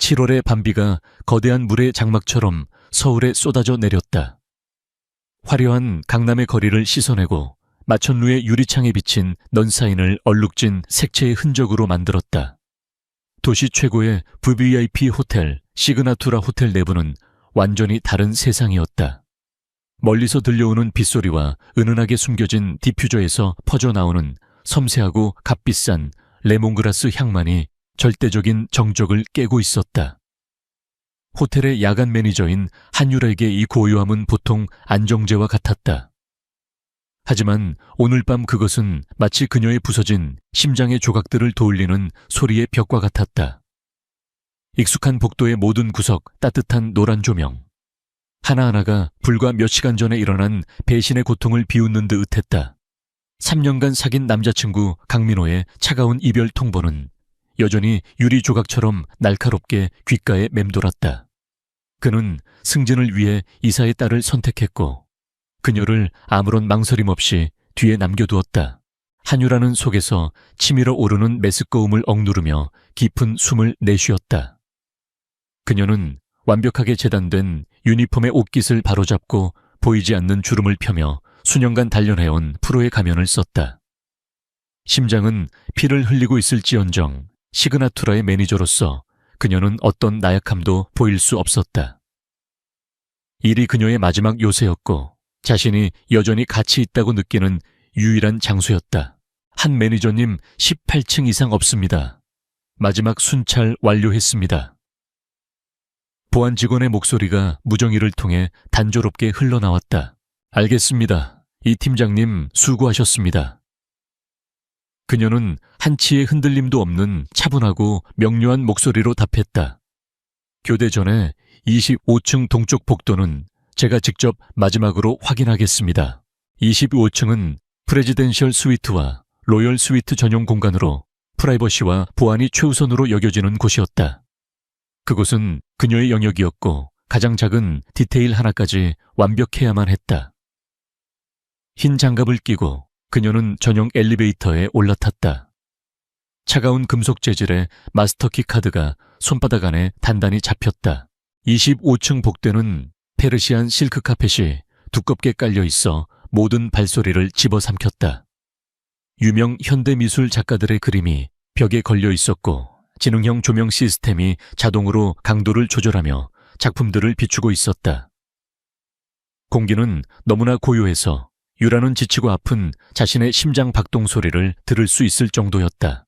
7월의 밤비가 거대한 물의 장막처럼 서울에 쏟아져 내렸다. 화려한 강남의 거리를 씻어내고 마천루의 유리창에 비친 넌사인을 얼룩진 색채의 흔적으로 만들었다. 도시 최고의 VVIP 호텔 시그나투라 호텔 내부는 완전히 다른 세상이었다. 멀리서 들려오는 빗소리와 은은하게 숨겨진 디퓨저에서 퍼져나오는 섬세하고 값비싼 레몬그라스 향만이 절대적인 정적을 깨고 있었다. 호텔의 야간 매니저인 한유라에게 이 고요함은 보통 안정제와 같았다. 하지만 오늘 밤 그것은 마치 그녀의 부서진 심장의 조각들을 도울리는 소리의 벽과 같았다. 익숙한 복도의 모든 구석 따뜻한 노란 조명. 하나하나가 불과 몇 시간 전에 일어난 배신의 고통을 비웃는 듯 했다. 3년간 사귄 남자친구 강민호의 차가운 이별 통보는 여전히 유리 조각처럼 날카롭게 귓가에 맴돌았다. 그는 승진을 위해 이사의 딸을 선택했고 그녀를 아무런 망설임 없이 뒤에 남겨두었다. 한유라는 속에서 치밀어 오르는 메스꺼움을 억누르며 깊은 숨을 내쉬었다. 그녀는 완벽하게 재단된 유니폼의 옷깃을 바로잡고 보이지 않는 주름을 펴며 수년간 단련해온 프로의 가면을 썼다. 심장은 피를 흘리고 있을지언정 시그나투라의 매니저로서 그녀는 어떤 나약함도 보일 수 없었다. 일이 그녀의 마지막 요새였고 자신이 여전히 가치 있다고 느끼는 유일한 장소였다. 한 매니저님 18층 이상 없습니다. 마지막 순찰 완료했습니다. 보안 직원의 목소리가 무정의를 통해 단조롭게 흘러나왔다. 알겠습니다. 이 팀장님 수고하셨습니다. 그녀는 한치의 흔들림도 없는 차분하고 명료한 목소리로 답했다. 교대 전에 25층 동쪽 복도는 제가 직접 마지막으로 확인하겠습니다. 25층은 프레지덴셜 스위트와 로열 스위트 전용 공간으로 프라이버시와 보안이 최우선으로 여겨지는 곳이었다. 그곳은 그녀의 영역이었고 가장 작은 디테일 하나까지 완벽해야만 했다. 흰 장갑을 끼고 그녀는 전용 엘리베이터에 올라탔다. 차가운 금속 재질의 마스터키 카드가 손바닥 안에 단단히 잡혔다. 25층 복도는 페르시안 실크 카펫이 두껍게 깔려 있어 모든 발소리를 집어삼켰다. 유명 현대미술 작가들의 그림이 벽에 걸려 있었고 지능형 조명 시스템이 자동으로 강도를 조절하며 작품들을 비추고 있었다. 공기는 너무나 고요해서 유라는 지치고 아픈 자신의 심장 박동 소리를 들을 수 있을 정도였다.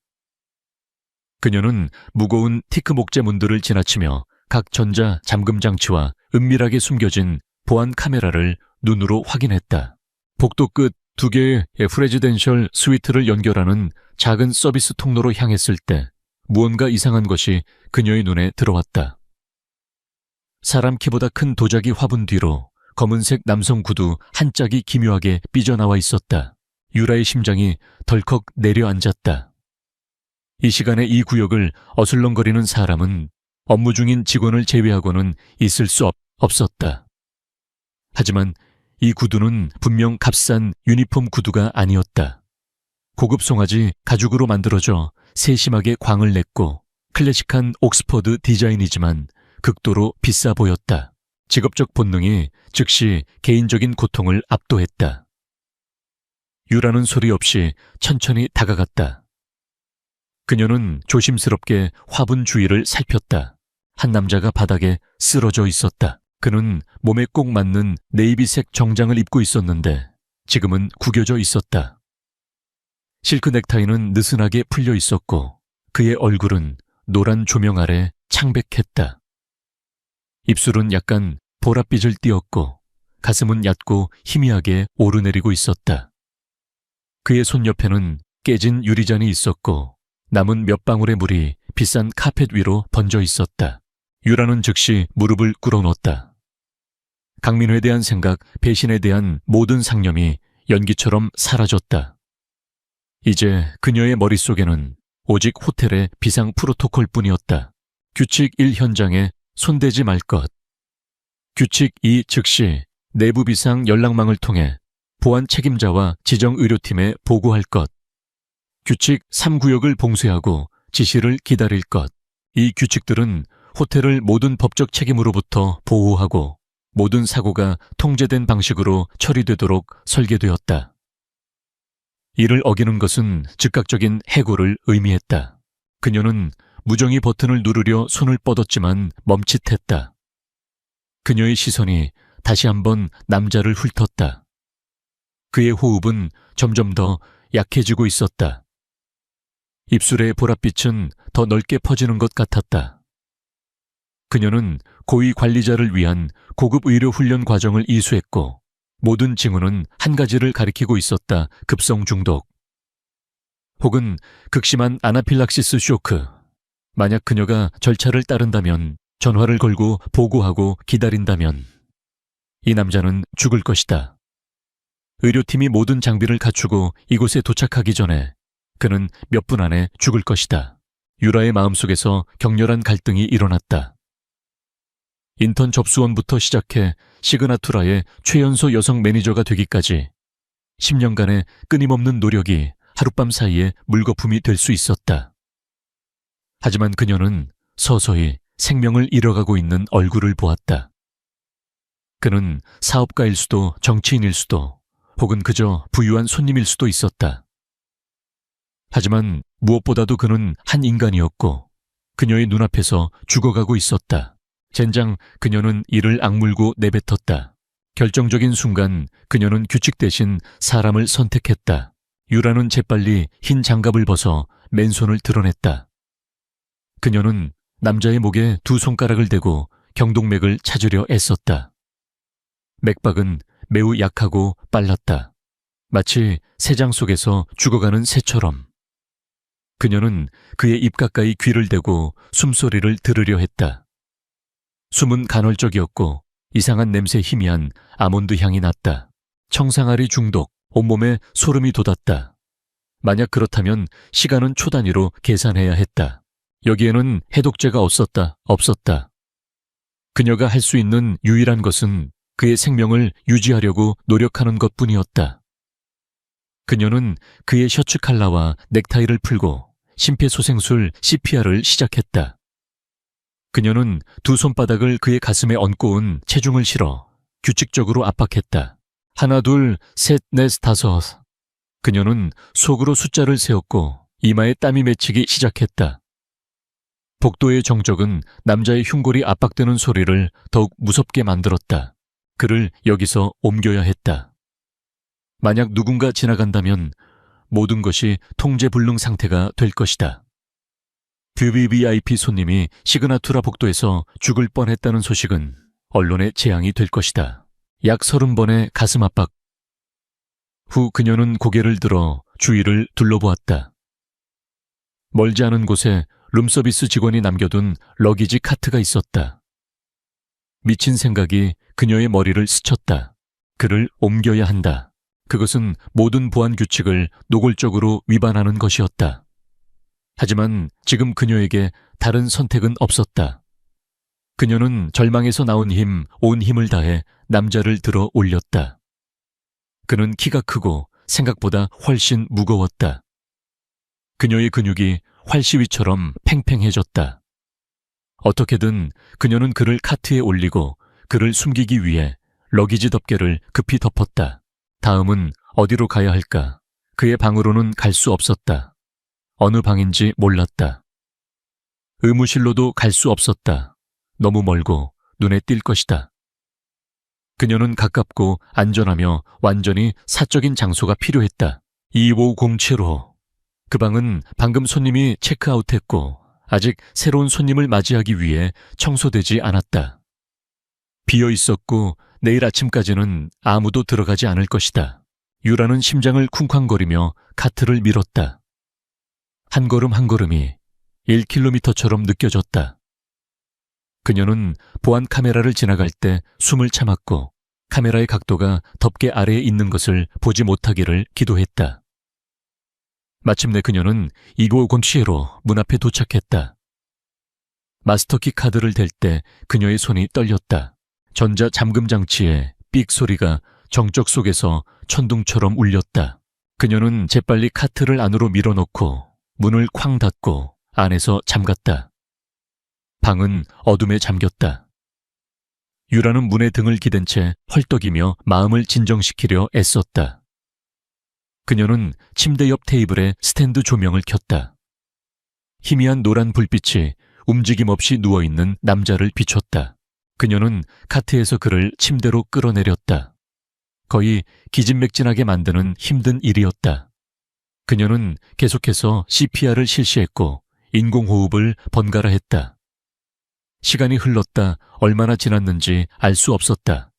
그녀는 무거운 티크 목재 문들을 지나치며 각 전자 잠금 장치와 은밀하게 숨겨진 보안 카메라를 눈으로 확인했다. 복도 끝 2개의 프레지덴셜 스위트를 연결하는 작은 서비스 통로로 향했을 때 무언가 이상한 것이 그녀의 눈에 들어왔다. 사람 키보다 큰 도자기 화분 뒤로 검은색 남성 구두 한 짝이 기묘하게 삐져나와 있었다. 유라의 심장이 덜컥 내려앉았다. 이 시간에 이 구역을 어슬렁거리는 사람은 업무 중인 직원을 제외하고는 있을 수 없었다. 하지만 이 구두는 분명 값싼 유니폼 구두가 아니었다. 고급 송아지 가죽으로 만들어져 세심하게 광을 냈고 클래식한 옥스퍼드 디자인이지만 극도로 비싸 보였다. 직업적 본능이 즉시 개인적인 고통을 압도했다. 유라는 소리 없이 천천히 다가갔다. 그녀는 조심스럽게 화분 주위를 살폈다. 한 남자가 바닥에 쓰러져 있었다. 그는 몸에 꼭 맞는 네이비색 정장을 입고 있었는데 지금은 구겨져 있었다. 실크 넥타이는 느슨하게 풀려 있었고 그의 얼굴은 노란 조명 아래 창백했다. 입술은 약간 보랏빛을 띠었고 가슴은 얕고 희미하게 오르내리고 있었다. 그의 손 옆에는 깨진 유리잔이 있었고 남은 몇 방울의 물이 비싼 카펫 위로 번져 있었다. 유라는 즉시 무릎을 꿇어놓았다. 강민호에 대한 생각, 배신에 대한 모든 상념이 연기처럼 사라졌다. 이제 그녀의 머릿속에는 오직 호텔의 비상 프로토콜 뿐이었다. 규칙 1 현장에 손대지 말 것. 규칙 2 즉시 내부 비상 연락망을 통해 보안 책임자와 지정 의료팀에 보고할 것. 규칙 3 구역을 봉쇄하고 지시를 기다릴 것. 이 규칙들은 호텔을 모든 법적 책임으로부터 보호하고 모든 사고가 통제된 방식으로 처리되도록 설계되었다. 이를 어기는 것은 즉각적인 해고를 의미했다. 그녀는 무정히 버튼을 누르려 손을 뻗었지만 멈칫했다. 그녀의 시선이 다시 한번 남자를 훑었다. 그의 호흡은 점점 더 약해지고 있었다. 입술의 보랏빛은 더 넓게 퍼지는 것 같았다. 그녀는 고위 관리자를 위한 고급 의료 훈련 과정을 이수했고 모든 징후는 한 가지를 가리키고 있었다. 급성 중독. 혹은 극심한 아나필락시스 쇼크. 만약 그녀가 절차를 따른다면, 전화를 걸고 보고하고 기다린다면 이 남자는 죽을 것이다. 의료팀이 모든 장비를 갖추고 이곳에 도착하기 전에 그는 몇 분 안에 죽을 것이다. 유라의 마음속에서 격렬한 갈등이 일어났다. 인턴 접수원부터 시작해 시그나투라의 최연소 여성 매니저가 되기까지 10년간의 끊임없는 노력이 하룻밤 사이에 물거품이 될 수 있었다. 하지만 그녀는 서서히 생명을 잃어가고 있는 얼굴을 보았다. 그는 사업가일 수도 정치인일 수도 혹은 그저 부유한 손님일 수도 있었다. 하지만 무엇보다도 그는 한 인간이었고 그녀의 눈앞에서 죽어가고 있었다. 젠장 그녀는 이를 악물고 내뱉었다. 결정적인 순간 그녀는 규칙 대신 사람을 선택했다. 유라는 재빨리 흰 장갑을 벗어 맨손을 드러냈다. 그녀는 남자의 목에 두 손가락을 대고 경동맥을 찾으려 애썼다. 맥박은 매우 약하고 빨랐다. 마치 새장 속에서 죽어가는 새처럼. 그녀는 그의 입 가까이 귀를 대고 숨소리를 들으려 했다. 숨은 간헐적이었고 이상한 냄새 희미한 아몬드 향이 났다. 청상아리 중독, 온몸에 소름이 돋았다. 만약 그렇다면 시간은 초 단위로 계산해야 했다. 여기에는 해독제가 없었다. 그녀가 할 수 있는 유일한 것은 그의 생명을 유지하려고 노력하는 것뿐이었다. 그녀는 그의 셔츠 칼라와 넥타이를 풀고 심폐소생술 CPR을 시작했다. 그녀는 두 손바닥을 그의 가슴에 얹고 온 체중을 실어 규칙적으로 압박했다. 하나, 둘, 셋, 넷, 다섯. 그녀는 속으로 숫자를 세웠고 이마에 땀이 맺히기 시작했다. 복도의 정적은 남자의 흉골이 압박되는 소리를 더욱 무섭게 만들었다. 그를 여기서 옮겨야 했다. 만약 누군가 지나간다면 모든 것이 통제불능 상태가 될 것이다. VVIP 손님이 시그나투라 복도에서 죽을 뻔했다는 소식은 언론의 재앙이 될 것이다. 약 30번의 가슴 압박. 후 그녀는 고개를 들어 주위를 둘러보았다. 멀지 않은 곳에 룸서비스 직원이 남겨둔 러기지 카트가 있었다. 미친 생각이 그녀의 머리를 스쳤다. 그를 옮겨야 한다. 그것은 모든 보안 규칙을 노골적으로 위반하는 것이었다. 하지만 지금 그녀에게 다른 선택은 없었다. 그녀는 절망에서 나온 온 힘을 다해 남자를 들어 올렸다. 그는 키가 크고 생각보다 훨씬 무거웠다. 그녀의 근육이 활시위처럼 팽팽해졌다. 어떻게든 그녀는 그를 카트에 올리고 그를 숨기기 위해 러기지 덮개를 급히 덮었다. 다음은 어디로 가야 할까? 그의 방으로는 갈 수 없었다. 어느 방인지 몰랐다. 의무실로도 갈 수 없었다. 너무 멀고 눈에 띌 것이다. 그녀는 가깝고 안전하며 완전히 사적인 장소가 필요했다. 2507호. 그 방은 방금 손님이 체크아웃했고 아직 새로운 손님을 맞이하기 위해 청소되지 않았다. 비어 있었고 내일 아침까지는 아무도 들어가지 않을 것이다. 유라는 심장을 쿵쾅거리며 카트를 밀었다. 한 걸음 한 걸음이 1km처럼 느껴졌다. 그녀는 보안 카메라를 지나갈 때 숨을 참았고 카메라의 각도가 덮개 아래에 있는 것을 보지 못하기를 기도했다. 마침내 그녀는 2507로 문 앞에 도착했다. 마스터키 카드를 댈 때 그녀의 손이 떨렸다. 전자 잠금 장치의 삑 소리가 정적 속에서 천둥처럼 울렸다. 그녀는 재빨리 카트를 안으로 밀어넣고 문을 쾅 닫고 안에서 잠갔다. 방은 어둠에 잠겼다. 유라는 문에 등을 기댄 채 헐떡이며 마음을 진정시키려 애썼다. 그녀는 침대 옆 테이블에 스탠드 조명을 켰다. 희미한 노란 불빛이 움직임 없이 누워있는 남자를 비췄다. 그녀는 카트에서 그를 침대로 끌어내렸다. 거의 기진맥진하게 만드는 힘든 일이었다. 그녀는 계속해서 CPR을 실시했고 인공호흡을 번갈아 했다. 시간이 흘렀다 얼마나 지났는지 알 수 없었다.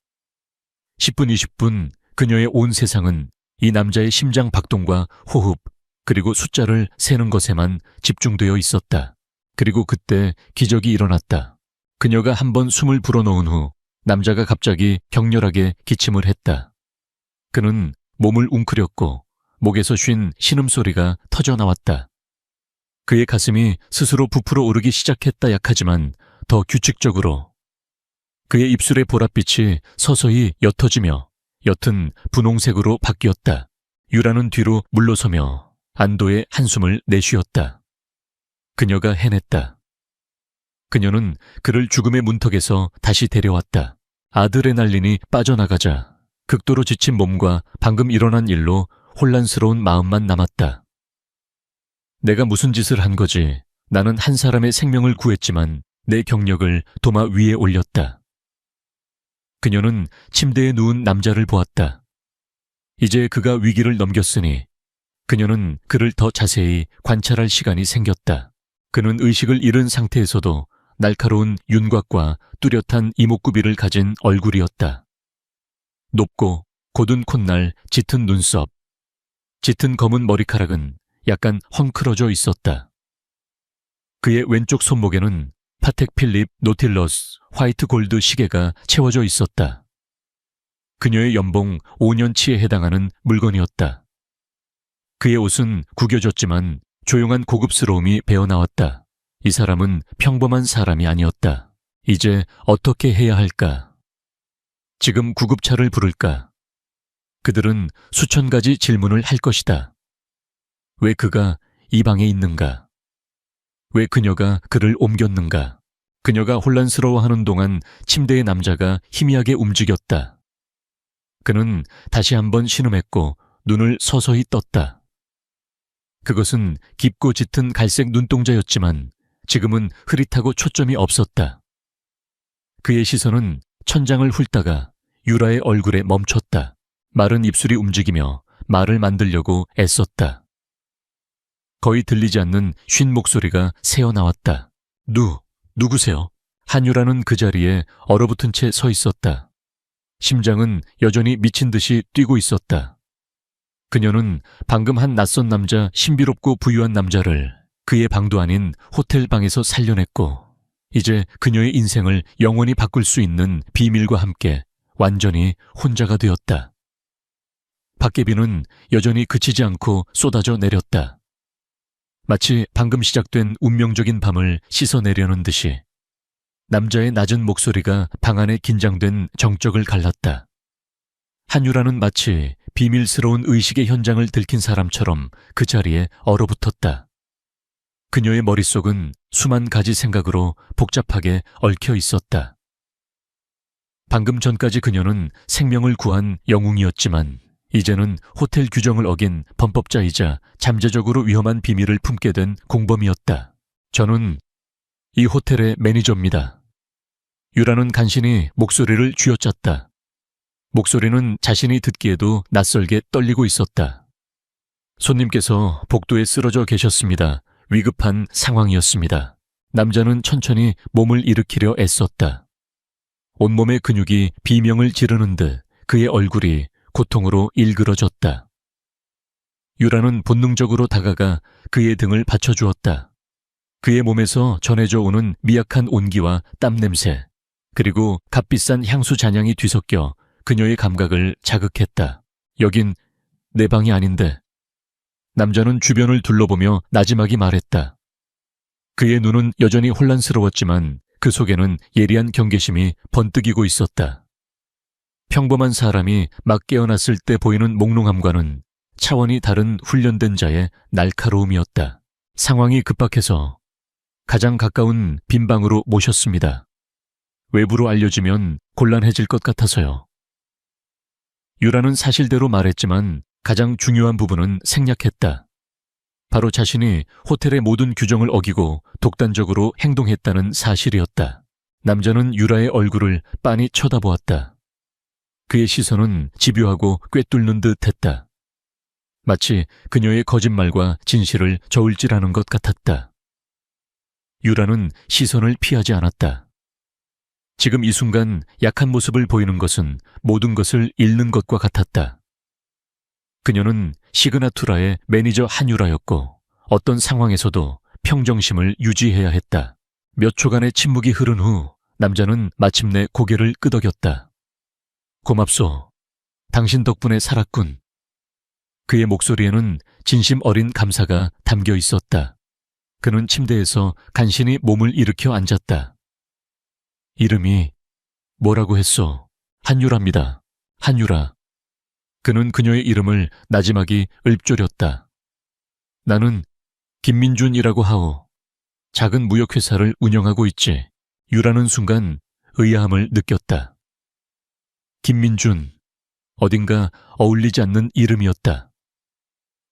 10분, 20분 그녀의 온 세상은 이 남자의 심장 박동과 호흡 그리고 숫자를 세는 것에만 집중되어 있었다. 그리고 그때 기적이 일어났다. 그녀가 한번 숨을 불어넣은 후 남자가 갑자기 격렬하게 기침을 했다. 그는 몸을 웅크렸고 목에서 쉰 신음소리가 터져나왔다. 그의 가슴이 스스로 부풀어 오르기 시작했다. 약하지만 더 규칙적으로. 그의 입술의 보랏빛이 서서히 옅어지며 옅은 분홍색으로 바뀌었다. 유라는 뒤로 물러서며 안도의 한숨을 내쉬었다. 그녀가 해냈다. 그녀는 그를 죽음의 문턱에서 다시 데려왔다. 아드레날린이 빠져나가자 극도로 지친 몸과 방금 일어난 일로 혼란스러운 마음만 남았다. 내가 무슨 짓을 한 거지? 나는 한 사람의 생명을 구했지만 내 경력을 도마 위에 올렸다. 그녀는 침대에 누운 남자를 보았다. 이제 그가 위기를 넘겼으니 그녀는 그를 더 자세히 관찰할 시간이 생겼다. 그는 의식을 잃은 상태에서도 날카로운 윤곽과 뚜렷한 이목구비를 가진 얼굴이었다. 높고 곧은 콧날, 짙은 눈썹, 짙은 검은 머리카락은 약간 헝클어져 있었다. 그의 왼쪽 손목에는 파텍 필립 노틸러스 화이트 골드 시계가 채워져 있었다. 그녀의 연봉 5년치에 해당하는 물건이었다. 그의 옷은 구겨졌지만 조용한 고급스러움이 배어나왔다. 이 사람은 평범한 사람이 아니었다. 이제 어떻게 해야 할까? 지금 구급차를 부를까? 그들은 수천 가지 질문을 할 것이다. 왜 그가 이 방에 있는가? 왜 그녀가 그를 옮겼는가? 그녀가 혼란스러워하는 동안 침대의 남자가 희미하게 움직였다. 그는 다시 한번 신음했고 눈을 서서히 떴다. 그것은 깊고 짙은 갈색 눈동자였지만 지금은 흐릿하고 초점이 없었다. 그의 시선은 천장을 훑다가 유라의 얼굴에 멈췄다. 마른 입술이 움직이며 말을 만들려고 애썼다. 거의 들리지 않는 쉰 목소리가 새어나왔다. 누구세요? 한유라는 그 자리에 얼어붙은 채 서 있었다. 심장은 여전히 미친 듯이 뛰고 있었다. 그녀는 방금 한 낯선 남자, 신비롭고 부유한 남자를 그의 방도 아닌 호텔 방에서 살려냈고 이제 그녀의 인생을 영원히 바꿀 수 있는 비밀과 함께 완전히 혼자가 되었다. 밖의 비는 여전히 그치지 않고 쏟아져 내렸다. 마치 방금 시작된 운명적인 밤을 씻어내려는 듯이 남자의 낮은 목소리가 방 안의 긴장된 정적을 갈랐다. 한유라는 마치 비밀스러운 의식의 현장을 들킨 사람처럼 그 자리에 얼어붙었다. 그녀의 머릿속은 수만 가지 생각으로 복잡하게 얽혀 있었다. 방금 전까지 그녀는 생명을 구한 영웅이었지만 이제는 호텔 규정을 어긴 범법자이자 잠재적으로 위험한 비밀을 품게 된 공범이었다. 저는 이 호텔의 매니저입니다. 유라는 간신히 목소리를 쥐어짰다. 목소리는 자신이 듣기에도 낯설게 떨리고 있었다. 손님께서 복도에 쓰러져 계셨습니다. 위급한 상황이었습니다. 남자는 천천히 몸을 일으키려 애썼다. 온몸의 근육이 비명을 지르는 듯 그의 얼굴이 고통으로 일그러졌다. 유라는 본능적으로 다가가 그의 등을 받쳐주었다. 그의 몸에서 전해져 오는 미약한 온기와 땀 냄새, 그리고 값비싼 향수 잔향이 뒤섞여 그녀의 감각을 자극했다. 여긴 내 방이 아닌데. 남자는 주변을 둘러보며 나지막이 말했다. 그의 눈은 여전히 혼란스러웠지만 그 속에는 예리한 경계심이 번뜩이고 있었다. 평범한 사람이 막 깨어났을 때 보이는 몽롱함과는 차원이 다른 훈련된 자의 날카로움이었다. 상황이 급박해서 가장 가까운 빈 방으로 모셨습니다. 외부로 알려지면 곤란해질 것 같아서요. 유라는 사실대로 말했지만 가장 중요한 부분은 생략했다. 바로 자신이 호텔의 모든 규정을 어기고 독단적으로 행동했다는 사실이었다. 남자는 유라의 얼굴을 빤히 쳐다보았다. 그의 시선은 집요하고 꿰뚫는 듯 했다. 마치 그녀의 거짓말과 진실을 저울질하는 것 같았다. 유라는 시선을 피하지 않았다. 지금 이 순간 약한 모습을 보이는 것은 모든 것을 잃는 것과 같았다. 그녀는 시그나투라의 매니저 한유라였고 어떤 상황에서도 평정심을 유지해야 했다. 몇 초간의 침묵이 흐른 후 남자는 마침내 고개를 끄덕였다. 고맙소. 당신 덕분에 살았군. 그의 목소리에는 진심 어린 감사가 담겨 있었다. 그는 침대에서 간신히 몸을 일으켜 앉았다. 이름이 뭐라고 했소? 한유라입니다. 한유라. 그는 그녀의 이름을 나지막이 읊조렸다. 나는 김민준이라고 하오. 작은 무역회사를 운영하고 있지. 유라는 순간 의아함을 느꼈다. 김민준. 어딘가 어울리지 않는 이름이었다.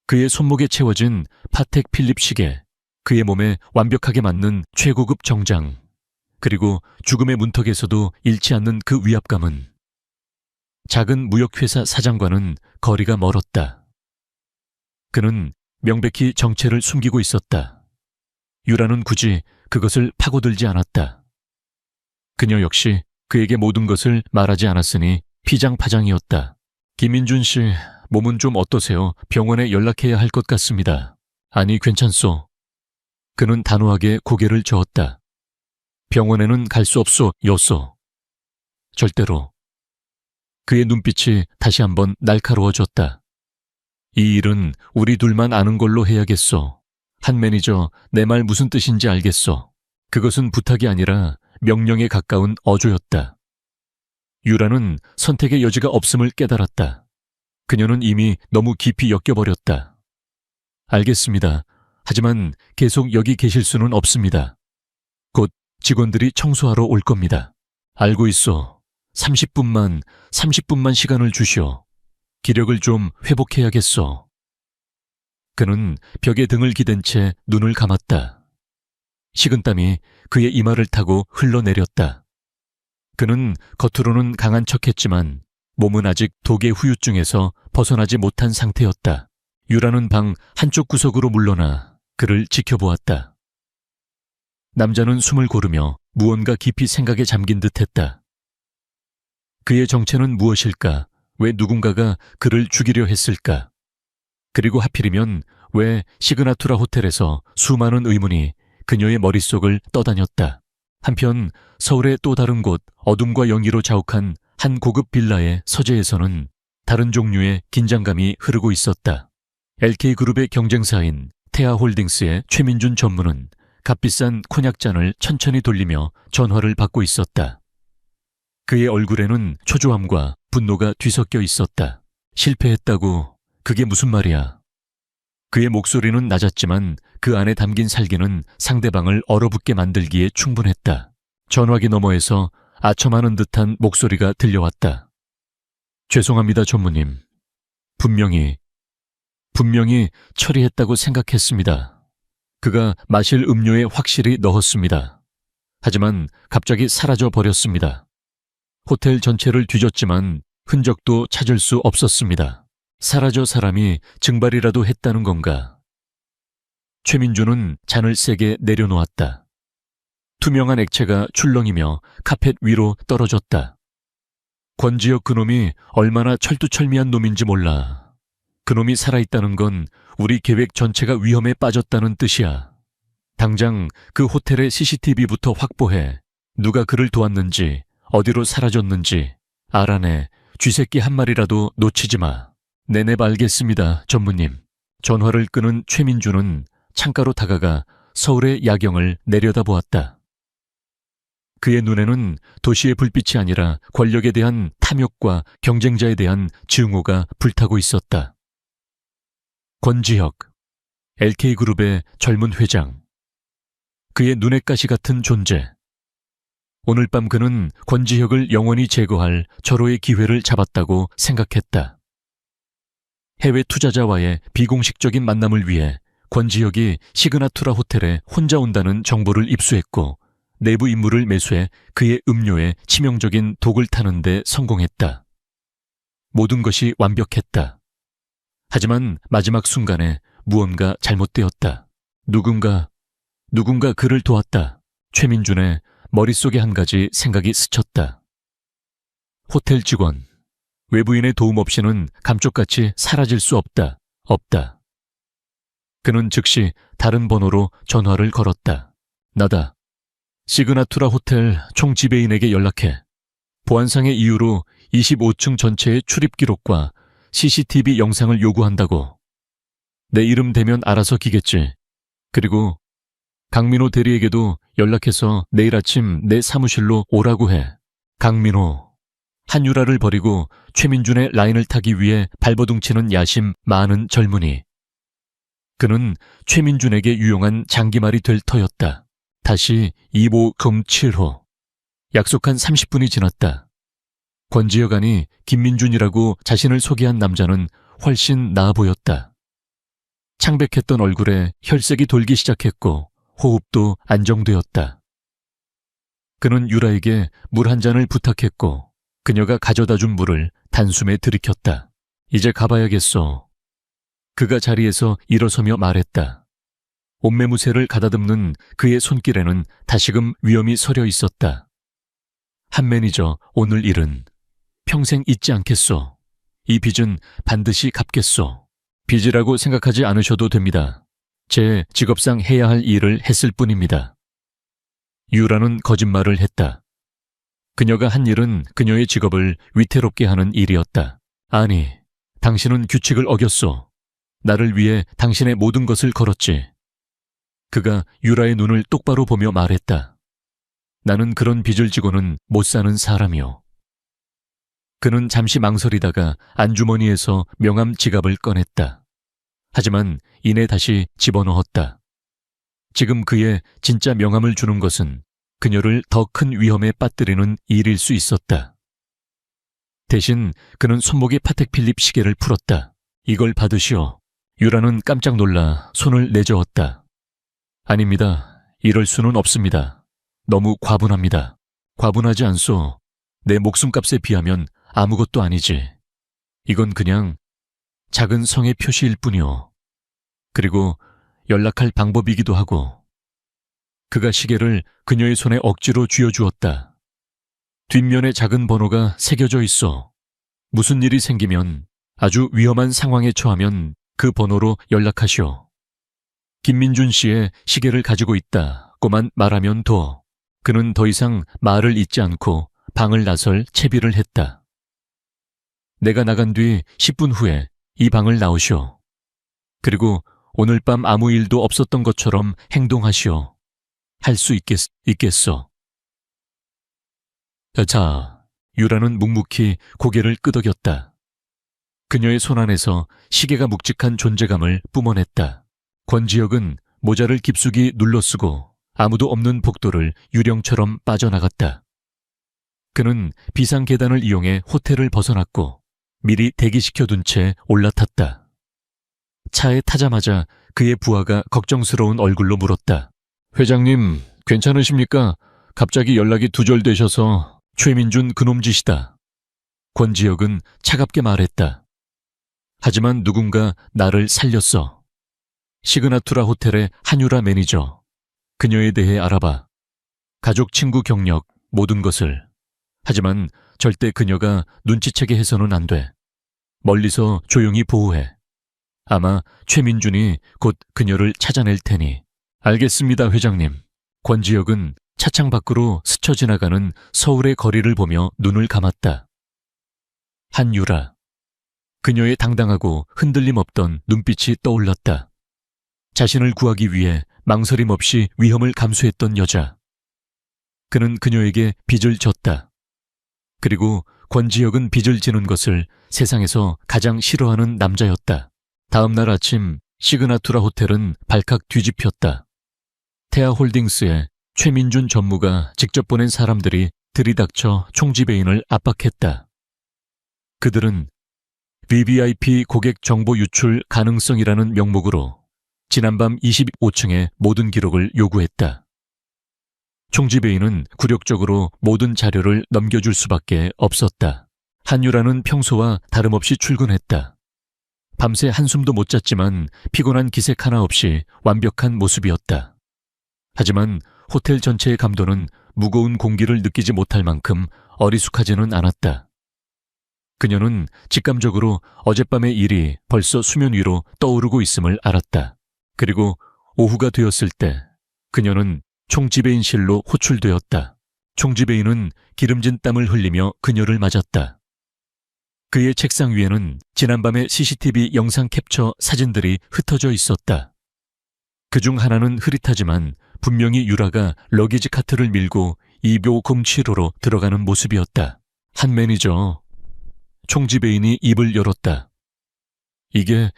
그의 손목에 채워진 파텍 필립 시계, 그의 몸에 완벽하게 맞는 최고급 정장, 그리고 죽음의 문턱에서도 잃지 않는 그 위압감은 작은 무역회사 사장과는 거리가 멀었다. 그는 명백히 정체를 숨기고 있었다. 유라는 굳이 그것을 파고들지 않았다. 그녀 역시 그에게 모든 것을 말하지 않았으니 피장파장이었다. 김민준 씨, 몸은 좀 어떠세요? 병원에 연락해야 할 것 같습니다. 아니, 괜찮소. 그는 단호하게 고개를 저었다. 병원에는 갈 수 없소, 여소. 절대로. 그의 눈빛이 다시 한번 날카로워졌다. 이 일은 우리 둘만 아는 걸로 해야겠소. 한 매니저, 내 말 무슨 뜻인지 알겠소. 그것은 부탁이 아니라 명령에 가까운 어조였다. 유라는 선택의 여지가 없음을 깨달았다. 그녀는 이미 너무 깊이 엮여버렸다. 알겠습니다. 하지만 계속 여기 계실 수는 없습니다. 곧 직원들이 청소하러 올 겁니다. 알고 있어. 30분만 시간을 주시오. 기력을 좀 회복해야겠어. 그는 벽에 등을 기댄 채 눈을 감았다. 식은땀이 그의 이마를 타고 흘러내렸다. 그는 겉으로는 강한 척했지만 몸은 아직 독의 후유증에서 벗어나지 못한 상태였다. 유라는 방 한쪽 구석으로 물러나 그를 지켜보았다. 남자는 숨을 고르며 무언가 깊이 생각에 잠긴 듯했다. 그의 정체는 무엇일까? 왜 누군가가 그를 죽이려 했을까? 그리고 하필이면 왜 시그나투라 호텔에서 수많은 의문이 그녀의 머릿속을 떠다녔다. 한편 서울의 또 다른 곳 어둠과 영희로 자욱한 한 고급 빌라의 서재에서는 다른 종류의 긴장감이 흐르고 있었다. LK그룹의 경쟁사인 태아홀딩스의 최민준 전무는 값비싼 콘약잔을 천천히 돌리며 전화를 받고 있었다. 그의 얼굴에는 초조함과 분노가 뒤섞여 있었다. 실패했다고? 그게 무슨 말이야? 그의 목소리는 낮았지만 그 안에 담긴 살기는 상대방을 얼어붙게 만들기에 충분했다. 전화기 너머에서 아첨하는 듯한 목소리가 들려왔다. 죄송합니다, 전무님. 분명히 처리했다고 생각했습니다. 그가 마실 음료에 확실히 넣었습니다. 하지만 갑자기 사라져 버렸습니다. 호텔 전체를 뒤졌지만 흔적도 찾을 수 없었습니다. 사라져 사람이 증발이라도 했다는 건가? 최민주는 잔을 세게 내려놓았다. 투명한 액체가 출렁이며 카펫 위로 떨어졌다. 권지혁 그놈이 얼마나 철두철미한 놈인지 몰라. 그놈이 살아있다는 건 우리 계획 전체가 위험에 빠졌다는 뜻이야. 당장 그 호텔의 CCTV부터 확보해. 누가 그를 도왔는지, 어디로 사라졌는지 알아내. 쥐새끼 한 마리라도 놓치지 마. 네네, 알겠습니다, 전무님. 전화를 끄는 최민주는 창가로 다가가 서울의 야경을 내려다보았다. 그의 눈에는 도시의 불빛이 아니라 권력에 대한 탐욕과 경쟁자에 대한 증오가 불타고 있었다. 권지혁, LK그룹의 젊은 회장. 그의 눈의 가시 같은 존재. 오늘 밤 그는 권지혁을 영원히 제거할 절호의 기회를 잡았다고 생각했다. 해외 투자자와의 비공식적인 만남을 위해 권지혁이 시그나투라 호텔에 혼자 온다는 정보를 입수했고 내부 임무를 매수해 그의 음료에 치명적인 독을 타는 데 성공했다. 모든 것이 완벽했다. 하지만 마지막 순간에 무언가 잘못되었다. 누군가 그를 도왔다. 최민준의 머릿속에 한 가지 생각이 스쳤다. 호텔 직원, 외부인의 도움 없이는 감쪽같이 사라질 수 없다. 그는 즉시 다른 번호로 전화를 걸었다. 나다. 시그나투라 호텔 총 지배인에게 연락해. 보안상의 이유로 25층 전체의 출입 기록과 CCTV 영상을 요구한다고. 내 이름 대면 알아서 기겠지. 그리고 강민호 대리에게도 연락해서 내일 아침 내 사무실로 오라고 해. 강민호. 한유라를 버리고 최민준의 라인을 타기 위해 발버둥치는 야심 많은 젊은이. 그는 최민준에게 유용한 장기말이 될 터였다. 다시 2보 금 7호. 약속한 30분이 지났다. 권지혁아니 김민준이라고 자신을 소개한 남자는 훨씬 나아 보였다. 창백했던 얼굴에 혈색이 돌기 시작했고 호흡도 안정되었다. 그는 유라에게 물 한 잔을 부탁했고 그녀가 가져다 준 물을 단숨에 들이켰다. 이제 가봐야겠어. 그가 자리에서 일어서며 말했다. 옷매무새를 가다듬는 그의 손길에는 다시금 위험이 서려 있었다. 한 매니저, 오늘 일은 평생 잊지 않겠소. 이 빚은 반드시 갚겠소. 빚이라고 생각하지 않으셔도 됩니다. 제 직업상 해야 할 일을 했을 뿐입니다. 유라는 거짓말을 했다. 그녀가 한 일은 그녀의 직업을 위태롭게 하는 일이었다. 아니, 당신은 규칙을 어겼소. 나를 위해 당신의 모든 것을 걸었지. 그가 유라의 눈을 똑바로 보며 말했다. 나는 그런 빚을 지고는 못 사는 사람이요. 그는 잠시 망설이다가 안주머니에서 명함 지갑을 꺼냈다. 하지만 이내 다시 집어넣었다. 지금 그의 진짜 명함을 주는 것은 그녀를 더 큰 위험에 빠뜨리는 일일 수 있었다. 대신 그는 손목에 파텍 필립 시계를 풀었다. 이걸 받으시오. 유라는 깜짝 놀라 손을 내저었다. 아닙니다. 이럴 수는 없습니다. 너무 과분합니다. 과분하지 않소. 내 목숨값에 비하면 아무것도 아니지. 이건 그냥 작은 성의 표시일 뿐이오. 그리고 연락할 방법이기도 하고. 그가 시계를 그녀의 손에 억지로 쥐어주었다. 뒷면에 작은 번호가 새겨져 있어. 무슨 일이 생기면, 아주 위험한 상황에 처하면 그 번호로 연락하시오. 김민준 씨의 시계를 가지고 있다고만 말하면 둬. 그는 더 이상 말을 잇지 않고 방을 나설 채비를 했다. 내가 나간 뒤 10분 후에 이 방을 나오시오. 그리고 오늘 밤 아무 일도 없었던 것처럼 행동하시오. 할 수 있겠어. 자, 유라는 묵묵히 고개를 끄덕였다. 그녀의 손 안에서 시계가 묵직한 존재감을 뿜어냈다. 권지혁은 모자를 깊숙이 눌러쓰고 아무도 없는 복도를 유령처럼 빠져나갔다. 그는 비상 계단을 이용해 호텔을 벗어났고 미리 대기시켜둔 채 올라탔다. 차에 타자마자 그의 부하가 걱정스러운 얼굴로 물었다. 회장님, 괜찮으십니까? 갑자기 연락이 두절되셔서. 최민준 그놈 짓이다. 권지혁은 차갑게 말했다. 하지만 누군가 나를 살렸어. 시그나투라 호텔의 한유라 매니저. 그녀에 대해 알아봐. 가족, 친구, 경력, 모든 것을. 하지만 절대 그녀가 눈치채게 해서는 안 돼. 멀리서 조용히 보호해. 아마 최민준이 곧 그녀를 찾아낼 테니. 알겠습니다, 회장님. 권지혁은 차창 밖으로 스쳐 지나가는 서울의 거리를 보며 눈을 감았다. 한유라. 그녀의 당당하고 흔들림 없던 눈빛이 떠올랐다. 자신을 구하기 위해 망설임 없이 위험을 감수했던 여자. 그는 그녀에게 빚을 졌다. 그리고 권지혁은 빚을 지는 것을 세상에서 가장 싫어하는 남자였다. 다음 날 아침 시그나투라 호텔은 발칵 뒤집혔다. 태아홀딩스의 최민준 전무가 직접 보낸 사람들이 들이닥쳐 총지배인을 압박했다. 그들은 VVIP 고객 정보 유출 가능성이라는 명목으로 지난밤 25층의 모든 기록을 요구했다. 총지배인은 굴욕적으로 모든 자료를 넘겨줄 수밖에 없었다. 한유라는 평소와 다름없이 출근했다. 밤새 한숨도 못 잤지만 피곤한 기색 하나 없이 완벽한 모습이었다. 하지만 호텔 전체의 감도는 무거운 공기를 느끼지 못할 만큼 어리숙하지는 않았다. 그녀는 직감적으로 어젯밤의 일이 벌써 수면 위로 떠오르고 있음을 알았다. 그리고 오후가 되었을 때 그녀는 총지배인실로 호출되었다. 총지배인은 기름진 땀을 흘리며 그녀를 맞았다. 그의 책상 위에는 지난밤의 CCTV 영상 캡처 사진들이 흩어져 있었다. 그중 하나는 흐릿하지만 분명히 유라가 러기지 카트를 밀고 2묘07호로 들어가는 모습이었다. 한 매니저, 총지배인이 입을 열었다. 이게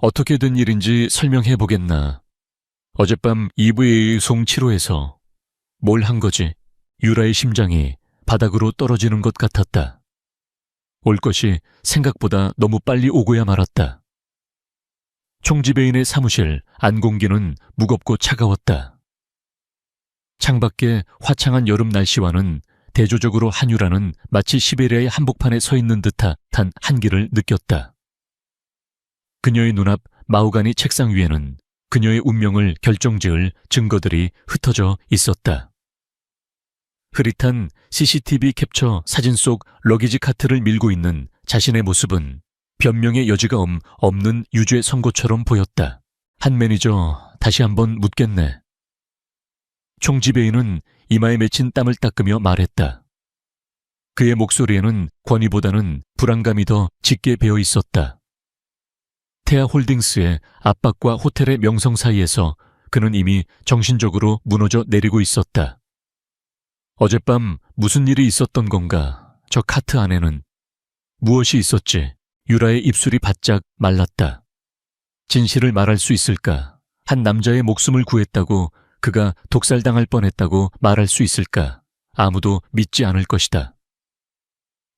어떻게 된 일인지 설명해 보겠나. 어젯밤 EVA 송7호에서 뭘 한 거지? 유라의 심장이 바닥으로 떨어지는 것 같았다. 올 것이 생각보다 너무 빨리 오고야 말았다. 총지배인의 사무실 안공기는 무겁고 차가웠다. 창밖의 화창한 여름 날씨와는 대조적으로 한유라는 마치 시베리아의 한복판에 서 있는 듯한 한기를 느꼈다. 그녀의 눈앞 마호가니 책상 위에는 그녀의 운명을 결정지을 증거들이 흩어져 있었다. 흐릿한 CCTV 캡처 사진 속 러기지 카트를 밀고 있는 자신의 모습은 변명의 여지가 없는 유죄 선고처럼 보였다. 한 매니저 다시 한번 묻겠네. 총지배인은 이마에 맺힌 땀을 닦으며 말했다. 그의 목소리에는 권위보다는 불안감이 더 짙게 배어 있었다. 태아홀딩스의 압박과 호텔의 명성 사이에서 그는 이미 정신적으로 무너져 내리고 있었다. 어젯밤 무슨 일이 있었던 건가? 저 카트 안에는 무엇이 있었지? 유라의 입술이 바짝 말랐다. 진실을 말할 수 있을까? 한 남자의 목숨을 구했다고 그가 독살당할 뻔했다고 말할 수 있을까? 아무도 믿지 않을 것이다.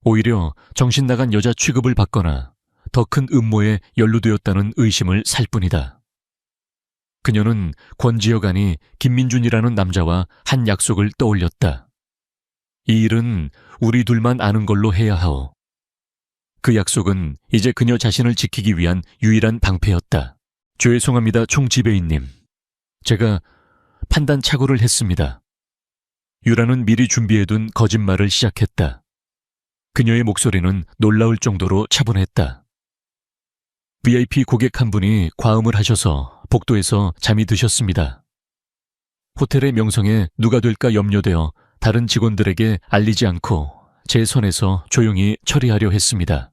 오히려 정신 나간 여자 취급을 받거나 더 큰 음모에 연루되었다는 의심을 살 뿐이다. 그녀는 권지혁 아니 김민준이라는 남자와 한 약속을 떠올렸다. 이 일은 우리 둘만 아는 걸로 해야 하오. 그 약속은 이제 그녀 자신을 지키기 위한 유일한 방패였다. 죄송합니다, 총지배인님. 제가 판단 착오를 했습니다. 유라는 미리 준비해둔 거짓말을 시작했다. 그녀의 목소리는 놀라울 정도로 차분했다. VIP 고객 한 분이 과음을 하셔서 복도에서 잠이 드셨습니다. 호텔의 명성에 누가 될까 염려되어 다른 직원들에게 알리지 않고 제 선에서 조용히 처리하려 했습니다.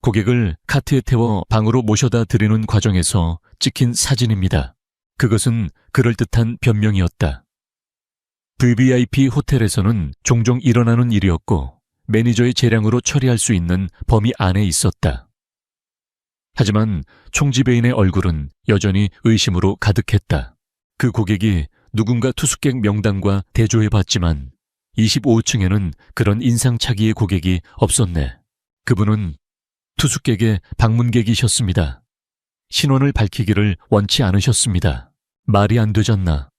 고객을 카트에 태워 방으로 모셔다 드리는 과정에서 찍힌 사진입니다. 그것은 그럴듯한 변명이었다. VVIP 호텔에서는 종종 일어나는 일이었고 매니저의 재량으로 처리할 수 있는 범위 안에 있었다. 하지만 총지배인의 얼굴은 여전히 의심으로 가득했다. 그 고객이 누군가 투숙객 명단과 대조해봤지만 25층에는 그런 인상착의의 고객이 없었네. 그분은 투숙객의 방문객이셨습니다. 신원을 밝히기를 원치 않으셨습니다. 말이 안 되잖나.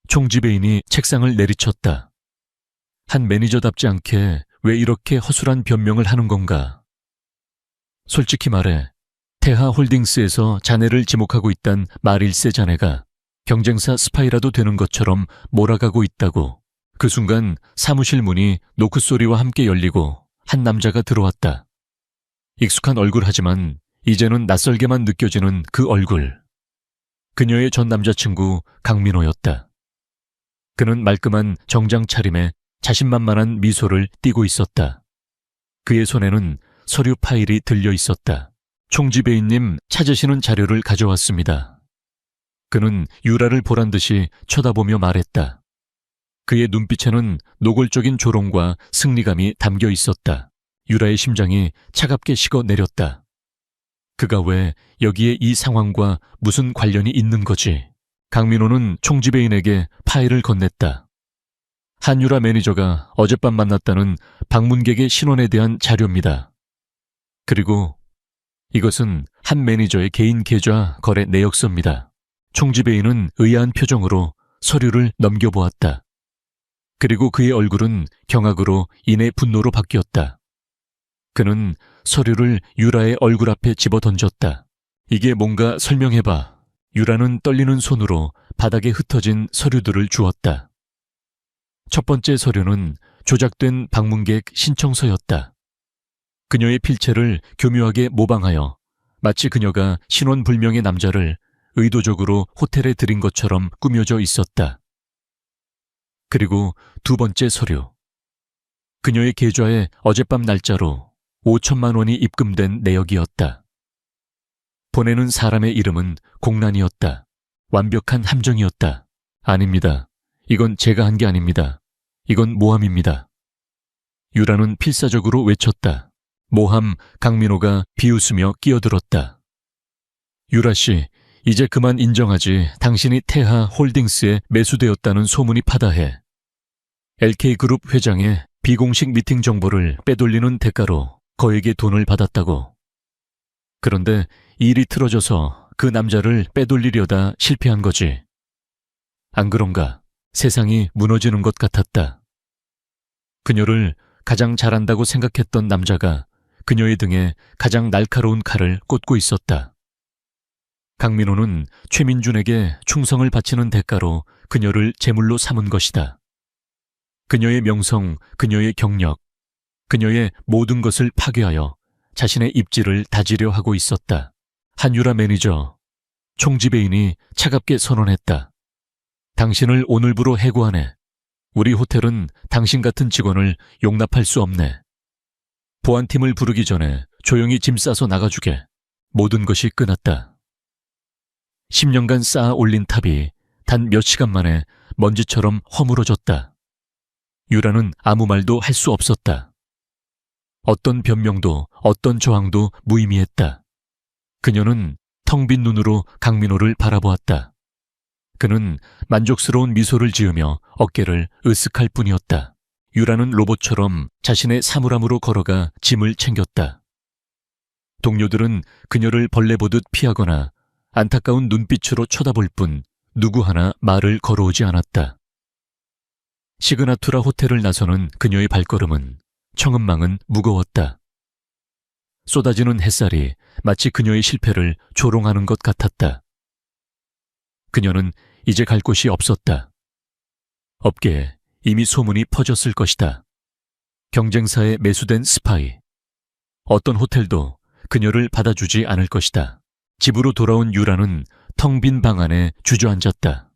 총지배인이 책상을 내리쳤다. 한 매니저답지 않게 왜 이렇게 허술한 변명을 하는 건가? 솔직히 말해 태하홀딩스에서 자네를 지목하고 있단 말일세 자네가 경쟁사 스파이라도 되는 것처럼 몰아가고 있다고. 그 순간 사무실 문이 노크 소리와 함께 열리고 한 남자가 들어왔다. 익숙한 얼굴 하지만 이제는 낯설게만 느껴지는 그 얼굴. 그녀의 전 남자친구 강민호였다. 그는 말끔한 정장 차림에 자신만만한 미소를 띠고 있었다. 그의 손에는 서류 파일이 들려 있었다. 총지배인님 찾으시는 자료를 가져왔습니다. 그는 유라를 보란 듯이 쳐다보며 말했다. 그의 눈빛에는 노골적인 조롱과 승리감이 담겨 있었다. 유라의 심장이 차갑게 식어 내렸다. 그가 왜 여기에 이 상황과 무슨 관련이 있는 거지? 강민호는 총지배인에게 파일을 건넸다. 한유라 매니저가 어젯밤 만났다는 방문객의 신원에 대한 자료입니다. 그리고 이것은 한 매니저의 개인 계좌 거래 내역서입니다. 총지배인은 의아한 표정으로 서류를 넘겨보았다. 그리고 그의 얼굴은 경악으로 이내 분노로 바뀌었다. 그는 서류를 유라의 얼굴 앞에 집어던졌다. 이게 뭔가 설명해봐. 유라는 떨리는 손으로 바닥에 흩어진 서류들을 주었다. 첫 번째 서류는 조작된 방문객 신청서였다. 그녀의 필체를 교묘하게 모방하여 마치 그녀가 신원불명의 남자를 의도적으로 호텔에 들인 것처럼 꾸며져 있었다. 그리고 두 번째 서류. 그녀의 계좌에 어젯밤 날짜로 5천만 원이 입금된 내역이었다. 보내는 사람의 이름은 공란이었다. 완벽한 함정이었다. 아닙니다. 이건 제가 한 게 아닙니다. 이건 모함입니다. 유라는 필사적으로 외쳤다. 모함. 강민호가 비웃으며 끼어들었다. 유라 씨, 이제 그만 인정하지. 당신이 태하 홀딩스에 매수되었다는 소문이 파다해. LK그룹 회장의 비공식 미팅 정보를 빼돌리는 대가로 거액의 돈을 받았다고. 그런데 일이 틀어져서 그 남자를 빼돌리려다 실패한 거지. 안 그런가? 세상이 무너지는 것 같았다. 그녀를 가장 잘한다고 생각했던 남자가 그녀의 등에 가장 날카로운 칼을 꽂고 있었다. 강민호는 최민준에게 충성을 바치는 대가로 그녀를 제물로 삼은 것이다. 그녀의 명성, 그녀의 경력, 그녀의 모든 것을 파괴하여 자신의 입지를 다지려 하고 있었다. 한유라 매니저, 총지배인이 차갑게 선언했다. 당신을 오늘부로 해고하네. 우리 호텔은 당신 같은 직원을 용납할 수 없네. 보안팀을 부르기 전에 조용히 짐 싸서 나가주게. 모든 것이 끝났다. 10년간 쌓아 올린 탑이 단 몇 시간 만에 먼지처럼 허물어졌다. 유라는 아무 말도 할 수 없었다. 어떤 변명도 어떤 저항도 무의미했다. 그녀는 텅 빈 눈으로 강민호를 바라보았다. 그는 만족스러운 미소를 지으며 어깨를 으쓱할 뿐이었다. 유라는 로봇처럼 자신의 사물함으로 걸어가 짐을 챙겼다. 동료들은 그녀를 벌레 보듯 피하거나 안타까운 눈빛으로 쳐다볼 뿐 누구 하나 말을 걸어오지 않았다. 시그나투라 호텔을 나서는 그녀의 발걸음은 청음망은 무거웠다. 쏟아지는 햇살이 마치 그녀의 실패를 조롱하는 것 같았다. 그녀는 이제 갈 곳이 없었다. 업계에 이미 소문이 퍼졌을 것이다. 경쟁사에 매수된 스파이. 어떤 호텔도 그녀를 받아주지 않을 것이다. 집으로 돌아온 유라는 텅 빈 방 안에 주저앉았다.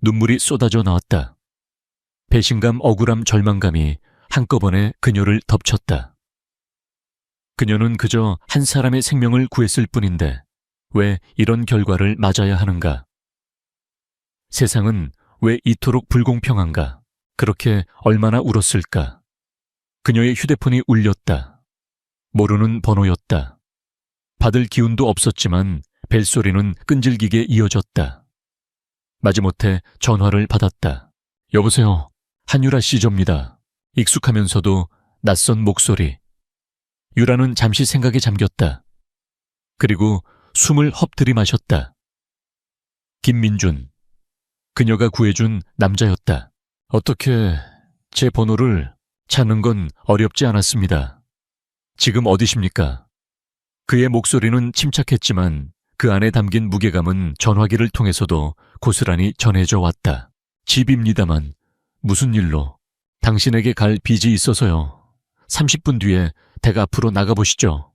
눈물이 쏟아져 나왔다. 배신감, 억울함, 절망감이 한꺼번에 그녀를 덮쳤다. 그녀는 그저 한 사람의 생명을 구했을 뿐인데 왜 이런 결과를 맞아야 하는가? 세상은 왜 이토록 불공평한가? 그렇게 얼마나 울었을까? 그녀의 휴대폰이 울렸다. 모르는 번호였다. 받을 기운도 없었지만 벨소리는 끈질기게 이어졌다. 마지못해 전화를 받았다. 여보세요. 한유라 씨 접니다. 익숙하면서도 낯선 목소리. 유라는 잠시 생각에 잠겼다. 그리고 숨을 헙 들이마셨다. 김민준. 그녀가 구해준 남자였다. 어떻게 제 번호를 찾는 건 어렵지 않았습니다. 지금 어디십니까? 그의 목소리는 침착했지만 그 안에 담긴 무게감은 전화기를 통해서도 고스란히 전해져 왔다. 집입니다만 무슨 일로? 당신에게 갈 빚이 있어서요. 30분 뒤에 댁 앞으로 나가보시죠.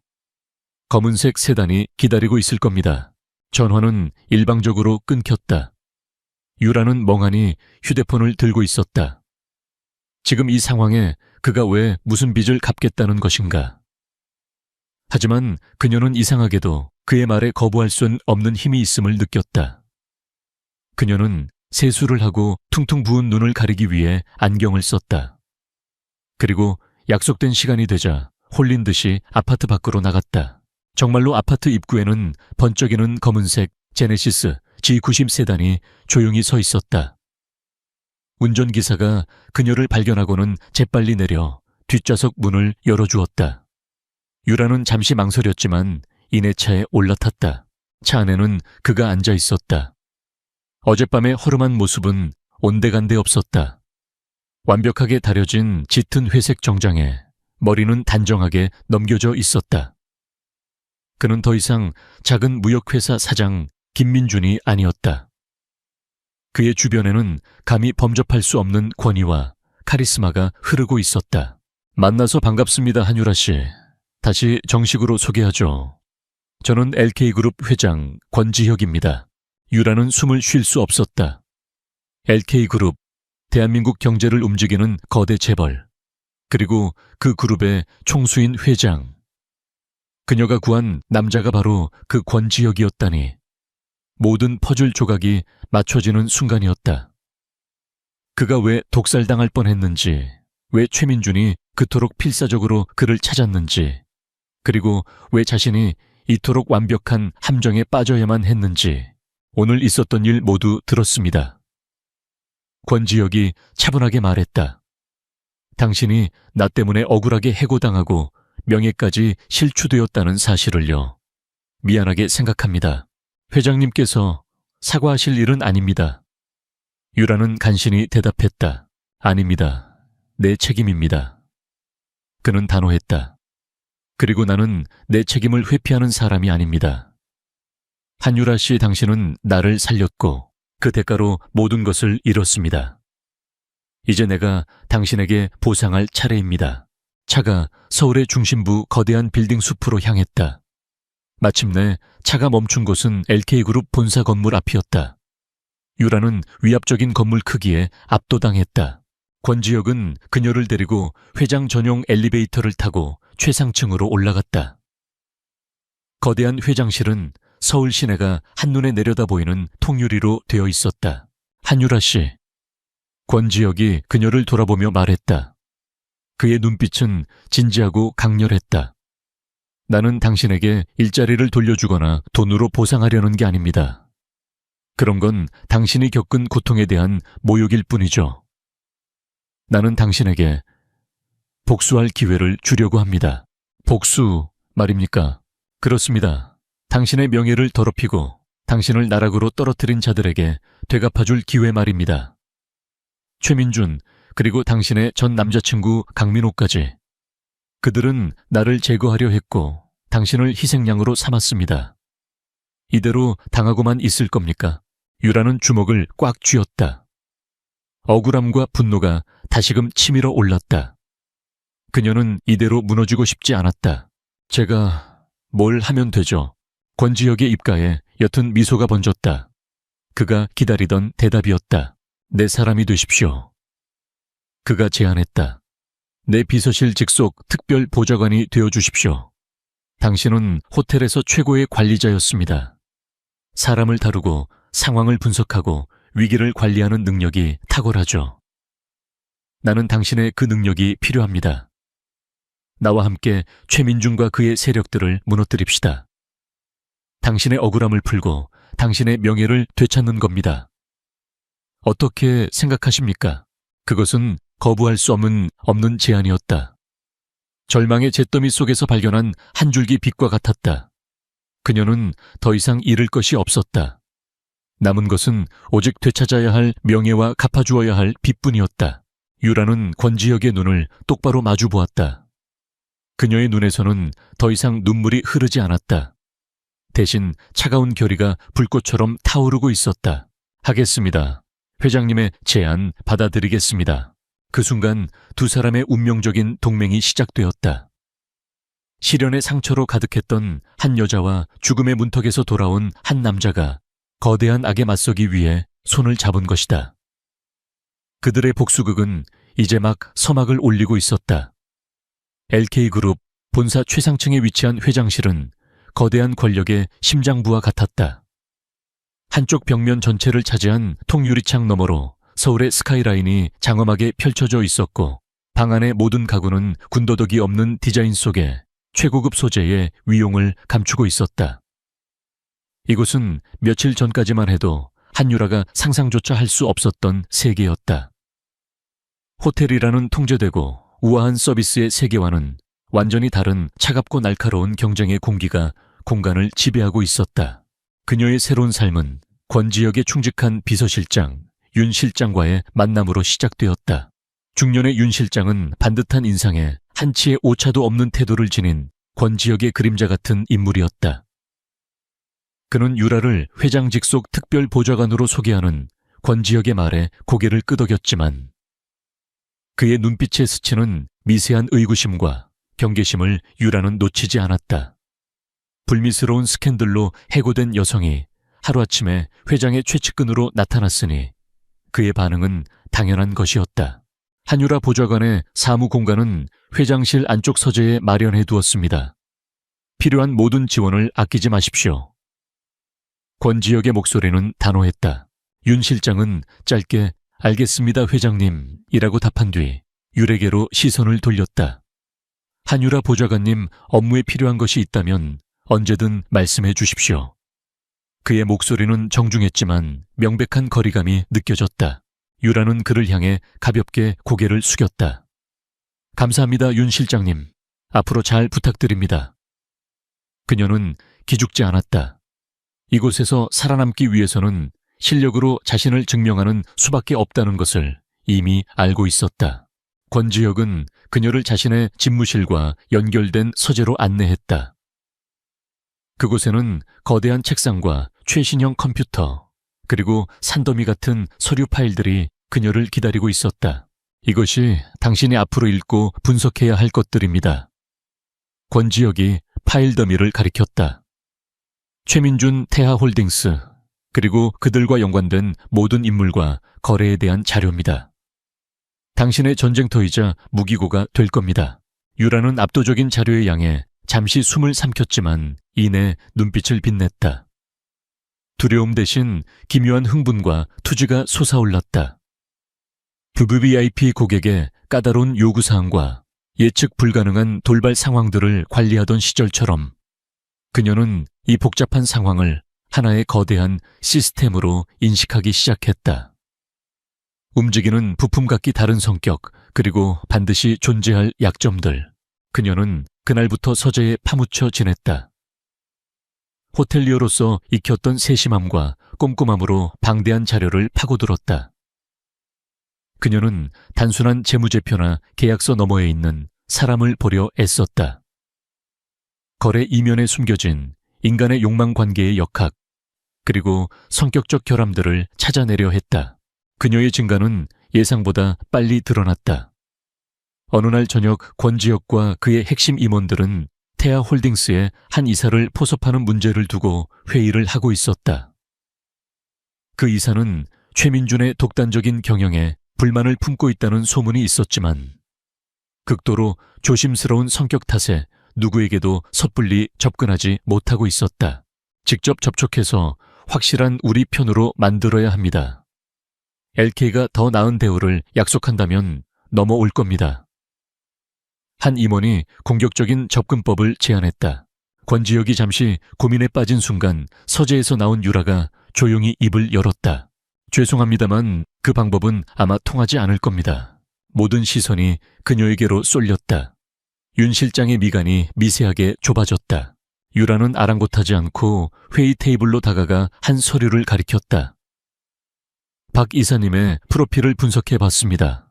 검은색 세단이 기다리고 있을 겁니다. 전화는 일방적으로 끊겼다. 유라는 멍하니 휴대폰을 들고 있었다. 지금 이 상황에 그가 왜 무슨 빚을 갚겠다는 것인가? 하지만 그녀는 이상하게도 그의 말에 거부할 수 없는 힘이 있음을 느꼈다. 그녀는 세수를 하고 퉁퉁 부은 눈을 가리기 위해 안경을 썼다. 그리고 약속된 시간이 되자 홀린 듯이 아파트 밖으로 나갔다. 정말로 아파트 입구에는 번쩍이는 검은색 제네시스 G90 세단이 조용히 서 있었다. 운전기사가 그녀를 발견하고는 재빨리 내려 뒷좌석 문을 열어주었다. 유라는 잠시 망설였지만 이내 차에 올라탔다. 차 안에는 그가 앉아 있었다. 어젯밤의 허름한 모습은 온데간데 없었다. 완벽하게 다려진 짙은 회색 정장에 머리는 단정하게 넘겨져 있었다. 그는 더 이상 작은 무역회사 사장 김민준이 아니었다. 그의 주변에는 감히 범접할 수 없는 권위와 카리스마가 흐르고 있었다. 만나서 반갑습니다, 한유라 씨. 다시 정식으로 소개하죠. 저는 LK그룹 회장 권지혁입니다. 유라는 숨을 쉴 수 없었다. LK그룹, 대한민국 경제를 움직이는 거대 재벌, 그리고 그 그룹의 총수인 회장. 그녀가 구한 남자가 바로 그 권지혁이었다니. 모든 퍼즐 조각이 맞춰지는 순간이었다. 그가 왜 독살당할 뻔했는지, 왜 최민준이 그토록 필사적으로 그를 찾았는지, 그리고 왜 자신이 이토록 완벽한 함정에 빠져야만 했는지 오늘 있었던 일 모두 들었습니다. 권지혁이 차분하게 말했다. 당신이 나 때문에 억울하게 해고당하고 명예까지 실추되었다는 사실을요. 미안하게 생각합니다. 회장님께서 사과하실 일은 아닙니다. 유라는 간신히 대답했다. 아닙니다. 내 책임입니다. 그는 단호했다. 그리고 나는 내 책임을 회피하는 사람이 아닙니다. 한유라 씨, 당신은 나를 살렸고 그 대가로 모든 것을 잃었습니다. 이제 내가 당신에게 보상할 차례입니다. 차가 서울의 중심부 거대한 빌딩 숲으로 향했다. 마침내 차가 멈춘 곳은 LK그룹 본사 건물 앞이었다. 유라는 위압적인 건물 크기에 압도당했다. 권지혁은 그녀를 데리고 회장 전용 엘리베이터를 타고 최상층으로 올라갔다. 거대한 회장실은 서울 시내가 한눈에 내려다 보이는 통유리로 되어 있었다. 한유라 씨. 권지혁이 그녀를 돌아보며 말했다. 그의 눈빛은 진지하고 강렬했다. 나는 당신에게 일자리를 돌려주거나 돈으로 보상하려는 게 아닙니다. 그런 건 당신이 겪은 고통에 대한 모욕일 뿐이죠. 나는 당신에게 복수할 기회를 주려고 합니다. 복수 말입니까? 그렇습니다. 당신의 명예를 더럽히고 당신을 나락으로 떨어뜨린 자들에게 되갚아줄 기회 말입니다. 최민준, 그리고 당신의 전 남자친구 강민호까지. 그들은 나를 제거하려 했고 당신을 희생양으로 삼았습니다. 이대로 당하고만 있을 겁니까? 유라는 주먹을 꽉 쥐었다. 억울함과 분노가 다시금 치밀어 올랐다. 그녀는 이대로 무너지고 싶지 않았다. 제가 뭘 하면 되죠? 권지혁의 입가에 옅은 미소가 번졌다. 그가 기다리던 대답이었다. 내 사람이 되십시오. 그가 제안했다. 내 비서실 직속 특별 보좌관이 되어주십시오. 당신은 호텔에서 최고의 관리자였습니다. 사람을 다루고 상황을 분석하고 위기를 관리하는 능력이 탁월하죠. 나는 당신의 그 능력이 필요합니다. 나와 함께 최민준과 그의 세력들을 무너뜨립시다. 당신의 억울함을 풀고 당신의 명예를 되찾는 겁니다. 어떻게 생각하십니까? 그것은 거부할 수 없는 제안이었다. 절망의 잿더미 속에서 발견한 한 줄기 빛과 같았다. 그녀는 더 이상 잃을 것이 없었다. 남은 것은 오직 되찾아야 할 명예와 갚아주어야 할 빚뿐이었다. 유라는 권지혁의 눈을 똑바로 마주 보았다. 그녀의 눈에서는 더 이상 눈물이 흐르지 않았다. 대신 차가운 결의가 불꽃처럼 타오르고 있었다. 하겠습니다. 회장님의 제안 받아들이겠습니다. 그 순간 두 사람의 운명적인 동맹이 시작되었다. 시련의 상처로 가득했던 한 여자와 죽음의 문턱에서 돌아온 한 남자가 거대한 악에 맞서기 위해 손을 잡은 것이다. 그들의 복수극은 이제 막 서막을 올리고 있었다. LK그룹 본사 최상층에 위치한 회장실은 거대한 권력의 심장부와 같았다. 한쪽 벽면 전체를 차지한 통유리창 너머로 서울의 스카이라인이 장엄하게 펼쳐져 있었고 방 안의 모든 가구는 군더더기 없는 디자인 속에 최고급 소재의 위용을 감추고 있었다. 이곳은 며칠 전까지만 해도 한유라가 상상조차 할 수 없었던 세계였다. 호텔이라는 통제되고 우아한 서비스의 세계와는 완전히 다른 차갑고 날카로운 경쟁의 공기가 공간을 지배하고 있었다. 그녀의 새로운 삶은 권지혁의 충직한 비서실장 윤 실장과의 만남으로 시작되었다. 중년의 윤 실장은 반듯한 인상에 한치의 오차도 없는 태도를 지닌 권지혁의 그림자 같은 인물이었다. 그는 유라를 회장 직속 특별 보좌관으로 소개하는 권지혁의 말에 고개를 끄덕였지만 그의 눈빛에 스치는 미세한 의구심과 경계심을 유라는 놓치지 않았다. 불미스러운 스캔들로 해고된 여성이 하루아침에 회장의 최측근으로 나타났으니 그의 반응은 당연한 것이었다. 한유라 보좌관의 사무 공간은 회장실 안쪽 서재에 마련해 두었습니다. 필요한 모든 지원을 아끼지 마십시오. 권지혁의 목소리는 단호했다. 윤 실장은 짧게 알겠습니다 회장님 이라고 답한 뒤 유레게로 시선을 돌렸다. 한유라 보좌관님 업무에 필요한 것이 있다면 언제든 말씀해 주십시오. 그의 목소리는 정중했지만 명백한 거리감이 느껴졌다. 유라는 그를 향해 가볍게 고개를 숙였다. 감사합니다 윤 실장님. 앞으로 잘 부탁드립니다. 그녀는 기죽지 않았다. 이곳에서 살아남기 위해서는 실력으로 자신을 증명하는 수밖에 없다는 것을 이미 알고 있었다. 권지혁은 그녀를 자신의 집무실과 연결된 서재로 안내했다. 그곳에는 거대한 책상과 최신형 컴퓨터, 그리고 산더미 같은 서류 파일들이 그녀를 기다리고 있었다. 이것이 당신이 앞으로 읽고 분석해야 할 것들입니다. 권지혁이 파일 더미를 가리켰다. 최민준 태하홀딩스, 그리고 그들과 연관된 모든 인물과 거래에 대한 자료입니다. 당신의 전쟁터이자 무기고가 될 겁니다. 유라는 압도적인 자료의 양에 잠시 숨을 삼켰지만 이내 눈빛을 빛냈다. 두려움 대신 기묘한 흥분과 투지가 솟아올랐다. VVIP 고객의 까다로운 요구사항과 예측 불가능한 돌발 상황들을 관리하던 시절처럼 그녀는 이 복잡한 상황을 하나의 거대한 시스템으로 인식하기 시작했다. 움직이는 부품 각기 다른 성격, 그리고 반드시 존재할 약점들. 그녀는 그날부터 서재에 파묻혀 지냈다. 호텔리어로서 익혔던 세심함과 꼼꼼함으로 방대한 자료를 파고들었다. 그녀는 단순한 재무제표나 계약서 너머에 있는 사람을 보려 애썼다. 거래 이면에 숨겨진 인간의 욕망 관계의 역학, 그리고 성격적 결함들을 찾아내려 했다. 그녀의 증가는 예상보다 빨리 드러났다. 어느 날 저녁 권지혁과 그의 핵심 임원들은 태아홀딩스의 한 이사를 포섭하는 문제를 두고 회의를 하고 있었다. 그 이사는 최민준의 독단적인 경영에 불만을 품고 있다는 소문이 있었지만 극도로 조심스러운 성격 탓에 누구에게도 섣불리 접근하지 못하고 있었다. 직접 접촉해서 확실한 우리 편으로 만들어야 합니다. LK가 더 나은 대우를 약속한다면 넘어올 겁니다. 한 임원이 공격적인 접근법을 제안했다. 권지혁이 잠시 고민에 빠진 순간 서재에서 나온 유라가 조용히 입을 열었다. 죄송합니다만 그 방법은 아마 통하지 않을 겁니다. 모든 시선이 그녀에게로 쏠렸다. 윤 실장의 미간이 미세하게 좁아졌다. 유라는 아랑곳하지 않고 회의 테이블로 다가가 한 서류를 가리켰다. 박 이사님의 프로필을 분석해 봤습니다.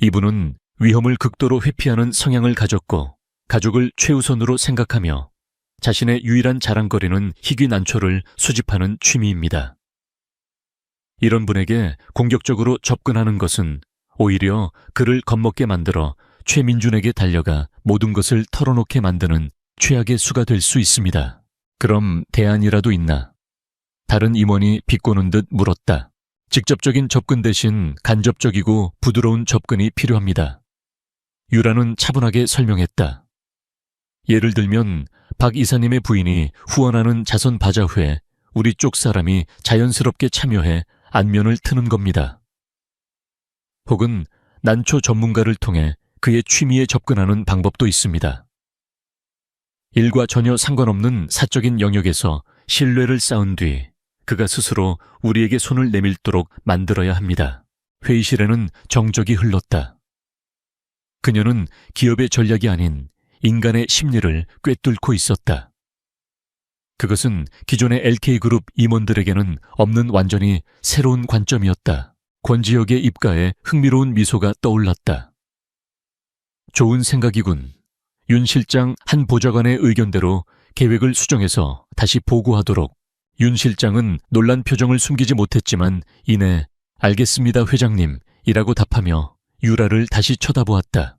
이분은 위험을 극도로 회피하는 성향을 가졌고 가족을 최우선으로 생각하며 자신의 유일한 자랑거리는 희귀 난초를 수집하는 취미입니다. 이런 분에게 공격적으로 접근하는 것은 오히려 그를 겁먹게 만들어 최민준에게 달려가 모든 것을 털어놓게 만드는 최악의 수가 될 수 있습니다. 그럼 대안이라도 있나? 다른 임원이 비꼬는 듯 물었다. 직접적인 접근 대신 간접적이고 부드러운 접근이 필요합니다. 유라는 차분하게 설명했다. 예를 들면 박 이사님의 부인이 후원하는 자선 바자회에 우리 쪽 사람이 자연스럽게 참여해 안면을 트는 겁니다. 혹은 난초 전문가를 통해 그의 취미에 접근하는 방법도 있습니다. 일과 전혀 상관없는 사적인 영역에서 신뢰를 쌓은 뒤 그가 스스로 우리에게 손을 내밀도록 만들어야 합니다. 회의실에는 정적이 흘렀다. 그녀는 기업의 전략이 아닌 인간의 심리를 꿰뚫고 있었다. 그것은 기존의 LK그룹 임원들에게는 없는 완전히 새로운 관점이었다. 권지혁의 입가에 흥미로운 미소가 떠올랐다. 좋은 생각이군. 윤 실장 한 보좌관의 의견대로 계획을 수정해서 다시 보고하도록. 윤 실장은 놀란 표정을 숨기지 못했지만 이내 알겠습니다 회장님 이라고 답하며 유라를 다시 쳐다보았다.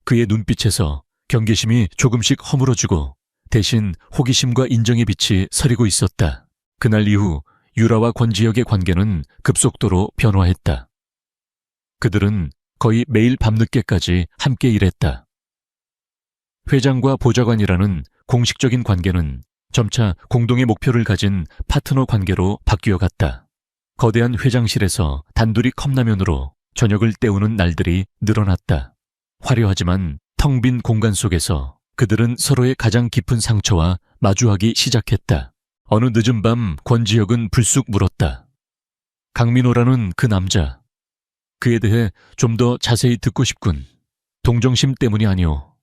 그의 눈빛에서 경계심이 조금씩 허물어지고 대신 호기심과 인정의 빛이 서리고 있었다. 그날 이후 유라와 권지혁의 관계는 급속도로 변화했다. 그들은 거의 매일 밤늦게까지 함께 일했다. 회장과 보좌관이라는 공식적인 관계는 점차 공동의 목표를 가진 파트너 관계로 바뀌어갔다. 거대한 회장실에서 단둘이 컵라면으로 저녁을 때우는 날들이 늘어났다. 화려하지만 텅 빈 공간 속에서 그들은 서로의 가장 깊은 상처와 마주하기 시작했다. 어느 늦은 밤 권지혁은 불쑥 물었다. 강민호라는 그 남자, 그에 대해 좀 더 자세히 듣고 싶군. 동정심 때문이 아니오.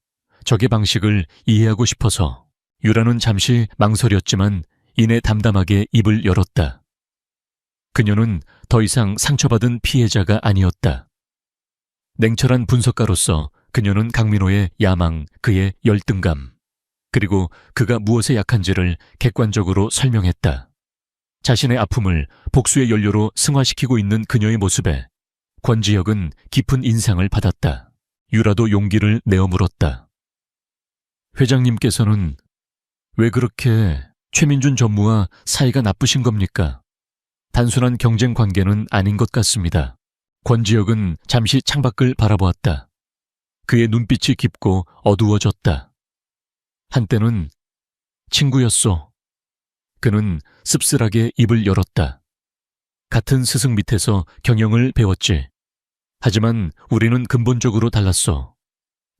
적의 방식을 이해하고 싶어서. 유라는 잠시 망설였지만 이내 담담하게 입을 열었다. 그녀는 더 이상 상처받은 피해자가 아니었다. 냉철한 분석가로서 그녀는 강민호의 야망, 그의 열등감, 그리고 그가 무엇에 약한지를 객관적으로 설명했다. 자신의 아픔을 복수의 연료로 승화시키고 있는 그녀의 모습에 권지혁은 깊은 인상을 받았다. 유라도 용기를 내어 물었다. 회장님께서는 왜 그렇게 최민준 전무와 사이가 나쁘신 겁니까? 단순한 경쟁 관계는 아닌 것 같습니다. 권지혁은 잠시 창밖을 바라보았다. 그의 눈빛이 깊고 어두워졌다. 한때는 친구였소. 그는 씁쓸하게 입을 열었다. 같은 스승 밑에서 경영을 배웠지. 하지만 우리는 근본적으로 달랐어.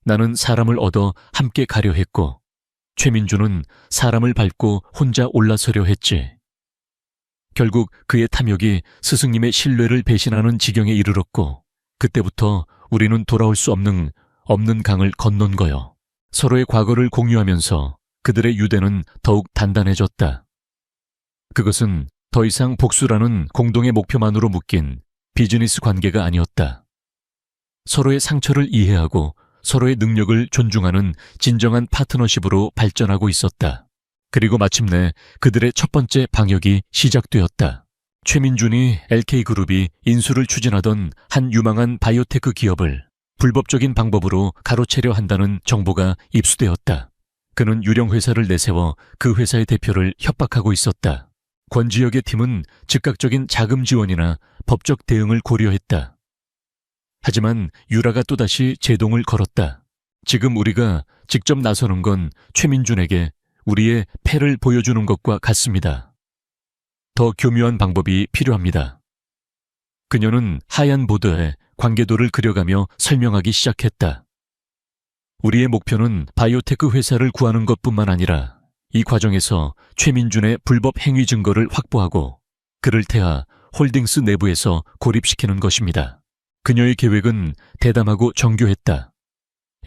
나는 사람을 얻어 함께 가려 했고 최민주는 사람을 밟고 혼자 올라서려 했지. 결국 그의 탐욕이 스승님의 신뢰를 배신하는 지경에 이르렀고 그때부터 우리는 돌아올 수 없는 강을 건넌 거요. 서로의 과거를 공유하면서 그들의 유대는 더욱 단단해졌다. 그것은 더 이상 복수라는 공동의 목표만으로 묶인 비즈니스 관계가 아니었다. 서로의 상처를 이해하고 서로의 능력을 존중하는 진정한 파트너십으로 발전하고 있었다. 그리고 마침내 그들의 첫 번째 방역이 시작되었다. 최민준이 LK그룹이 인수를 추진하던 한 유망한 바이오테크 기업을 불법적인 방법으로 가로채려 한다는 정보가 입수되었다. 그는 유령 회사를 내세워 그 회사의 대표를 협박하고 있었다. 권지혁의 팀은 즉각적인 자금 지원이나 법적 대응을 고려했다. 하지만 유라가 또다시 제동을 걸었다. 지금 우리가 직접 나서는 건 최민준에게 우리의 패를 보여주는 것과 같습니다. 더 교묘한 방법이 필요합니다. 그녀는 하얀 보드에 관계도를 그려가며 설명하기 시작했다. 우리의 목표는 바이오테크 회사를 구하는 것뿐만 아니라 이 과정에서 최민준의 불법 행위 증거를 확보하고 그를 태아 홀딩스 내부에서 고립시키는 것입니다. 그녀의 계획은 대담하고 정교했다.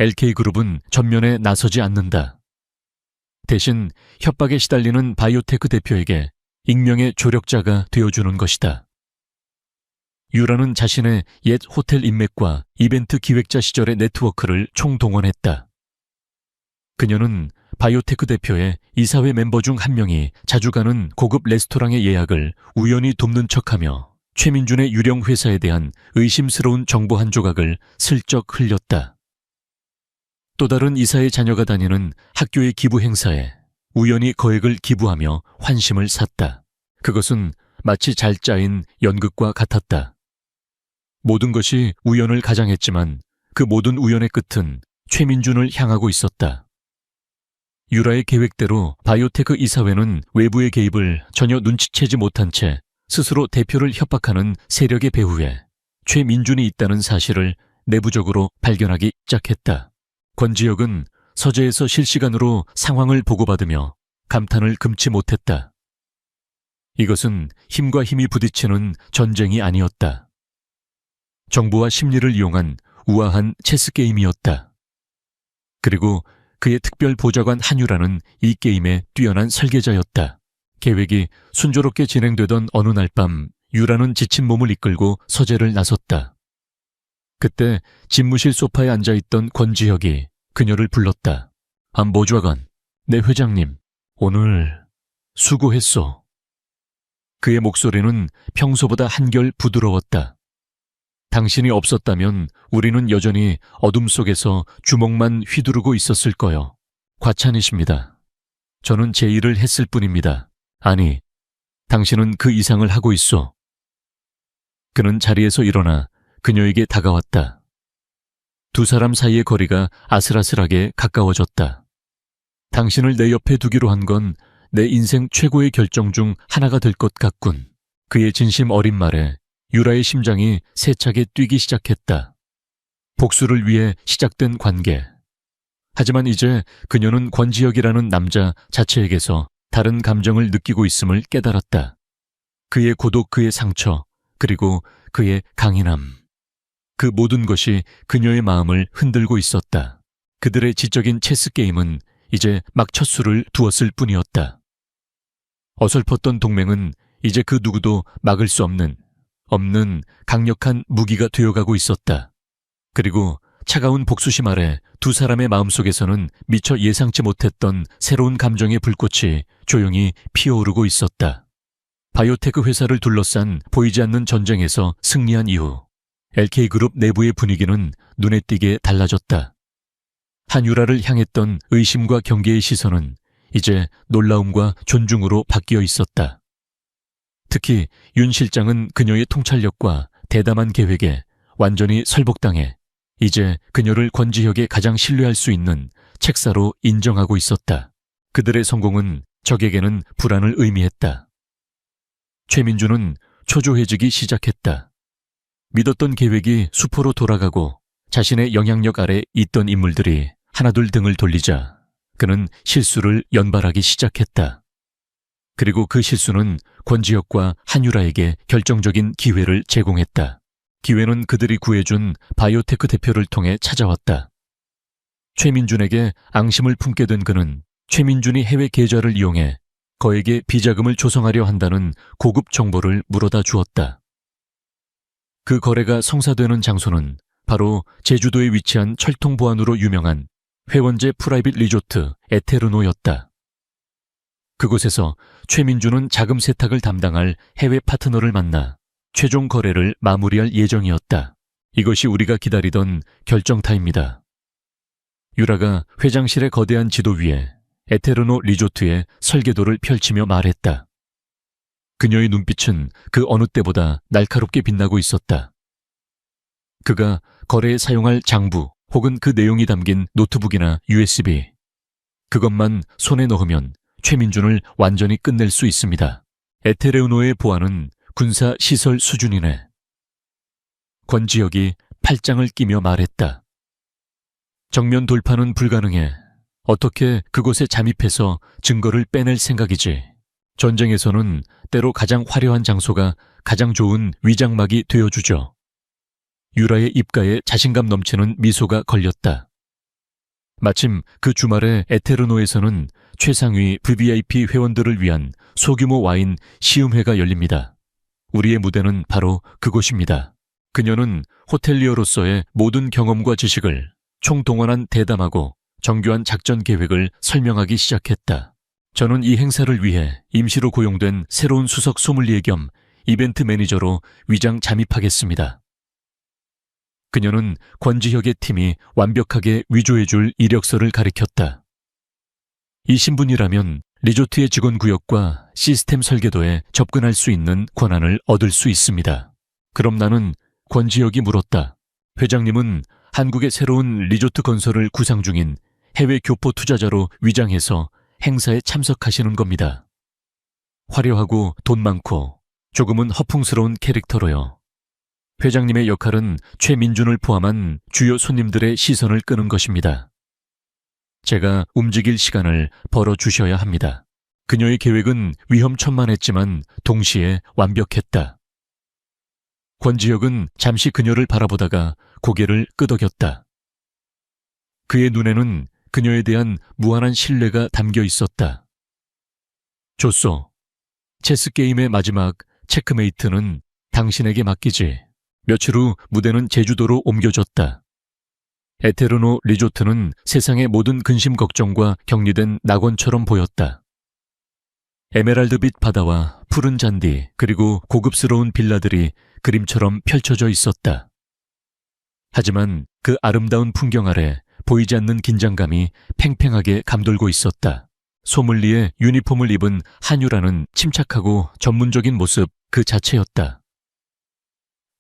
LK그룹은 전면에 나서지 않는다. 대신 협박에 시달리는 바이오테크 대표에게 익명의 조력자가 되어주는 것이다. 유라는 자신의 옛 호텔 인맥과 이벤트 기획자 시절의 네트워크를 총동원했다. 그녀는 바이오테크 대표의 이사회 멤버 중 한 명이 자주 가는 고급 레스토랑의 예약을 우연히 돕는 척하며 최민준의 유령 회사에 대한 의심스러운 정보 한 조각을 슬쩍 흘렸다. 또 다른 이사의 자녀가 다니는 학교의 기부 행사에 우연히 거액을 기부하며 환심을 샀다. 그것은 마치 잘 짜인 연극과 같았다. 모든 것이 우연을 가장했지만 그 모든 우연의 끝은 최민준을 향하고 있었다. 유라의 계획대로 바이오테크 이사회는 외부의 개입을 전혀 눈치채지 못한 채 스스로 대표를 협박하는 세력의 배후에 최민준이 있다는 사실을 내부적으로 발견하기 시작했다. 권지혁은 서재에서 실시간으로 상황을 보고받으며 감탄을 금치 못했다. 이것은 힘과 힘이 부딪히는 전쟁이 아니었다. 정보와 심리를 이용한 우아한 체스 게임이었다. 그리고 그의 특별 보좌관 한유라는 이 게임의 뛰어난 설계자였다. 계획이 순조롭게 진행되던 어느 날 밤 유라는 지친 몸을 이끌고 서재를 나섰다. 그때 집무실 소파에 앉아있던 권지혁이 그녀를 불렀다. 보좌관, 내 회장님, 오늘 수고했어. 그의 목소리는 평소보다 한결 부드러웠다. 당신이 없었다면 우리는 여전히 어둠 속에서 주먹만 휘두르고 있었을 거요. 과찬이십니다. 저는 제 일을 했을 뿐입니다. 아니, 당신은 그 이상을 하고 있어. 그는 자리에서 일어나 그녀에게 다가왔다. 두 사람 사이의 거리가 아슬아슬하게 가까워졌다. 당신을 내 옆에 두기로 한 건 내 인생 최고의 결정 중 하나가 될 것 같군. 그의 진심 어린 말에 유라의 심장이 세차게 뛰기 시작했다. 복수를 위해 시작된 관계. 하지만 이제 그녀는 권지혁이라는 남자 자체에게서 다른 감정을 느끼고 있음을 깨달았다. 그의 고독, 그의 상처, 그리고 그의 강인함. 그 모든 것이 그녀의 마음을 흔들고 있었다. 그들의 지적인 체스 게임은 이제 막 첫 수를 두었을 뿐이었다. 어설펐던 동맹은 이제 그 누구도 막을 수 없는 강력한 무기가 되어가고 있었다. 그리고 차가운 복수심 아래 두 사람의 마음속에서는 미처 예상치 못했던 새로운 감정의 불꽃이 조용히 피어오르고 있었다. 바이오테크 회사를 둘러싼 보이지 않는 전쟁에서 승리한 이후 LK그룹 내부의 분위기는 눈에 띄게 달라졌다. 한유라를 향했던 의심과 경계의 시선은 이제 놀라움과 존중으로 바뀌어 있었다. 특히 윤 실장은 그녀의 통찰력과 대담한 계획에 완전히 설복당해 이제 그녀를 권지혁에 가장 신뢰할 수 있는 책사로 인정하고 있었다. 그들의 성공은 적에게는 불안을 의미했다. 최민주는 초조해지기 시작했다. 믿었던 계획이 수포로 돌아가고 자신의 영향력 아래 있던 인물들이 하나둘 등을 돌리자 그는 실수를 연발하기 시작했다. 그리고 그 실수는 권지혁과 한유라에게 결정적인 기회를 제공했다. 기회는 그들이 구해준 바이오테크 대표를 통해 찾아왔다. 최민준에게 앙심을 품게 된 그는 최민준이 해외 계좌를 이용해 거액의 비자금을 조성하려 한다는 고급 정보를 물어다 주었다. 그 거래가 성사되는 장소는 바로 제주도에 위치한 철통 보안으로 유명한 회원제 프라이빗 리조트 에테르노였다. 그곳에서 최민주는 자금 세탁을 담당할 해외 파트너를 만나 최종 거래를 마무리할 예정이었다. 이것이 우리가 기다리던 결정타입니다. 유라가 회장실의 거대한 지도 위에 에테르노 리조트의 설계도를 펼치며 말했다. 그녀의 눈빛은 그 어느 때보다 날카롭게 빛나고 있었다. 그가 거래에 사용할 장부 혹은 그 내용이 담긴 노트북이나 USB, 그것만 손에 넣으면 최민준을 완전히 끝낼 수 있습니다. 에테르노의 보안은 군사 시설 수준이네. 권지혁이 팔짱을 끼며 말했다. 정면 돌파는 불가능해. 어떻게 그곳에 잠입해서 증거를 빼낼 생각이지. 전쟁에서는 때로 가장 화려한 장소가 가장 좋은 위장막이 되어주죠. 유라의 입가에 자신감 넘치는 미소가 걸렸다. 마침 그 주말에 에테르노에서는 최상위 VVIP 회원들을 위한 소규모 와인 시음회가 열립니다. 우리의 무대는 바로 그곳입니다. 그녀는 호텔리어로서의 모든 경험과 지식을 총동원한 대담하고 정교한 작전 계획을 설명하기 시작했다. 저는 이 행사를 위해 임시로 고용된 새로운 수석 소믈리에 겸 이벤트 매니저로 위장 잠입하겠습니다. 그녀는 권지혁의 팀이 완벽하게 위조해줄 이력서를 가리켰다. 이 신분이라면 리조트의 직원 구역과 시스템 설계도에 접근할 수 있는 권한을 얻을 수 있습니다. 그럼 나는 권지혁이 물었다. 회장님은 한국의 새로운 리조트 건설을 구상 중인 해외 교포 투자자로 위장해서 행사에 참석하시는 겁니다. 화려하고 돈 많고 조금은 허풍스러운 캐릭터로요. 회장님의 역할은 최민준을 포함한 주요 손님들의 시선을 끄는 것입니다. 제가 움직일 시간을 벌어주셔야 합니다. 그녀의 계획은 위험천만했지만 동시에 완벽했다. 권지혁은 잠시 그녀를 바라보다가 고개를 끄덕였다. 그의 눈에는 그녀에 대한 무한한 신뢰가 담겨 있었다. 좋소. 체스 게임의 마지막 체크메이트는 당신에게 맡기지. 며칠 후 무대는 제주도로 옮겨졌다. 에테르노 리조트는 세상의 모든 근심 걱정과 격리된 낙원처럼 보였다. 에메랄드빛 바다와 푸른 잔디 그리고 고급스러운 빌라들이 그림처럼 펼쳐져 있었다. 하지만 그 아름다운 풍경 아래 보이지 않는 긴장감이 팽팽하게 감돌고 있었다. 소믈리에 유니폼을 입은 한유라는 침착하고 전문적인 모습 그 자체였다.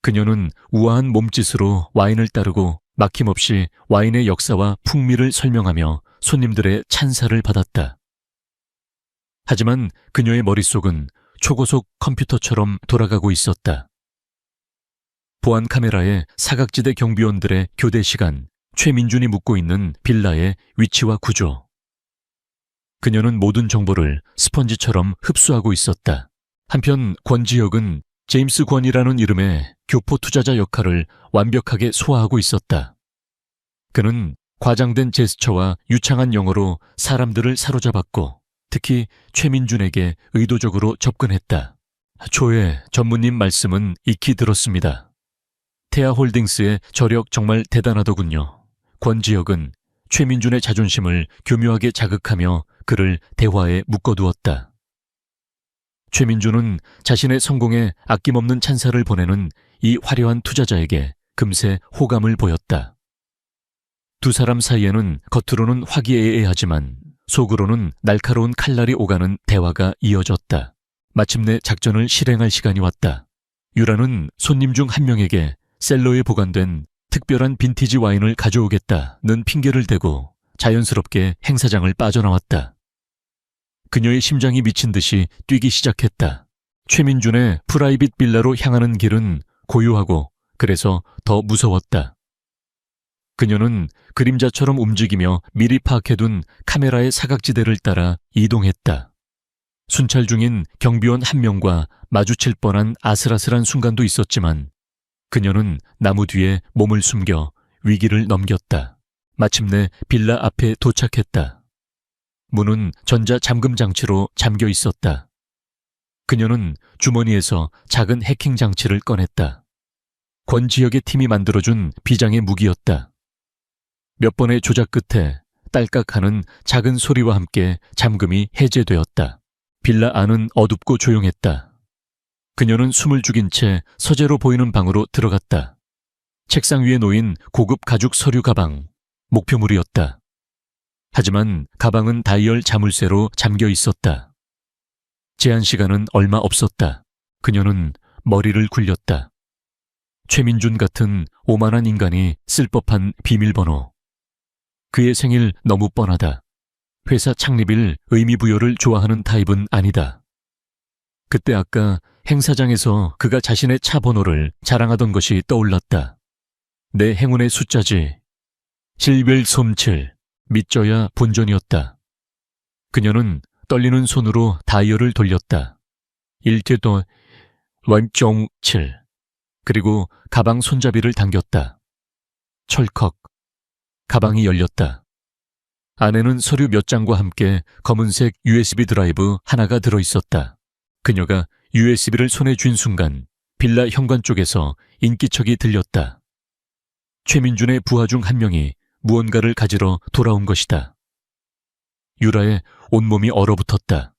그녀는 우아한 몸짓으로 와인을 따르고 막힘없이 와인의 역사와 풍미를 설명하며 손님들의 찬사를 받았다. 하지만 그녀의 머릿속은 초고속 컴퓨터처럼 돌아가고 있었다. 보안 카메라에 사각지대 경비원들의 교대 시간, 최민준이 묵고 있는 빌라의 위치와 구조. 그녀는 모든 정보를 스펀지처럼 흡수하고 있었다. 한편 권지혁은 제임스 권이라는 이름의 교포 투자자 역할을 완벽하게 소화하고 있었다. 그는 과장된 제스처와 유창한 영어로 사람들을 사로잡았고 특히 최민준에게 의도적으로 접근했다. 초에 전무님 말씀은 익히 들었습니다. 태아홀딩스의 저력 정말 대단하더군요. 권지혁은 최민준의 자존심을 교묘하게 자극하며 그를 대화에 묶어두었다. 최민준은 자신의 성공에 아낌없는 찬사를 보내는 이 화려한 투자자에게 금세 호감을 보였다. 두 사람 사이에는 겉으로는 화기애애하지만 속으로는 날카로운 칼날이 오가는 대화가 이어졌다. 마침내 작전을 실행할 시간이 왔다. 유라는 손님 중 한 명에게 셀러에 보관된 특별한 빈티지 와인을 가져오겠다는 핑계를 대고 자연스럽게 행사장을 빠져나왔다. 그녀의 심장이 미친 듯이 뛰기 시작했다. 최민준의 프라이빗 빌라로 향하는 길은 고요하고 그래서 더 무서웠다. 그녀는 그림자처럼 움직이며 미리 파악해둔 카메라의 사각지대를 따라 이동했다. 순찰 중인 경비원 한 명과 마주칠 뻔한 아슬아슬한 순간도 있었지만 그녀는 나무 뒤에 몸을 숨겨 위기를 넘겼다. 마침내 빌라 앞에 도착했다. 문은 전자 잠금 장치로 잠겨 있었다. 그녀는 주머니에서 작은 해킹 장치를 꺼냈다. 권지혁의 팀이 만들어준 비장의 무기였다. 몇 번의 조작 끝에 딸깍하는 작은 소리와 함께 잠금이 해제되었다. 빌라 안은 어둡고 조용했다. 그녀는 숨을 죽인 채 서재로 보이는 방으로 들어갔다. 책상 위에 놓인 고급 가죽 서류 가방, 목표물이었다. 하지만 가방은 다이얼 자물쇠로 잠겨 있었다. 제한 시간은 얼마 없었다. 그녀는 머리를 굴렸다. 최민준 같은 오만한 인간이 쓸 법한 비밀번호. 그의 생일 너무 뻔하다. 회사 창립일 의미부여를 좋아하는 타입은 아니다. 그때 아까 행사장에서 그가 자신의 차 번호를 자랑하던 것이 떠올랐다. 내 행운의 숫자지. 실벨 솜칠. 믿져야 본전이었다. 그녀는 떨리는 손으로 다이얼을 돌렸다. 1대 완종 7. 그리고 가방 손잡이를 당겼다. 철컥. 가방이 열렸다. 안에는 서류 몇 장과 함께 검은색 USB 드라이브 하나가 들어있었다. 그녀가 USB를 손에 쥔 순간 빌라 현관 쪽에서 인기척이 들렸다. 최민준의 부하 중 한 명이 무언가를 가지러 돌아온 것이다. 유라의 온몸이 얼어붙었다.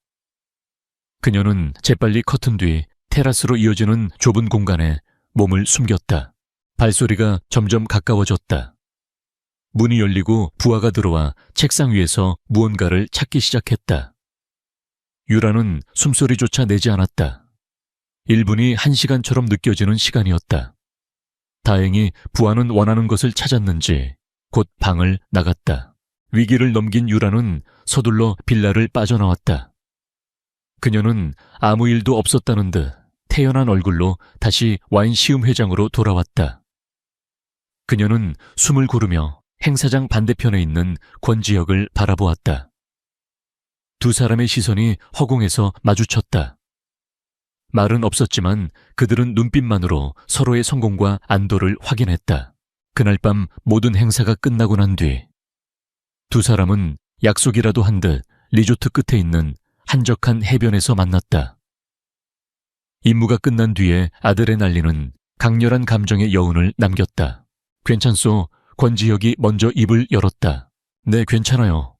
그녀는 재빨리 커튼 뒤 테라스로 이어지는 좁은 공간에 몸을 숨겼다. 발소리가 점점 가까워졌다. 문이 열리고 부하가 들어와 책상 위에서 무언가를 찾기 시작했다. 유라는 숨소리조차 내지 않았다. 1분이 1시간처럼 느껴지는 시간이었다. 다행히 부하는 원하는 것을 찾았는지 곧 방을 나갔다. 위기를 넘긴 유라는 서둘러 빌라를 빠져나왔다. 그녀는 아무 일도 없었다는 듯 태연한 얼굴로 다시 와인 시음 회장으로 돌아왔다. 그녀는 숨을 고르며 행사장 반대편에 있는 권지혁을 바라보았다. 두 사람의 시선이 허공에서 마주쳤다. 말은 없었지만 그들은 눈빛만으로 서로의 성공과 안도를 확인했다. 그날 밤 모든 행사가 끝나고 난 뒤 두 사람은 약속이라도 한 듯 리조트 끝에 있는 한적한 해변에서 만났다. 임무가 끝난 뒤에 아드레날린은 강렬한 감정의 여운을 남겼다. 괜찮소? 권지혁이 먼저 입을 열었다. 네, 괜찮아요.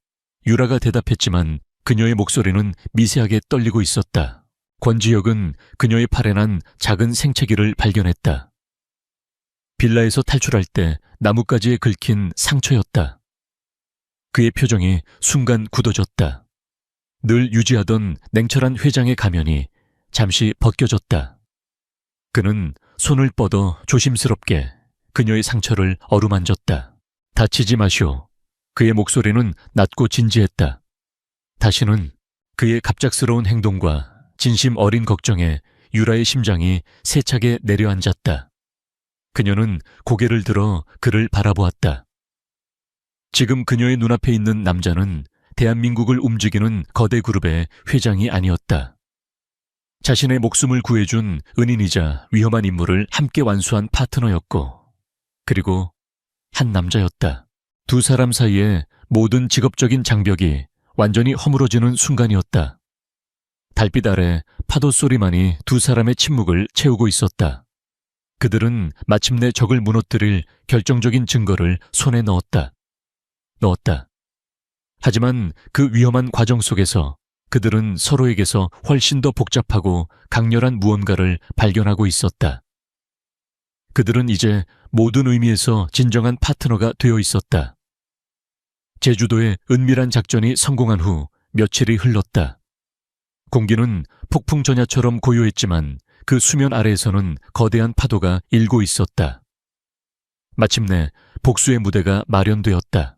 유라가 대답했지만 그녀의 목소리는 미세하게 떨리고 있었다. 권지혁은 그녀의 팔에 난 작은 생채기를 발견했다. 빌라에서 탈출할 때 나뭇가지에 긁힌 상처였다. 그의 표정이 순간 굳어졌다. 늘 유지하던 냉철한 회장의 가면이 잠시 벗겨졌다. 그는 손을 뻗어 조심스럽게 그녀의 상처를 어루만졌다. 다치지 마시오. 그의 목소리는 낮고 진지했다. 다시는 그의 갑작스러운 행동과 진심 어린 걱정에 유라의 심장이 세차게 내려앉았다. 그녀는 고개를 들어 그를 바라보았다. 지금 그녀의 눈앞에 있는 남자는 대한민국을 움직이는 거대 그룹의 회장이 아니었다. 자신의 목숨을 구해준 은인이자 위험한 임무를 함께 완수한 파트너였고, 그리고 한 남자였다. 두 사람 사이에 모든 직업적인 장벽이 완전히 허물어지는 순간이었다. 달빛 아래 파도 소리만이 두 사람의 침묵을 채우고 있었다. 그들은 마침내 적을 무너뜨릴 결정적인 증거를 손에 넣었다. 하지만 그 위험한 과정 속에서 그들은 서로에게서 훨씬 더 복잡하고 강렬한 무언가를 발견하고 있었다. 그들은 이제 모든 의미에서 진정한 파트너가 되어 있었다. 제주도의 은밀한 작전이 성공한 후 며칠이 흘렀다. 공기는 폭풍 전야처럼 고요했지만 그 수면 아래에서는 거대한 파도가 일고 있었다. 마침내 복수의 무대가 마련되었다.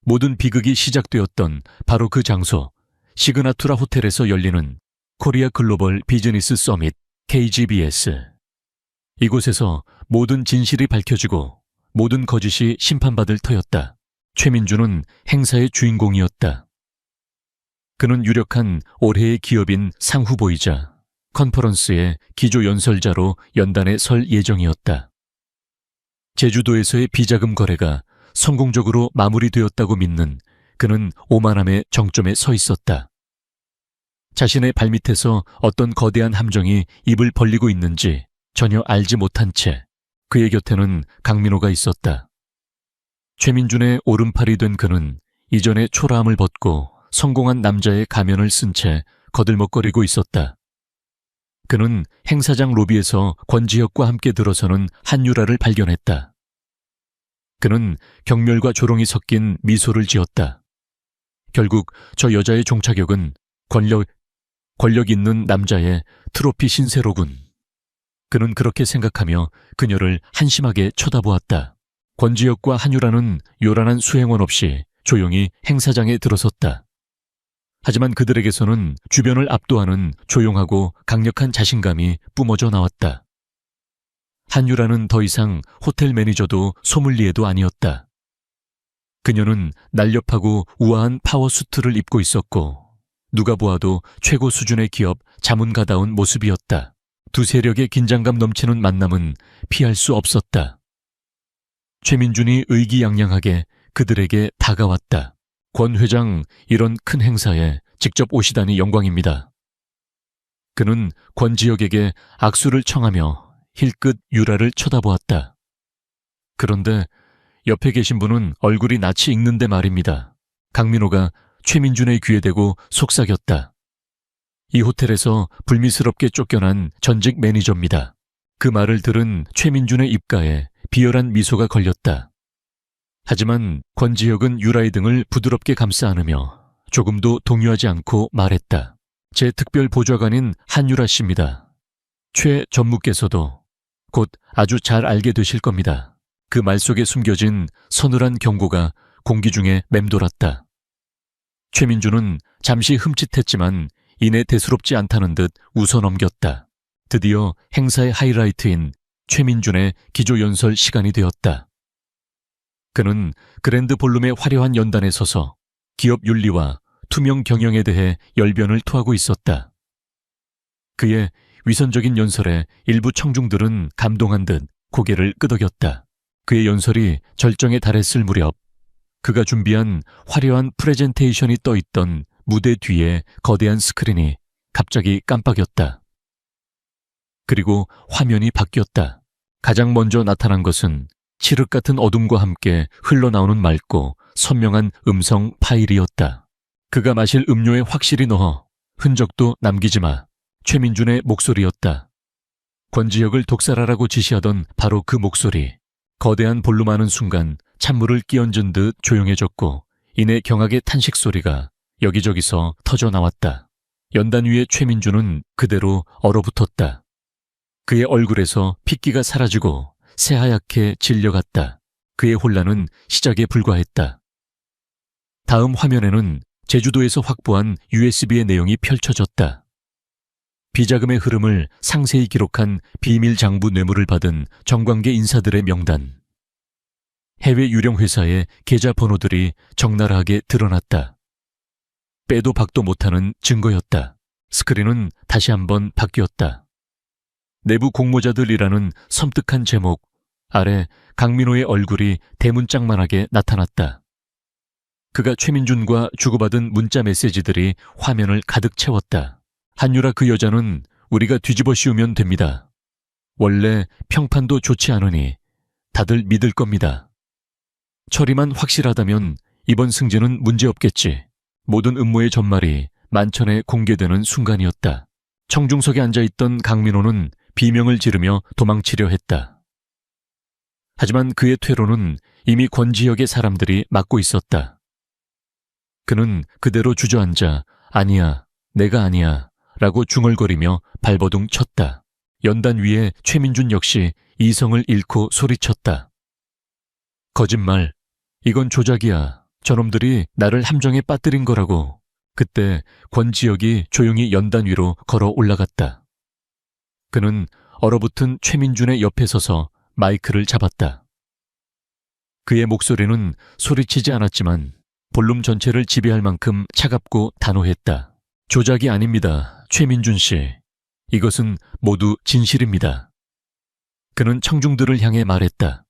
모든 비극이 시작되었던 바로 그 장소, 시그나투라 호텔에서 열리는 코리아 글로벌 비즈니스 서밋 KGBS. 이곳에서 모든 진실이 밝혀지고 모든 거짓이 심판받을 터였다. 최민주는 행사의 주인공이었다. 그는 유력한 올해의 기업인 상후보이자 컨퍼런스의 기조연설자로 연단에 설 예정이었다. 제주도에서의 비자금 거래가 성공적으로 마무리되었다고 믿는 그는 오만함의 정점에 서 있었다. 자신의 발밑에서 어떤 거대한 함정이 입을 벌리고 있는지 전혀 알지 못한 채 그의 곁에는 강민호가 있었다. 최민준의 오른팔이 된 그는 이전의 초라함을 벗고 성공한 남자의 가면을 쓴 채 거들먹거리고 있었다. 그는 행사장 로비에서 권지혁과 함께 들어서는 한유라를 발견했다. 그는 경멸과 조롱이 섞인 미소를 지었다. 결국 저 여자의 종착역은 권력 있는 남자의 트로피 신세로군. 그는 그렇게 생각하며 그녀를 한심하게 쳐다보았다. 권지혁과 한유라는 요란한 수행원 없이 조용히 행사장에 들어섰다. 하지만 그들에게서는 주변을 압도하는 조용하고 강력한 자신감이 뿜어져 나왔다. 한유라는 더 이상 호텔 매니저도 소믈리에도 아니었다. 그녀는 날렵하고 우아한 파워 수트를 입고 있었고 누가 보아도 최고 수준의 기업 자문가다운 모습이었다. 두 세력의 긴장감 넘치는 만남은 피할 수 없었다. 최민준이 의기양양하게 그들에게 다가왔다. 권 회장, 이런 큰 행사에 직접 오시다니 영광입니다. 그는 권지혁에게 악수를 청하며 힐끗 유라를 쳐다보았다. 그런데 옆에 계신 분은 얼굴이 낯이 익는데 말입니다. 강민호가 최민준의 귀에 대고 속삭였다. 이 호텔에서 불미스럽게 쫓겨난 전직 매니저입니다. 그 말을 들은 최민준의 입가에 비열한 미소가 걸렸다. 하지만 권지혁은 유라의 등을 부드럽게 감싸 안으며 조금도 동요하지 않고 말했다. 제 특별 보좌관인 한유라 씨입니다. 최 전무께서도 곧 아주 잘 알게 되실 겁니다. 그 말 속에 숨겨진 서늘한 경고가 공기 중에 맴돌았다. 최민주는 잠시 흠칫했지만 이내 대수롭지 않다는 듯 웃어넘겼다. 드디어 행사의 하이라이트인 최민준의 기조연설 시간이 되었다. 그는 그랜드 볼룸의 화려한 연단에 서서 기업 윤리와 투명 경영에 대해 열변을 토하고 있었다. 그의 위선적인 연설에 일부 청중들은 감동한 듯 고개를 끄덕였다. 그의 연설이 절정에 달했을 무렵 그가 준비한 화려한 프레젠테이션이 떠있던 무대 뒤에 거대한 스크린이 갑자기 깜빡였다. 그리고 화면이 바뀌었다. 가장 먼저 나타난 것은 칠흑 같은 어둠과 함께 흘러나오는 맑고 선명한 음성 파일이었다. 그가 마실 음료에 확실히 넣어 흔적도 남기지 마. 최민준의 목소리였다. 권지혁을 독살하라고 지시하던 바로 그 목소리. 거대한 볼륨하는 순간 찬물을 끼얹은 듯 조용해졌고 이내 경악의 탄식 소리가 여기저기서 터져 나왔다. 연단 위의 최민준은 그대로 얼어붙었다. 그의 얼굴에서 핏기가 사라지고 새하얗게 질려갔다. 그의 혼란은 시작에 불과했다. 다음 화면에는 제주도에서 확보한 USB의 내용이 펼쳐졌다. 비자금의 흐름을 상세히 기록한 비밀 장부 뇌물을 받은 정관계 인사들의 명단. 해외 유령 회사의 계좌 번호들이 적나라하게 드러났다. 빼도 박도 못하는 증거였다. 스크린은 다시 한번 바뀌었다. 내부 공모자들이라는 섬뜩한 제목 아래 강민호의 얼굴이 대문짝만하게 나타났다. 그가 최민준과 주고받은 문자 메시지들이 화면을 가득 채웠다. 한유라 그 여자는 우리가 뒤집어 씌우면 됩니다. 원래 평판도 좋지 않으니 다들 믿을 겁니다. 처리만 확실하다면 이번 승진은 문제없겠지. 모든 음모의 전말이 만천에 공개되는 순간이었다. 청중석에 앉아있던 강민호는 비명을 지르며 도망치려 했다. 하지만 그의 퇴로는 이미 권지혁의 사람들이 막고 있었다. 그는 그대로 주저앉아 아니야, 내가 아니야 라고 중얼거리며 발버둥 쳤다. 연단 위에 최민준 역시 이성을 잃고 소리쳤다. 거짓말, 이건 조작이야. 저놈들이 나를 함정에 빠뜨린 거라고. 그때 권지혁이 조용히 연단 위로 걸어 올라갔다. 그는 얼어붙은 최민준의 옆에 서서 마이크를 잡았다. 그의 목소리는 소리치지 않았지만 볼륨 전체를 지배할 만큼 차갑고 단호했다. 조작이 아닙니다, 최민준 씨. 이것은 모두 진실입니다. 그는 청중들을 향해 말했다.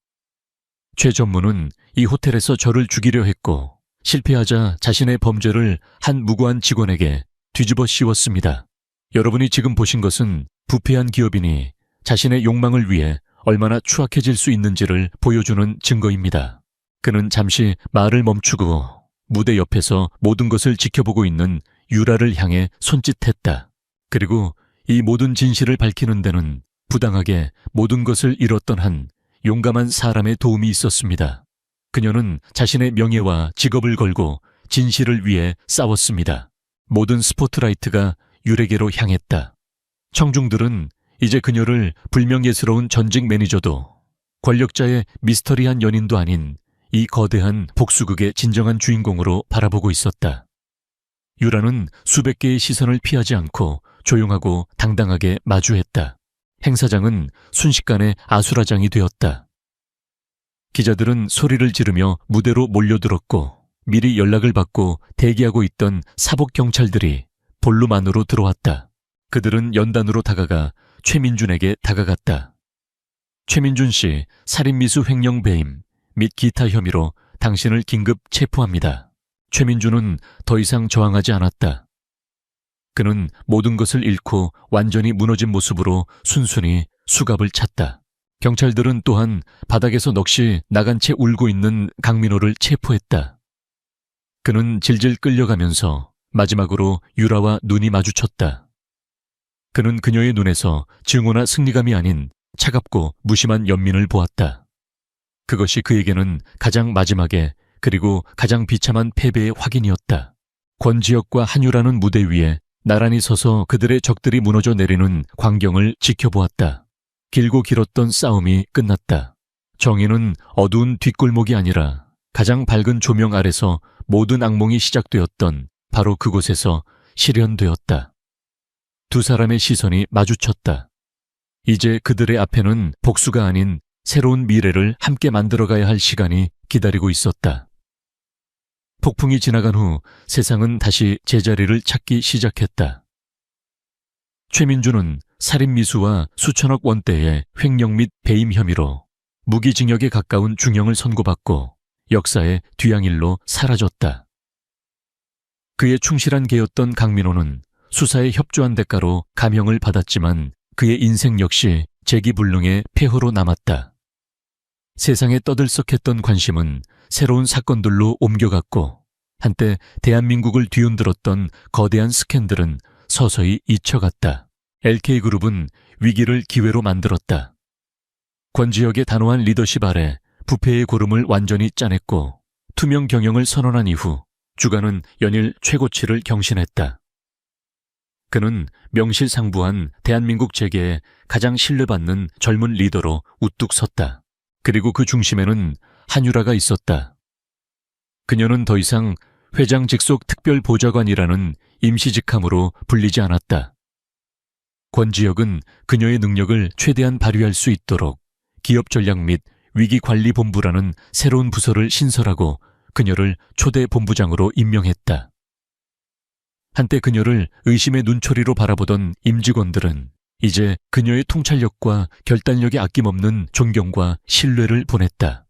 최 전무는 이 호텔에서 저를 죽이려 했고 실패하자 자신의 범죄를 한 무고한 직원에게 뒤집어 씌웠습니다. 여러분이 지금 보신 것은 부패한 기업인이 자신의 욕망을 위해 얼마나 추악해질 수 있는지를 보여주는 증거입니다. 그는 잠시 말을 멈추고 무대 옆에서 모든 것을 지켜보고 있는 유라를 향해 손짓했다. 그리고 이 모든 진실을 밝히는 데는 부당하게 모든 것을 잃었던 한 용감한 사람의 도움이 있었습니다. 그녀는 자신의 명예와 직업을 걸고 진실을 위해 싸웠습니다. 모든 스포트라이트가 유레게로 향했다. 청중들은 이제 그녀를 불명예스러운 전직 매니저도 권력자의 미스터리한 연인도 아닌 이 거대한 복수극의 진정한 주인공으로 바라보고 있었다. 유라는 수백 개의 시선을 피하지 않고 조용하고 당당하게 마주했다. 행사장은 순식간에 아수라장이 되었다. 기자들은 소리를 지르며 무대로 몰려들었고 미리 연락을 받고 대기하고 있던 사복 경찰들이 볼룸 안으로 들어왔다. 그들은 연단으로 다가가 최민준에게 다가갔다. 최민준 씨, 살인미수 횡령 배임 및 기타 혐의로 당신을 긴급 체포합니다. 최민준은 더 이상 저항하지 않았다. 그는 모든 것을 잃고 완전히 무너진 모습으로 순순히 수갑을 찼다. 경찰들은 또한 바닥에서 넋이 나간 채 울고 있는 강민호를 체포했다. 그는 질질 끌려가면서 마지막으로 유라와 눈이 마주쳤다. 그는 그녀의 눈에서 증오나 승리감이 아닌 차갑고 무심한 연민을 보았다. 그것이 그에게는 가장 마지막에 그리고 가장 비참한 패배의 확인이었다. 권지혁과 한유라는 무대 위에 나란히 서서 그들의 적들이 무너져 내리는 광경을 지켜보았다. 길고 길었던 싸움이 끝났다. 정의는 어두운 뒷골목이 아니라 가장 밝은 조명 아래서 모든 악몽이 시작되었던 바로 그곳에서 실현되었다. 두 사람의 시선이 마주쳤다. 이제 그들의 앞에는 복수가 아닌 새로운 미래를 함께 만들어가야 할 시간이 기다리고 있었다. 폭풍이 지나간 후 세상은 다시 제자리를 찾기 시작했다. 최민주는 살인미수와 수천억 원대의 횡령 및 배임 혐의로 무기징역에 가까운 중형을 선고받고 역사의 뒤양일로 사라졌다. 그의 충실한 개였던 강민호는 수사에 협조한 대가로 감형을 받았지만 그의 인생 역시 재기불능의 폐허로 남았다. 세상에 떠들썩했던 관심은 새로운 사건들로 옮겨갔고 한때 대한민국을 뒤흔들었던 거대한 스캔들은 서서히 잊혀갔다. LK그룹은 위기를 기회로 만들었다. 권지혁의 단호한 리더십 아래 부패의 고름을 완전히 짜냈고 투명 경영을 선언한 이후 주가는 연일 최고치를 경신했다. 그는 명실상부한 대한민국 재계에 가장 신뢰받는 젊은 리더로 우뚝 섰다. 그리고 그 중심에는 한유라가 있었다. 그녀는 더 이상 회장 직속 특별보좌관이라는 임시직함으로 불리지 않았다. 권지혁은 그녀의 능력을 최대한 발휘할 수 있도록 기업전략 및 위기관리본부라는 새로운 부서를 신설하고 그녀를 초대 본부장으로 임명했다. 한때 그녀를 의심의 눈초리로 바라보던 임직원들은 이제 그녀의 통찰력과 결단력에 아낌없는 존경과 신뢰를 보냈다.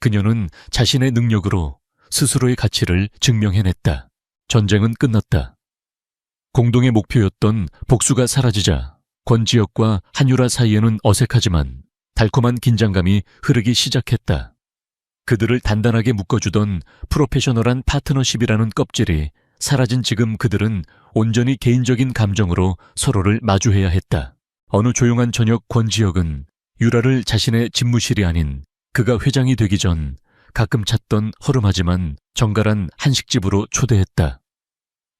그녀는 자신의 능력으로 스스로의 가치를 증명해냈다. 전쟁은 끝났다. 공동의 목표였던 복수가 사라지자 권지혁과 한유라 사이에는 어색하지만 달콤한 긴장감이 흐르기 시작했다. 그들을 단단하게 묶어주던 프로페셔널한 파트너십이라는 껍질이 사라진 지금 그들은 온전히 개인적인 감정으로 서로를 마주해야 했다. 어느 조용한 저녁 권지혁은 유라를 자신의 집무실이 아닌 그가 회장이 되기 전 가끔 찾던 허름하지만 정갈한 한식집으로 초대했다.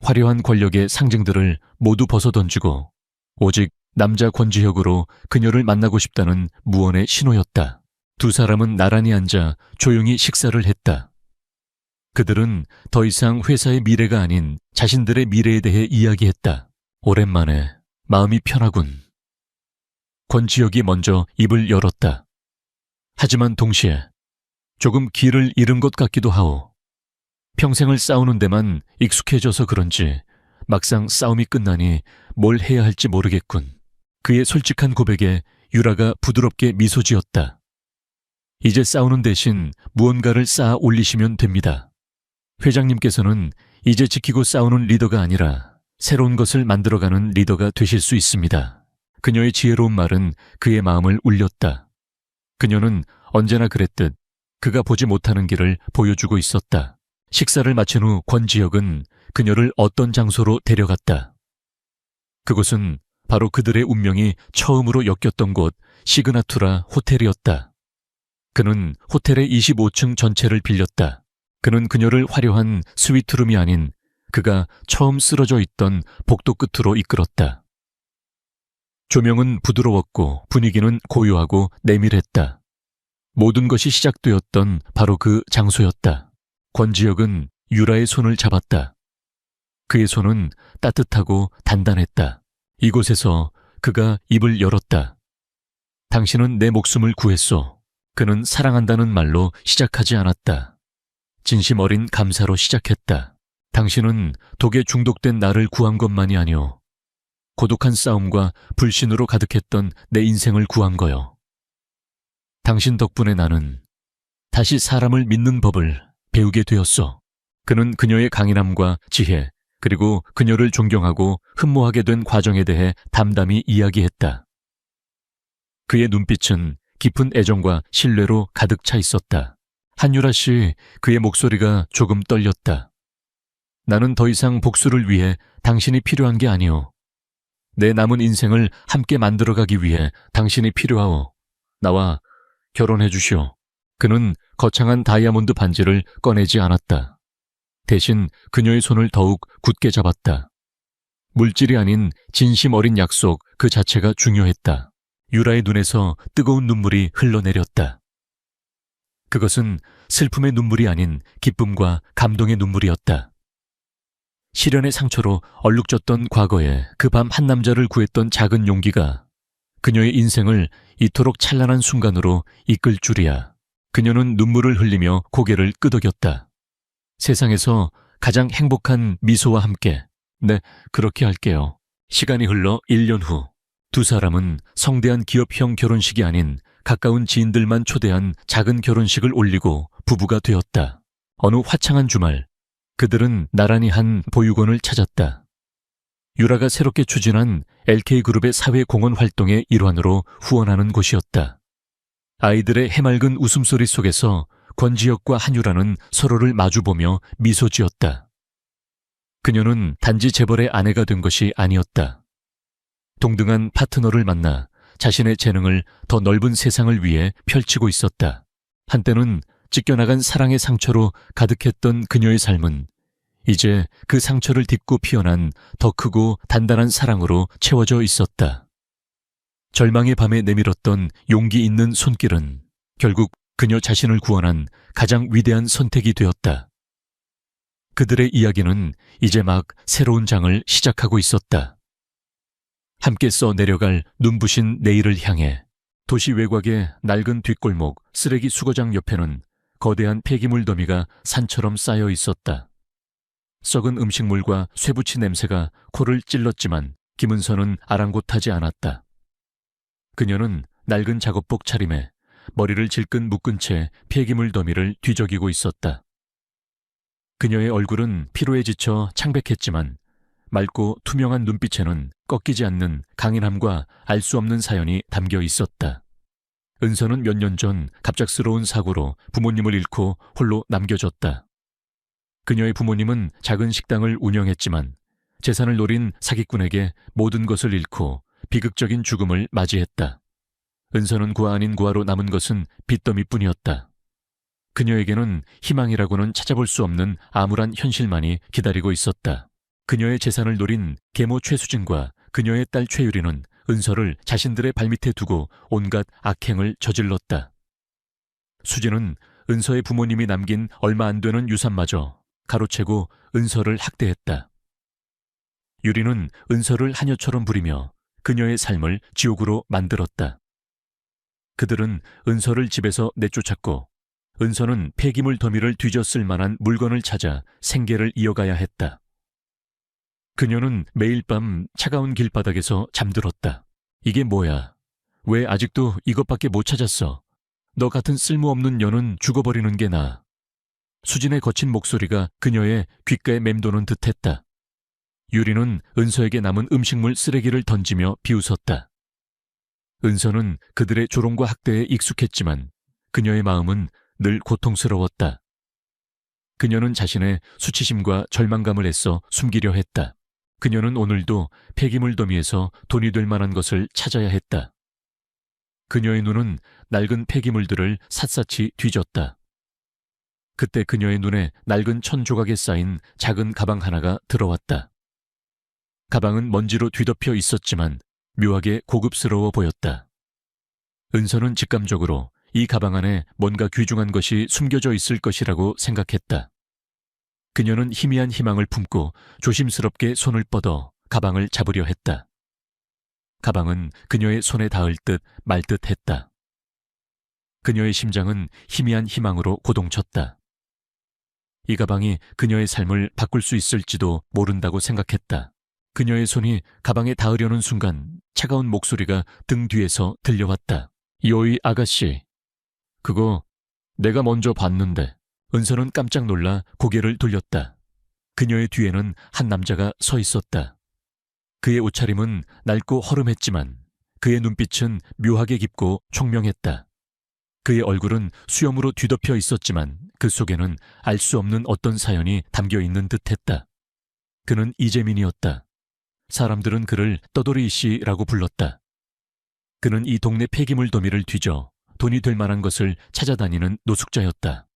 화려한 권력의 상징들을 모두 벗어던지고 오직 남자 권지혁으로 그녀를 만나고 싶다는 무언의 신호였다. 두 사람은 나란히 앉아 조용히 식사를 했다. 그들은 더 이상 회사의 미래가 아닌 자신들의 미래에 대해 이야기했다. 오랜만에 마음이 편하군. 권지혁이 먼저 입을 열었다. 하지만 동시에 조금 길을 잃은 것 같기도 하오. 평생을 싸우는 데만 익숙해져서 그런지 막상 싸움이 끝나니 뭘 해야 할지 모르겠군. 그의 솔직한 고백에 유라가 부드럽게 미소 지었다. 이제 싸우는 대신 무언가를 쌓아 올리시면 됩니다. 회장님께서는 이제 지키고 싸우는 리더가 아니라 새로운 것을 만들어가는 리더가 되실 수 있습니다. 그녀의 지혜로운 말은 그의 마음을 울렸다. 그녀는 언제나 그랬듯 그가 보지 못하는 길을 보여주고 있었다. 식사를 마친 후 권지혁은 그녀를 어떤 장소로 데려갔다. 그곳은 바로 그들의 운명이 처음으로 엮였던 곳 시그나투라 호텔이었다. 그는 호텔의 25층 전체를 빌렸다. 그는 그녀를 화려한 스위트룸이 아닌 그가 처음 쓰러져 있던 복도 끝으로 이끌었다. 조명은 부드러웠고 분위기는 고요하고 내밀했다. 모든 것이 시작되었던 바로 그 장소였다. 권지혁은 유라의 손을 잡았다. 그의 손은 따뜻하고 단단했다. 이곳에서 그가 입을 열었다. 당신은 내 목숨을 구했소. 그는 사랑한다는 말로 시작하지 않았다. 진심 어린 감사로 시작했다. 당신은 독에 중독된 나를 구한 것만이 아니오. 고독한 싸움과 불신으로 가득했던 내 인생을 구한 거요. 당신 덕분에 나는 다시 사람을 믿는 법을 배우게 되었소. 그는 그녀의 강인함과 지혜, 그리고 그녀를 존경하고 흠모하게 된 과정에 대해 담담히 이야기했다. 그의 눈빛은 깊은 애정과 신뢰로 가득 차 있었다. 한유라 씨, 그의 목소리가 조금 떨렸다. 나는 더 이상 복수를 위해 당신이 필요한 게 아니오. 내 남은 인생을 함께 만들어가기 위해 당신이 필요하오. 나와 결혼해 주시오. 그는 거창한 다이아몬드 반지를 꺼내지 않았다. 대신 그녀의 손을 더욱 굳게 잡았다. 물질이 아닌 진심 어린 약속 그 자체가 중요했다. 유라의 눈에서 뜨거운 눈물이 흘러내렸다. 그것은 슬픔의 눈물이 아닌 기쁨과 감동의 눈물이었다. 시련의 상처로 얼룩졌던 과거에 그 밤 한 남자를 구했던 작은 용기가 그녀의 인생을 이토록 찬란한 순간으로 이끌 줄이야. 그녀는 눈물을 흘리며 고개를 끄덕였다. 세상에서 가장 행복한 미소와 함께. 네, 그렇게 할게요. 시간이 흘러 1년 후, 두 사람은 성대한 기업형 결혼식이 아닌 가까운 지인들만 초대한 작은 결혼식을 올리고 부부가 되었다. 어느 화창한 주말, 그들은 나란히 한 보육원을 찾았다. 유라가 새롭게 추진한 LK그룹의 사회공헌 활동의 일환으로 후원하는 곳이었다. 아이들의 해맑은 웃음소리 속에서 권지혁과 한유라는 서로를 마주보며 미소 지었다. 그녀는 단지 재벌의 아내가 된 것이 아니었다. 동등한 파트너를 만나 자신의 재능을 더 넓은 세상을 위해 펼치고 있었다. 한때는 찢겨나간 사랑의 상처로 가득했던 그녀의 삶은 이제 그 상처를 딛고 피어난 더 크고 단단한 사랑으로 채워져 있었다. 절망의 밤에 내밀었던 용기 있는 손길은 결국 그녀 자신을 구원한 가장 위대한 선택이 되었다. 그들의 이야기는 이제 막 새로운 장을 시작하고 있었다. 함께 써 내려갈 눈부신 내일을 향해. 도시 외곽의 낡은 뒷골목 쓰레기 수거장 옆에는 거대한 폐기물 더미가 산처럼 쌓여 있었다. 썩은 음식물과 쇠붙이 냄새가 코를 찔렀지만 김은서는 아랑곳하지 않았다. 그녀는 낡은 작업복 차림에 머리를 질끈 묶은 채 폐기물 더미를 뒤적이고 있었다. 그녀의 얼굴은 피로에 지쳐 창백했지만 맑고 투명한 눈빛에는 꺾이지 않는 강인함과 알 수 없는 사연이 담겨 있었다. 은서는 몇 년 전 갑작스러운 사고로 부모님을 잃고 홀로 남겨졌다. 그녀의 부모님은 작은 식당을 운영했지만 재산을 노린 사기꾼에게 모든 것을 잃고 비극적인 죽음을 맞이했다. 은서는 고아 아닌 고아로 남은 것은 빚더미뿐이었다. 그녀에게는 희망이라고는 찾아볼 수 없는 암울한 현실만이 기다리고 있었다. 그녀의 재산을 노린 계모 최수진과 그녀의 딸 최유리는 은서를 자신들의 발밑에 두고 온갖 악행을 저질렀다. 수진은 은서의 부모님이 남긴 얼마 안 되는 유산마저 가로채고 은서를 학대했다. 유리는 은서를 하녀처럼 부리며 그녀의 삶을 지옥으로 만들었다. 그들은 은서를 집에서 내쫓았고 은서는 폐기물 더미를 뒤져 쓸 만한 물건을 찾아 생계를 이어가야 했다. 그녀는 매일 밤 차가운 길바닥에서 잠들었다. 이게 뭐야? 왜 아직도 이것밖에 못 찾았어? 너 같은 쓸모없는 년은 죽어버리는 게 나아. 수진의 거친 목소리가 그녀의 귓가에 맴도는 듯했다. 유리는 은서에게 남은 음식물 쓰레기를 던지며 비웃었다. 은서는 그들의 조롱과 학대에 익숙했지만 그녀의 마음은 늘 고통스러웠다. 그녀는 자신의 수치심과 절망감을 애써 숨기려 했다. 그녀는 오늘도 폐기물 더미에서 돈이 될 만한 것을 찾아야 했다. 그녀의 눈은 낡은 폐기물들을 샅샅이 뒤졌다. 그때 그녀의 눈에 낡은 천 조각에 쌓인 작은 가방 하나가 들어왔다. 가방은 먼지로 뒤덮여 있었지만 묘하게 고급스러워 보였다. 은서는 직감적으로 이 가방 안에 뭔가 귀중한 것이 숨겨져 있을 것이라고 생각했다. 그녀는 희미한 희망을 품고 조심스럽게 손을 뻗어 가방을 잡으려 했다. 가방은 그녀의 손에 닿을 듯 말 듯 했다. 그녀의 심장은 희미한 희망으로 고동쳤다. 이 가방이 그녀의 삶을 바꿀 수 있을지도 모른다고 생각했다. 그녀의 손이 가방에 닿으려는 순간 차가운 목소리가 등 뒤에서 들려왔다. 요이 아가씨, 그거 내가 먼저 봤는데. 은서는 깜짝 놀라 고개를 돌렸다. 그녀의 뒤에는 한 남자가 서 있었다. 그의 옷차림은 낡고 허름했지만 그의 눈빛은 묘하게 깊고 총명했다. 그의 얼굴은 수염으로 뒤덮여 있었지만 그 속에는 알 수 없는 어떤 사연이 담겨 있는 듯했다. 그는 이재민이었다. 사람들은 그를 떠돌이 씨라고 불렀다. 그는 이 동네 폐기물 더미를 뒤져 돈이 될 만한 것을 찾아다니는 노숙자였다.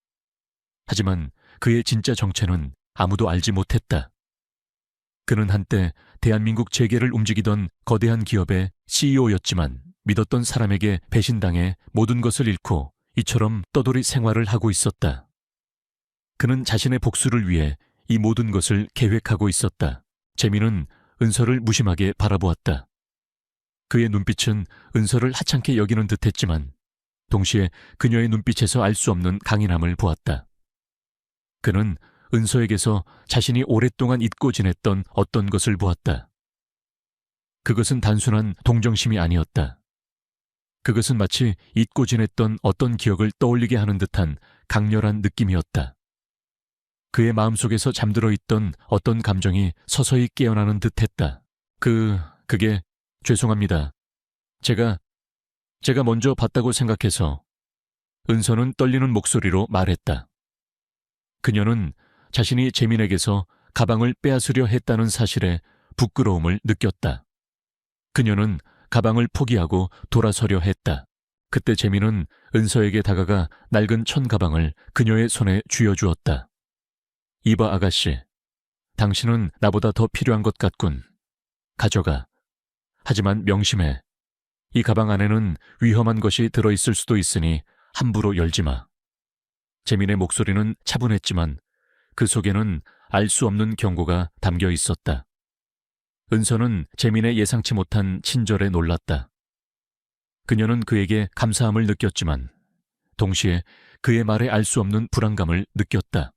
하지만 그의 진짜 정체는 아무도 알지 못했다. 그는 한때 대한민국 재계를 움직이던 거대한 기업의 CEO였지만 믿었던 사람에게 배신당해 모든 것을 잃고 이처럼 떠돌이 생활을 하고 있었다. 그는 자신의 복수를 위해 이 모든 것을 계획하고 있었다. 재민은 은서를 무심하게 바라보았다. 그의 눈빛은 은서를 하찮게 여기는 듯했지만 동시에 그녀의 눈빛에서 알 수 없는 강인함을 보았다. 그는 은서에게서 자신이 오랫동안 잊고 지냈던 어떤 것을 보았다. 그것은 단순한 동정심이 아니었다. 그것은 마치 잊고 지냈던 어떤 기억을 떠올리게 하는 듯한 강렬한 느낌이었다. 그의 마음속에서 잠들어 있던 어떤 감정이 서서히 깨어나는 듯했다. 그게 죄송합니다. 제가 먼저 봤다고 생각해서. 은서는 떨리는 목소리로 말했다. 그녀는 자신이 재민에게서 가방을 빼앗으려 했다는 사실에 부끄러움을 느꼈다. 그녀는 가방을 포기하고 돌아서려 했다. 그때 재민은 은서에게 다가가 낡은 천 가방을 그녀의 손에 쥐어주었다. 이봐 아가씨, 당신은 나보다 더 필요한 것 같군. 가져가. 하지만 명심해. 이 가방 안에는 위험한 것이 들어있을 수도 있으니 함부로 열지 마. 재민의 목소리는 차분했지만 그 속에는 알 수 없는 경고가 담겨 있었다. 은서는 재민의 예상치 못한 친절에 놀랐다. 그녀는 그에게 감사함을 느꼈지만 동시에 그의 말에 알 수 없는 불안감을 느꼈다.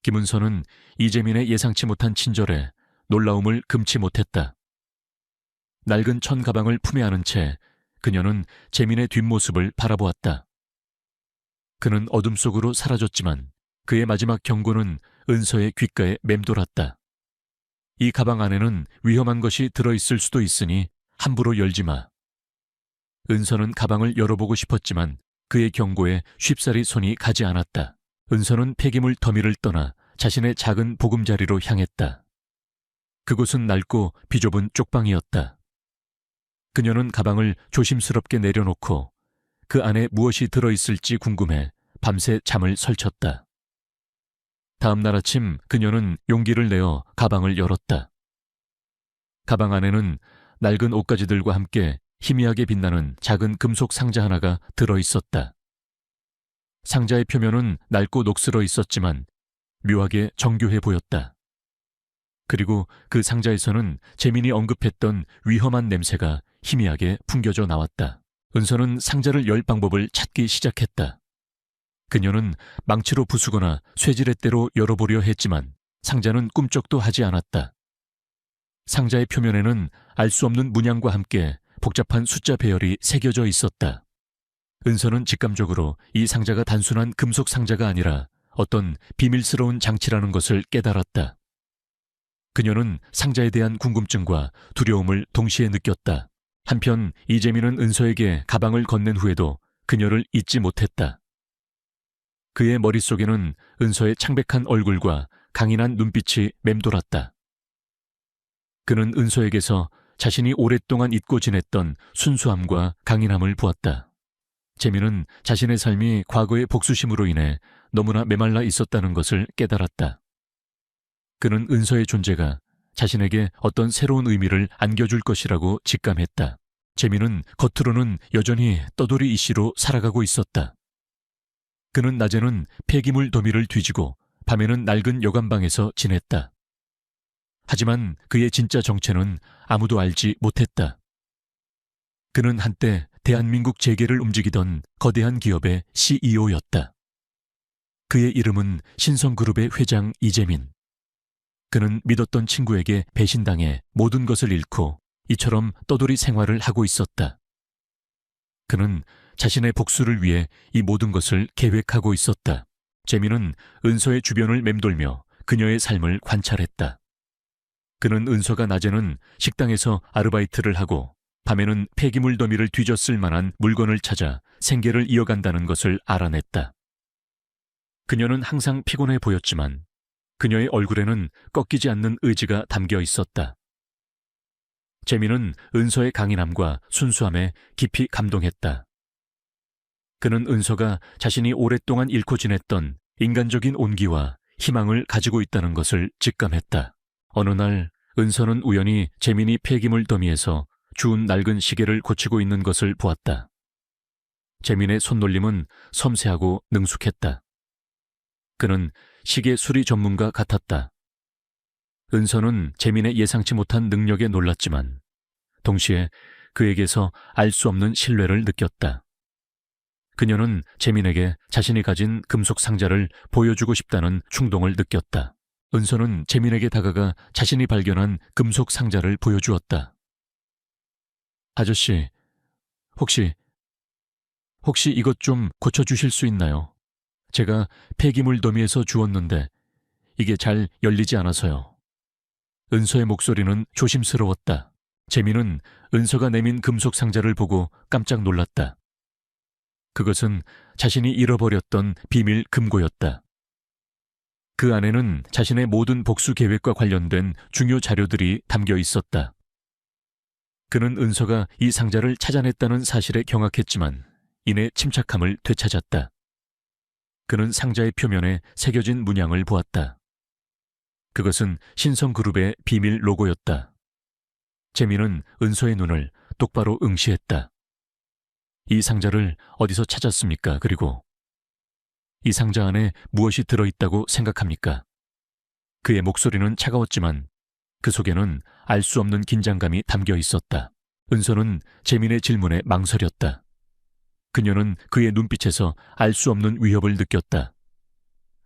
김은서는 이재민의 예상치 못한 친절에 놀라움을 금치 못했다. 낡은 천 가방을 품에 안은 채 그녀는 재민의 뒷모습을 바라보았다. 그는 어둠 속으로 사라졌지만 그의 마지막 경고는 은서의 귓가에 맴돌았다. 이 가방 안에는 위험한 것이 들어있을 수도 있으니 함부로 열지 마. 은서는 가방을 열어보고 싶었지만 그의 경고에 쉽사리 손이 가지 않았다. 은서는 폐기물 더미를 떠나 자신의 작은 보금자리로 향했다. 그곳은 낡고 비좁은 쪽방이었다. 그녀는 가방을 조심스럽게 내려놓고 그 안에 무엇이 들어있을지 궁금해 밤새 잠을 설쳤다. 다음 날 아침 그녀는 용기를 내어 가방을 열었다. 가방 안에는 낡은 옷가지들과 함께 희미하게 빛나는 작은 금속 상자 하나가 들어있었다. 상자의 표면은 낡고 녹슬어 있었지만 묘하게 정교해 보였다. 그리고 그 상자에서는 재민이 언급했던 위험한 냄새가 희미하게 풍겨져 나왔다. 은서는 상자를 열 방법을 찾기 시작했다. 그녀는 망치로 부수거나 쇠지렛대로 열어보려 했지만 상자는 꿈쩍도 하지 않았다. 상자의 표면에는 알 수 없는 문양과 함께 복잡한 숫자 배열이 새겨져 있었다. 은서는 직감적으로 이 상자가 단순한 금속 상자가 아니라 어떤 비밀스러운 장치라는 것을 깨달았다. 그녀는 상자에 대한 궁금증과 두려움을 동시에 느꼈다. 한편 이재민은 은서에게 가방을 건넨 후에도 그녀를 잊지 못했다. 그의 머릿속에는 은서의 창백한 얼굴과 강인한 눈빛이 맴돌았다. 그는 은서에게서 자신이 오랫동안 잊고 지냈던 순수함과 강인함을 보았다. 재민은 자신의 삶이 과거의 복수심으로 인해 너무나 메말라 있었다는 것을 깨달았다. 그는 은서의 존재가 자신에게 어떤 새로운 의미를 안겨줄 것이라고 직감했다. 재민은 겉으로는 여전히 떠돌이 이씨로 살아가고 있었다. 그는 낮에는 폐기물 더미를 뒤지고 밤에는 낡은 여관방에서 지냈다. 하지만 그의 진짜 정체는 아무도 알지 못했다. 그는 한때 대한민국 재계를 움직이던 거대한 기업의 CEO였다. 그의 이름은 신성그룹의 회장 이재민. 그는 믿었던 친구에게 배신당해 모든 것을 잃고 이처럼 떠돌이 생활을 하고 있었다. 그는 자신의 복수를 위해 이 모든 것을 계획하고 있었다. 재민은 은서의 주변을 맴돌며 그녀의 삶을 관찰했다. 그는 은서가 낮에는 식당에서 아르바이트를 하고 밤에는 폐기물 더미를 뒤졌을 만한 물건을 찾아 생계를 이어간다는 것을 알아냈다. 그녀는 항상 피곤해 보였지만 그녀의 얼굴에는 꺾이지 않는 의지가 담겨 있었다. 재민은 은서의 강인함과 순수함에 깊이 감동했다. 그는 은서가 자신이 오랫동안 잃고 지냈던 인간적인 온기와 희망을 가지고 있다는 것을 직감했다. 어느 날 은서는 우연히 재민이 폐기물 더미에서 주운 낡은 시계를 고치고 있는 것을 보았다. 재민의 손놀림은 섬세하고 능숙했다. 그는 시계 수리 전문가 같았다. 은서는 재민의 예상치 못한 능력에 놀랐지만 동시에 그에게서 알 수 없는 신뢰를 느꼈다. 그녀는 재민에게 자신이 가진 금속 상자를 보여주고 싶다는 충동을 느꼈다. 은서는 재민에게 다가가 자신이 발견한 금속 상자를 보여주었다. 아저씨, 혹시 이것 좀 고쳐주실 수 있나요? 제가 폐기물 더미에서 주웠는데 이게 잘 열리지 않아서요. 은서의 목소리는 조심스러웠다. 재민은 은서가 내민 금속 상자를 보고 깜짝 놀랐다. 그것은 자신이 잃어버렸던 비밀 금고였다. 그 안에는 자신의 모든 복수 계획과 관련된 중요 자료들이 담겨 있었다. 그는 은서가 이 상자를 찾아냈다는 사실에 경악했지만 이내 침착함을 되찾았다. 그는 상자의 표면에 새겨진 문양을 보았다. 그것은 신성그룹의 비밀 로고였다. 재민은 은서의 눈을 똑바로 응시했다. 이 상자를 어디서 찾았습니까? 그리고 이 상자 안에 무엇이 들어있다고 생각합니까? 그의 목소리는 차가웠지만 그 속에는 알 수 없는 긴장감이 담겨 있었다. 은서는 재민의 질문에 망설였다. 그녀는 그의 눈빛에서 알 수 없는 위협을 느꼈다.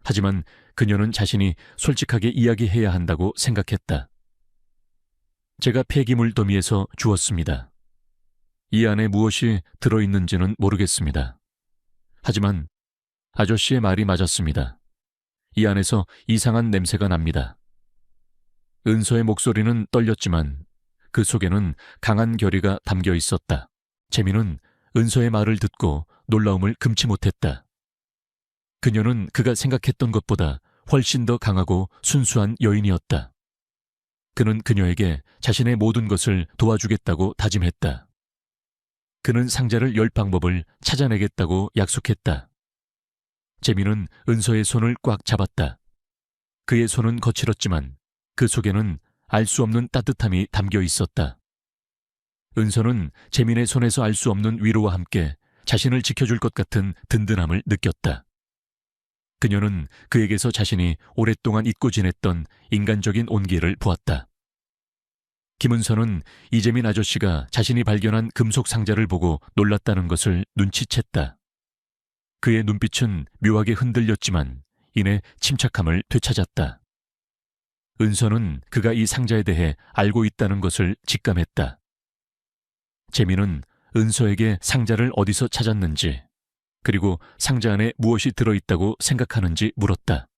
하지만 그녀는 자신이 솔직하게 이야기해야 한다고 생각했다. 제가 폐기물 더미에서 주웠습니다. 이 안에 무엇이 들어있는지는 모르겠습니다. 하지만 아저씨의 말이 맞았습니다. 이 안에서 이상한 냄새가 납니다. 은서의 목소리는 떨렸지만 그 속에는 강한 결의가 담겨 있었다. 재민은 은서의 말을 듣고 놀라움을 금치 못했다. 그녀는 그가 생각했던 것보다 훨씬 더 강하고 순수한 여인이었다. 그는 그녀에게 자신의 모든 것을 도와주겠다고 다짐했다. 그는 상자를 열 방법을 찾아내겠다고 약속했다. 재민은 은서의 손을 꽉 잡았다. 그의 손은 거칠었지만 그 속에는 알 수 없는 따뜻함이 담겨 있었다. 은서는 재민의 손에서 알 수 없는 위로와 함께 자신을 지켜줄 것 같은 든든함을 느꼈다. 그녀는 그에게서 자신이 오랫동안 잊고 지냈던 인간적인 온기를 보았다. 김은서는 이재민 아저씨가 자신이 발견한 금속 상자를 보고 놀랐다는 것을 눈치챘다. 그의 눈빛은 묘하게 흔들렸지만 이내 침착함을 되찾았다. 은서는 그가 이 상자에 대해 알고 있다는 것을 직감했다. 재민은 은서에게 상자를 어디서 찾았는지, 그리고 상자 안에 무엇이 들어있다고 생각하는지 물었다.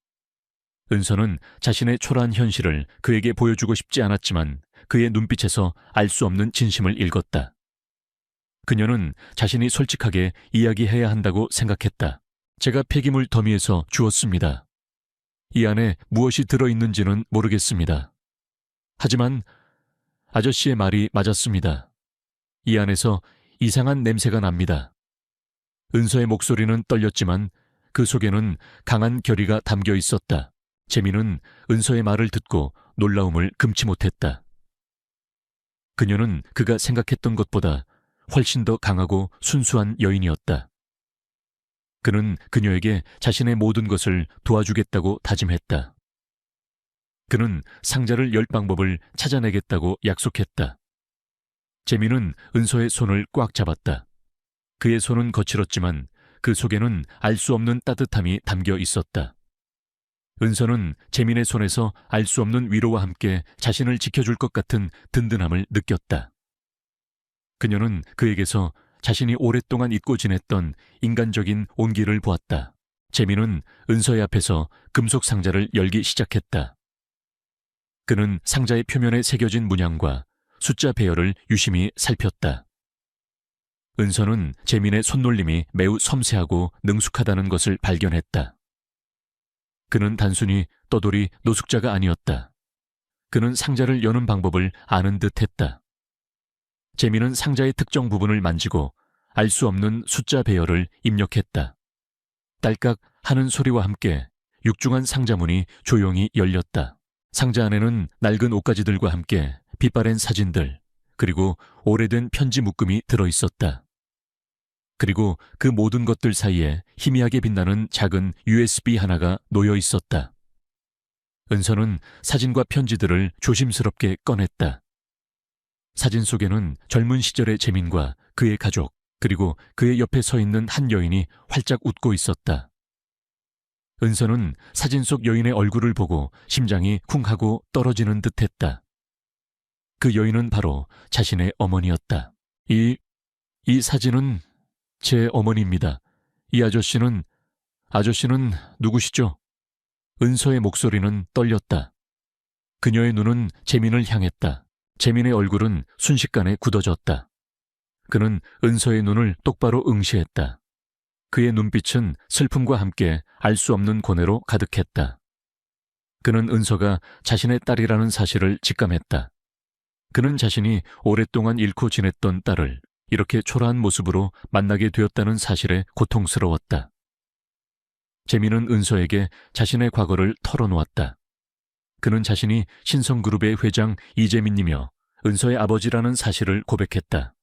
은서는 자신의 초라한 현실을 그에게 보여주고 싶지 않았지만 그의 눈빛에서 알 수 없는 진심을 읽었다. 그녀는 자신이 솔직하게 이야기해야 한다고 생각했다. 제가 폐기물 더미에서 주웠습니다. 이 안에 무엇이 들어있는지는 모르겠습니다. 하지만 아저씨의 말이 맞았습니다. 이 안에서 이상한 냄새가 납니다. 은서의 목소리는 떨렸지만 그 속에는 강한 결의가 담겨 있었다. 재민은 은서의 말을 듣고 놀라움을 금치 못했다. 그녀는 그가 생각했던 것보다 훨씬 더 강하고 순수한 여인이었다. 그는 그녀에게 자신의 모든 것을 도와주겠다고 다짐했다. 그는 상자를 열 방법을 찾아내겠다고 약속했다. 재민은 은서의 손을 꽉 잡았다. 그의 손은 거칠었지만 그 속에는 알 수 없는 따뜻함이 담겨 있었다. 은서는 재민의 손에서 알 수 없는 위로와 함께 자신을 지켜줄 것 같은 든든함을 느꼈다. 그녀는 그에게서 자신이 오랫동안 잊고 지냈던 인간적인 온기를 보았다. 재민은 은서의 앞에서 금속 상자를 열기 시작했다. 그는 상자의 표면에 새겨진 문양과 숫자 배열을 유심히 살폈다. 은서는 재민의 손놀림이 매우 섬세하고 능숙하다는 것을 발견했다. 그는 단순히 떠돌이 노숙자가 아니었다. 그는 상자를 여는 방법을 아는 듯했다. 재민은 상자의 특정 부분을 만지고 알 수 없는 숫자 배열을 입력했다. 딸깍 하는 소리와 함께 육중한 상자문이 조용히 열렸다. 상자 안에는 낡은 옷가지들과 함께 빛바랜 사진들, 그리고 오래된 편지 묶음이 들어있었다. 그리고 그 모든 것들 사이에 희미하게 빛나는 작은 USB 하나가 놓여 있었다. 은서는 사진과 편지들을 조심스럽게 꺼냈다. 사진 속에는 젊은 시절의 재민과 그의 가족, 그리고 그의 옆에 서 있는 한 여인이 활짝 웃고 있었다. 은서는 사진 속 여인의 얼굴을 보고 심장이 쿵 하고 떨어지는 듯했다. 그 여인은 바로 자신의 어머니였다. 이 사진은 제 어머니입니다. 이 아저씨는 누구시죠? 은서의 목소리는 떨렸다. 그녀의 눈은 재민을 향했다. 재민의 얼굴은 순식간에 굳어졌다. 그는 은서의 눈을 똑바로 응시했다. 그의 눈빛은 슬픔과 함께 알 수 없는 고뇌로 가득했다. 그는 은서가 자신의 딸이라는 사실을 직감했다. 그는 자신이 오랫동안 잃고 지냈던 딸을 이렇게 초라한 모습으로 만나게 되었다는 사실에 고통스러웠다. 재민은 은서에게 자신의 과거를 털어놓았다. 그는 자신이 신성그룹의 회장 이재민이며 은서의 아버지라는 사실을 고백했다.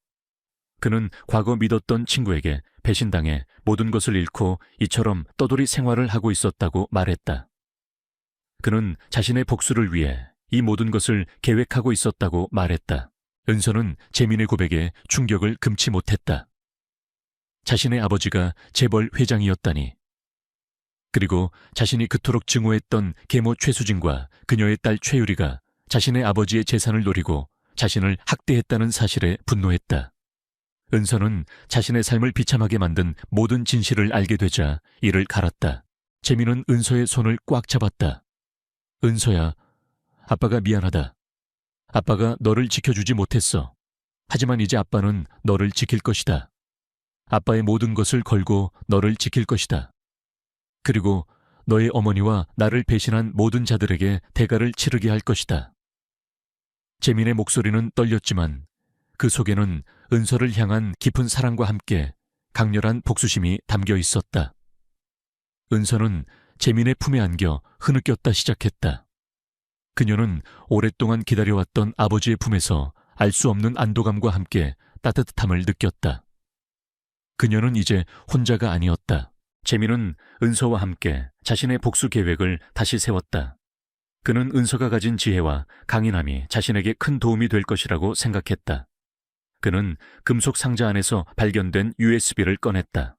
그는 과거 믿었던 친구에게 배신당해 모든 것을 잃고 이처럼 떠돌이 생활을 하고 있었다고 말했다. 그는 자신의 복수를 위해 이 모든 것을 계획하고 있었다고 말했다. 은서는 재민의 고백에 충격을 금치 못했다. 자신의 아버지가 재벌 회장이었다니. 그리고 자신이 그토록 증오했던 계모 최수진과 그녀의 딸 최유리가 자신의 아버지의 재산을 노리고 자신을 학대했다는 사실에 분노했다. 은서는 자신의 삶을 비참하게 만든 모든 진실을 알게 되자 이를 갈았다. 재민은 은서의 손을 꽉 잡았다. 은서야, 아빠가 미안하다. 아빠가 너를 지켜주지 못했어. 하지만 이제 아빠는 너를 지킬 것이다. 아빠의 모든 것을 걸고 너를 지킬 것이다. 그리고 너의 어머니와 나를 배신한 모든 자들에게 대가를 치르게 할 것이다. 재민의 목소리는 떨렸지만 그 속에는 은서를 향한 깊은 사랑과 함께 강렬한 복수심이 담겨 있었다. 은서는 재민의 품에 안겨 흐느꼈다 시작했다. 그녀는 오랫동안 기다려왔던 아버지의 품에서 알 수 없는 안도감과 함께 따뜻함을 느꼈다. 그녀는 이제 혼자가 아니었다. 재민은 은서와 함께 자신의 복수 계획을 다시 세웠다. 그는 은서가 가진 지혜와 강인함이 자신에게 큰 도움이 될 것이라고 생각했다. 그는 금속 상자 안에서 발견된 USB를 꺼냈다.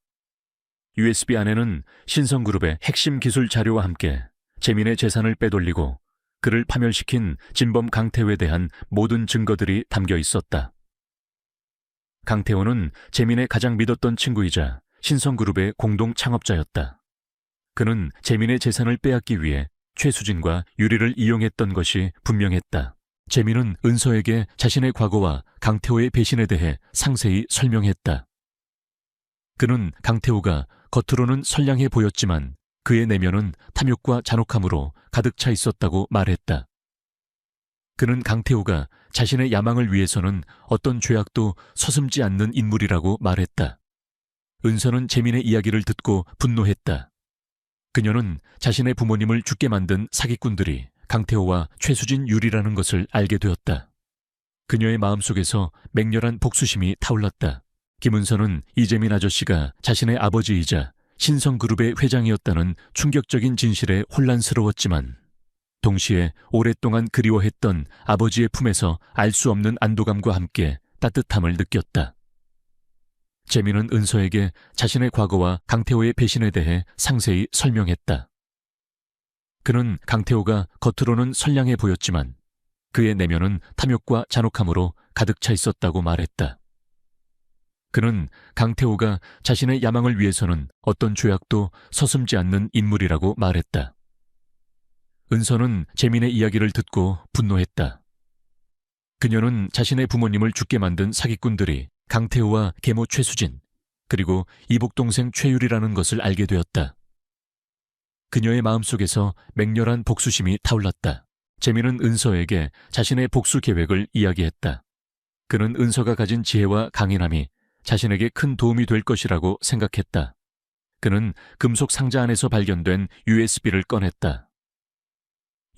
USB 안에는 신성그룹의 핵심 기술 자료와 함께 재민의 재산을 빼돌리고 그를 파멸시킨 진범 강태호에 대한 모든 증거들이 담겨 있었다. 강태호는 재민의 가장 믿었던 친구이자 신성그룹의 공동 창업자였다. 그는 재민의 재산을 빼앗기 위해 최수진과 유리를 이용했던 것이 분명했다. 재민은 은서에게 자신의 과거와 강태호의 배신에 대해 상세히 설명했다. 그는 강태호가 겉으로는 선량해 보였지만 그의 내면은 탐욕과 잔혹함으로 가득 차 있었다고 말했다. 그는 강태호가 자신의 야망을 위해서는 어떤 죄악도 서슴지 않는 인물이라고 말했다. 은서는 재민의 이야기를 듣고 분노했다. 그녀는 자신의 부모님을 죽게 만든 사기꾼들이 강태호와 최수진 유리라는 것을 알게 되었다. 그녀의 마음속에서 맹렬한 복수심이 타올랐다. 김은서는 이재민 아저씨가 자신의 아버지이자 신성그룹의 회장이었다는 충격적인 진실에 혼란스러웠지만 동시에 오랫동안 그리워했던 아버지의 품에서 알 수 없는 안도감과 함께 따뜻함을 느꼈다. 재민은 은서에게 자신의 과거와 강태호의 배신에 대해 상세히 설명했다. 그는 강태호가 겉으로는 선량해 보였지만 그의 내면은 탐욕과 잔혹함으로 가득 차 있었다고 말했다. 그는 강태호가 자신의 야망을 위해서는 어떤 죄악도 서슴지 않는 인물이라고 말했다. 은서는 재민의 이야기를 듣고 분노했다. 그녀는 자신의 부모님을 죽게 만든 사기꾼들이 강태호와 계모 최수진, 그리고 이복동생 최유리라는 것을 알게 되었다. 그녀의 마음속에서 맹렬한 복수심이 타올랐다. 재민은 은서에게 자신의 복수 계획을 이야기했다. 그는 은서가 가진 지혜와 강인함이 자신에게 큰 도움이 될 것이라고 생각했다. 그는 금속 상자 안에서 발견된 USB를 꺼냈다.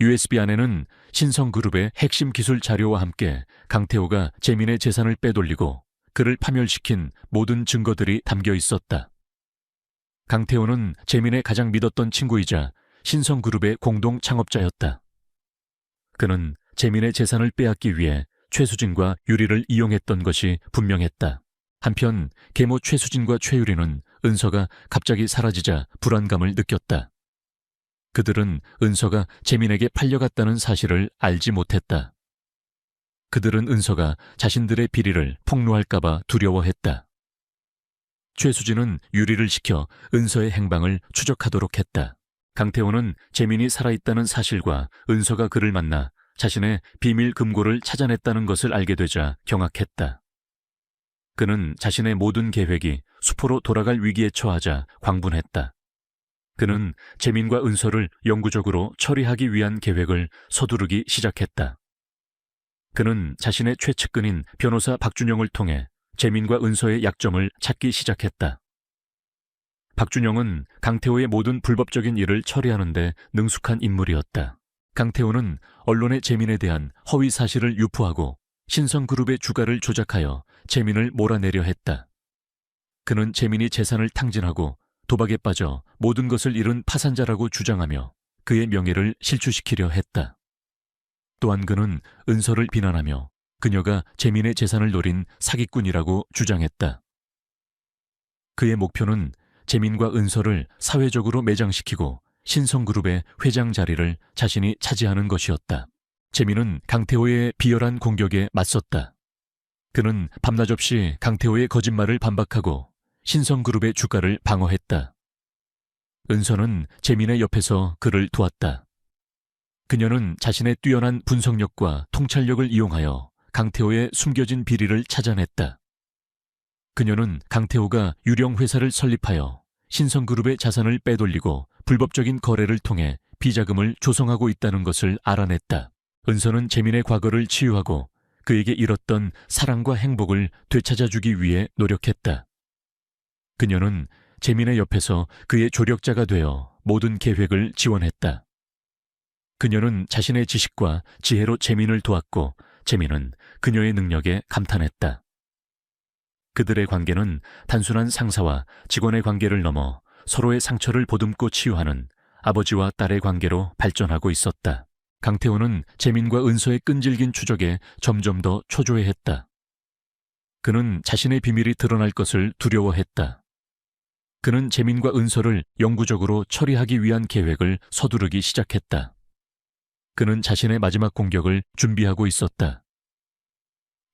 USB 안에는 신성그룹의 핵심 기술 자료와 함께 강태호가 재민의 재산을 빼돌리고 그를 파멸시킨 모든 증거들이 담겨 있었다. 강태호는 재민의 가장 믿었던 친구이자 신성그룹의 공동 창업자였다. 그는 재민의 재산을 빼앗기 위해 최수진과 유리를 이용했던 것이 분명했다. 한편 계모 최수진과 최유리는 은서가 갑자기 사라지자 불안감을 느꼈다. 그들은 은서가 재민에게 팔려갔다는 사실을 알지 못했다. 그들은 은서가 자신들의 비리를 폭로할까봐 두려워했다. 최수진은 유리를 시켜 은서의 행방을 추적하도록 했다. 강태호는 재민이 살아있다는 사실과 은서가 그를 만나 자신의 비밀 금고를 찾아냈다는 것을 알게 되자 경악했다. 그는 자신의 모든 계획이 수포로 돌아갈 위기에 처하자 광분했다. 그는 재민과 은서를 영구적으로 처리하기 위한 계획을 서두르기 시작했다. 그는 자신의 최측근인 변호사 박준영을 통해 재민과 은서의 약점을 찾기 시작했다. 박준영은 강태호의 모든 불법적인 일을 처리하는 데 능숙한 인물이었다. 강태호는 언론에 재민에 대한 허위 사실을 유포하고 신성그룹의 주가를 조작하여 재민을 몰아내려 했다. 그는 재민이 재산을 탕진하고 도박에 빠져 모든 것을 잃은 파산자라고 주장하며 그의 명예를 실추시키려 했다. 또한 그는 은서를 비난하며 그녀가 재민의 재산을 노린 사기꾼이라고 주장했다. 그의 목표는 재민과 은서를 사회적으로 매장시키고 신성그룹의 회장 자리를 자신이 차지하는 것이었다. 재민은 강태호의 비열한 공격에 맞섰다. 그는 밤낮 없이 강태호의 거짓말을 반박하고 신성그룹의 주가를 방어했다. 은서는 재민의 옆에서 그를 도왔다. 그녀는 자신의 뛰어난 분석력과 통찰력을 이용하여 강태호의 숨겨진 비리를 찾아냈다. 그녀는 강태호가 유령 회사를 설립하여 신성그룹의 자산을 빼돌리고 불법적인 거래를 통해 비자금을 조성하고 있다는 것을 알아냈다. 은서는 재민의 과거를 치유하고 그에게 잃었던 사랑과 행복을 되찾아주기 위해 노력했다. 그녀는 재민의 옆에서 그의 조력자가 되어 모든 계획을 지원했다. 그녀는 자신의 지식과 지혜로 재민을 도왔고 재민은 그녀의 능력에 감탄했다. 그들의 관계는 단순한 상사와 직원의 관계를 넘어 서로의 상처를 보듬고 치유하는 아버지와 딸의 관계로 발전하고 있었다. 강태호는 재민과 은서의 끈질긴 추적에 점점 더 초조해했다. 그는 자신의 비밀이 드러날 것을 두려워했다. 그는 재민과 은서를 영구적으로 처리하기 위한 계획을 서두르기 시작했다. 그는 자신의 마지막 공격을 준비하고 있었다.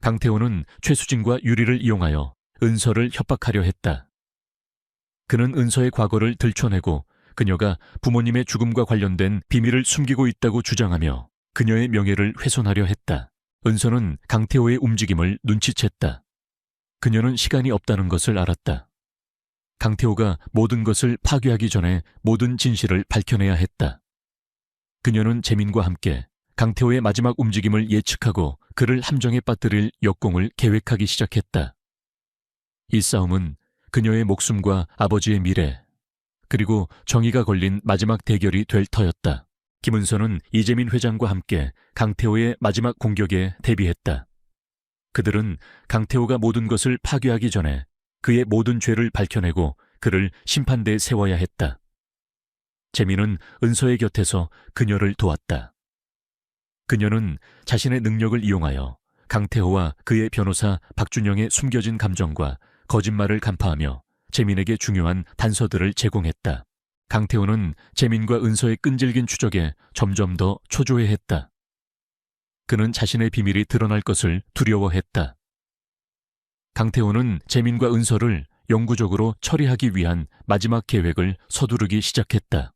강태호는 최수진과 유리를 이용하여 은서를 협박하려 했다. 그는 은서의 과거를 들춰내고 그녀가 부모님의 죽음과 관련된 비밀을 숨기고 있다고 주장하며 그녀의 명예를 훼손하려 했다. 은서는 강태호의 움직임을 눈치챘다. 그녀는 시간이 없다는 것을 알았다. 강태호가 모든 것을 파괴하기 전에 모든 진실을 밝혀내야 했다. 그녀는 재민과 함께 강태호의 마지막 움직임을 예측하고 그를 함정에 빠뜨릴 역공을 계획하기 시작했다. 이 싸움은 그녀의 목숨과 아버지의 미래, 그리고 정의가 걸린 마지막 대결이 될 터였다. 김은서는 이재민 회장과 함께 강태호의 마지막 공격에 대비했다. 그들은 강태호가 모든 것을 파괴하기 전에 그의 모든 죄를 밝혀내고 그를 심판대에 세워야 했다. 재민은 은서의 곁에서 그녀를 도왔다. 그녀는 자신의 능력을 이용하여 강태호와 그의 변호사 박준영의 숨겨진 감정과 거짓말을 간파하며 재민에게 중요한 단서들을 제공했다. 강태호는 재민과 은서의 끈질긴 추적에 점점 더 초조해했다. 그는 자신의 비밀이 드러날 것을 두려워했다. 강태호는 재민과 은서를 영구적으로 처리하기 위한 마지막 계획을 서두르기 시작했다.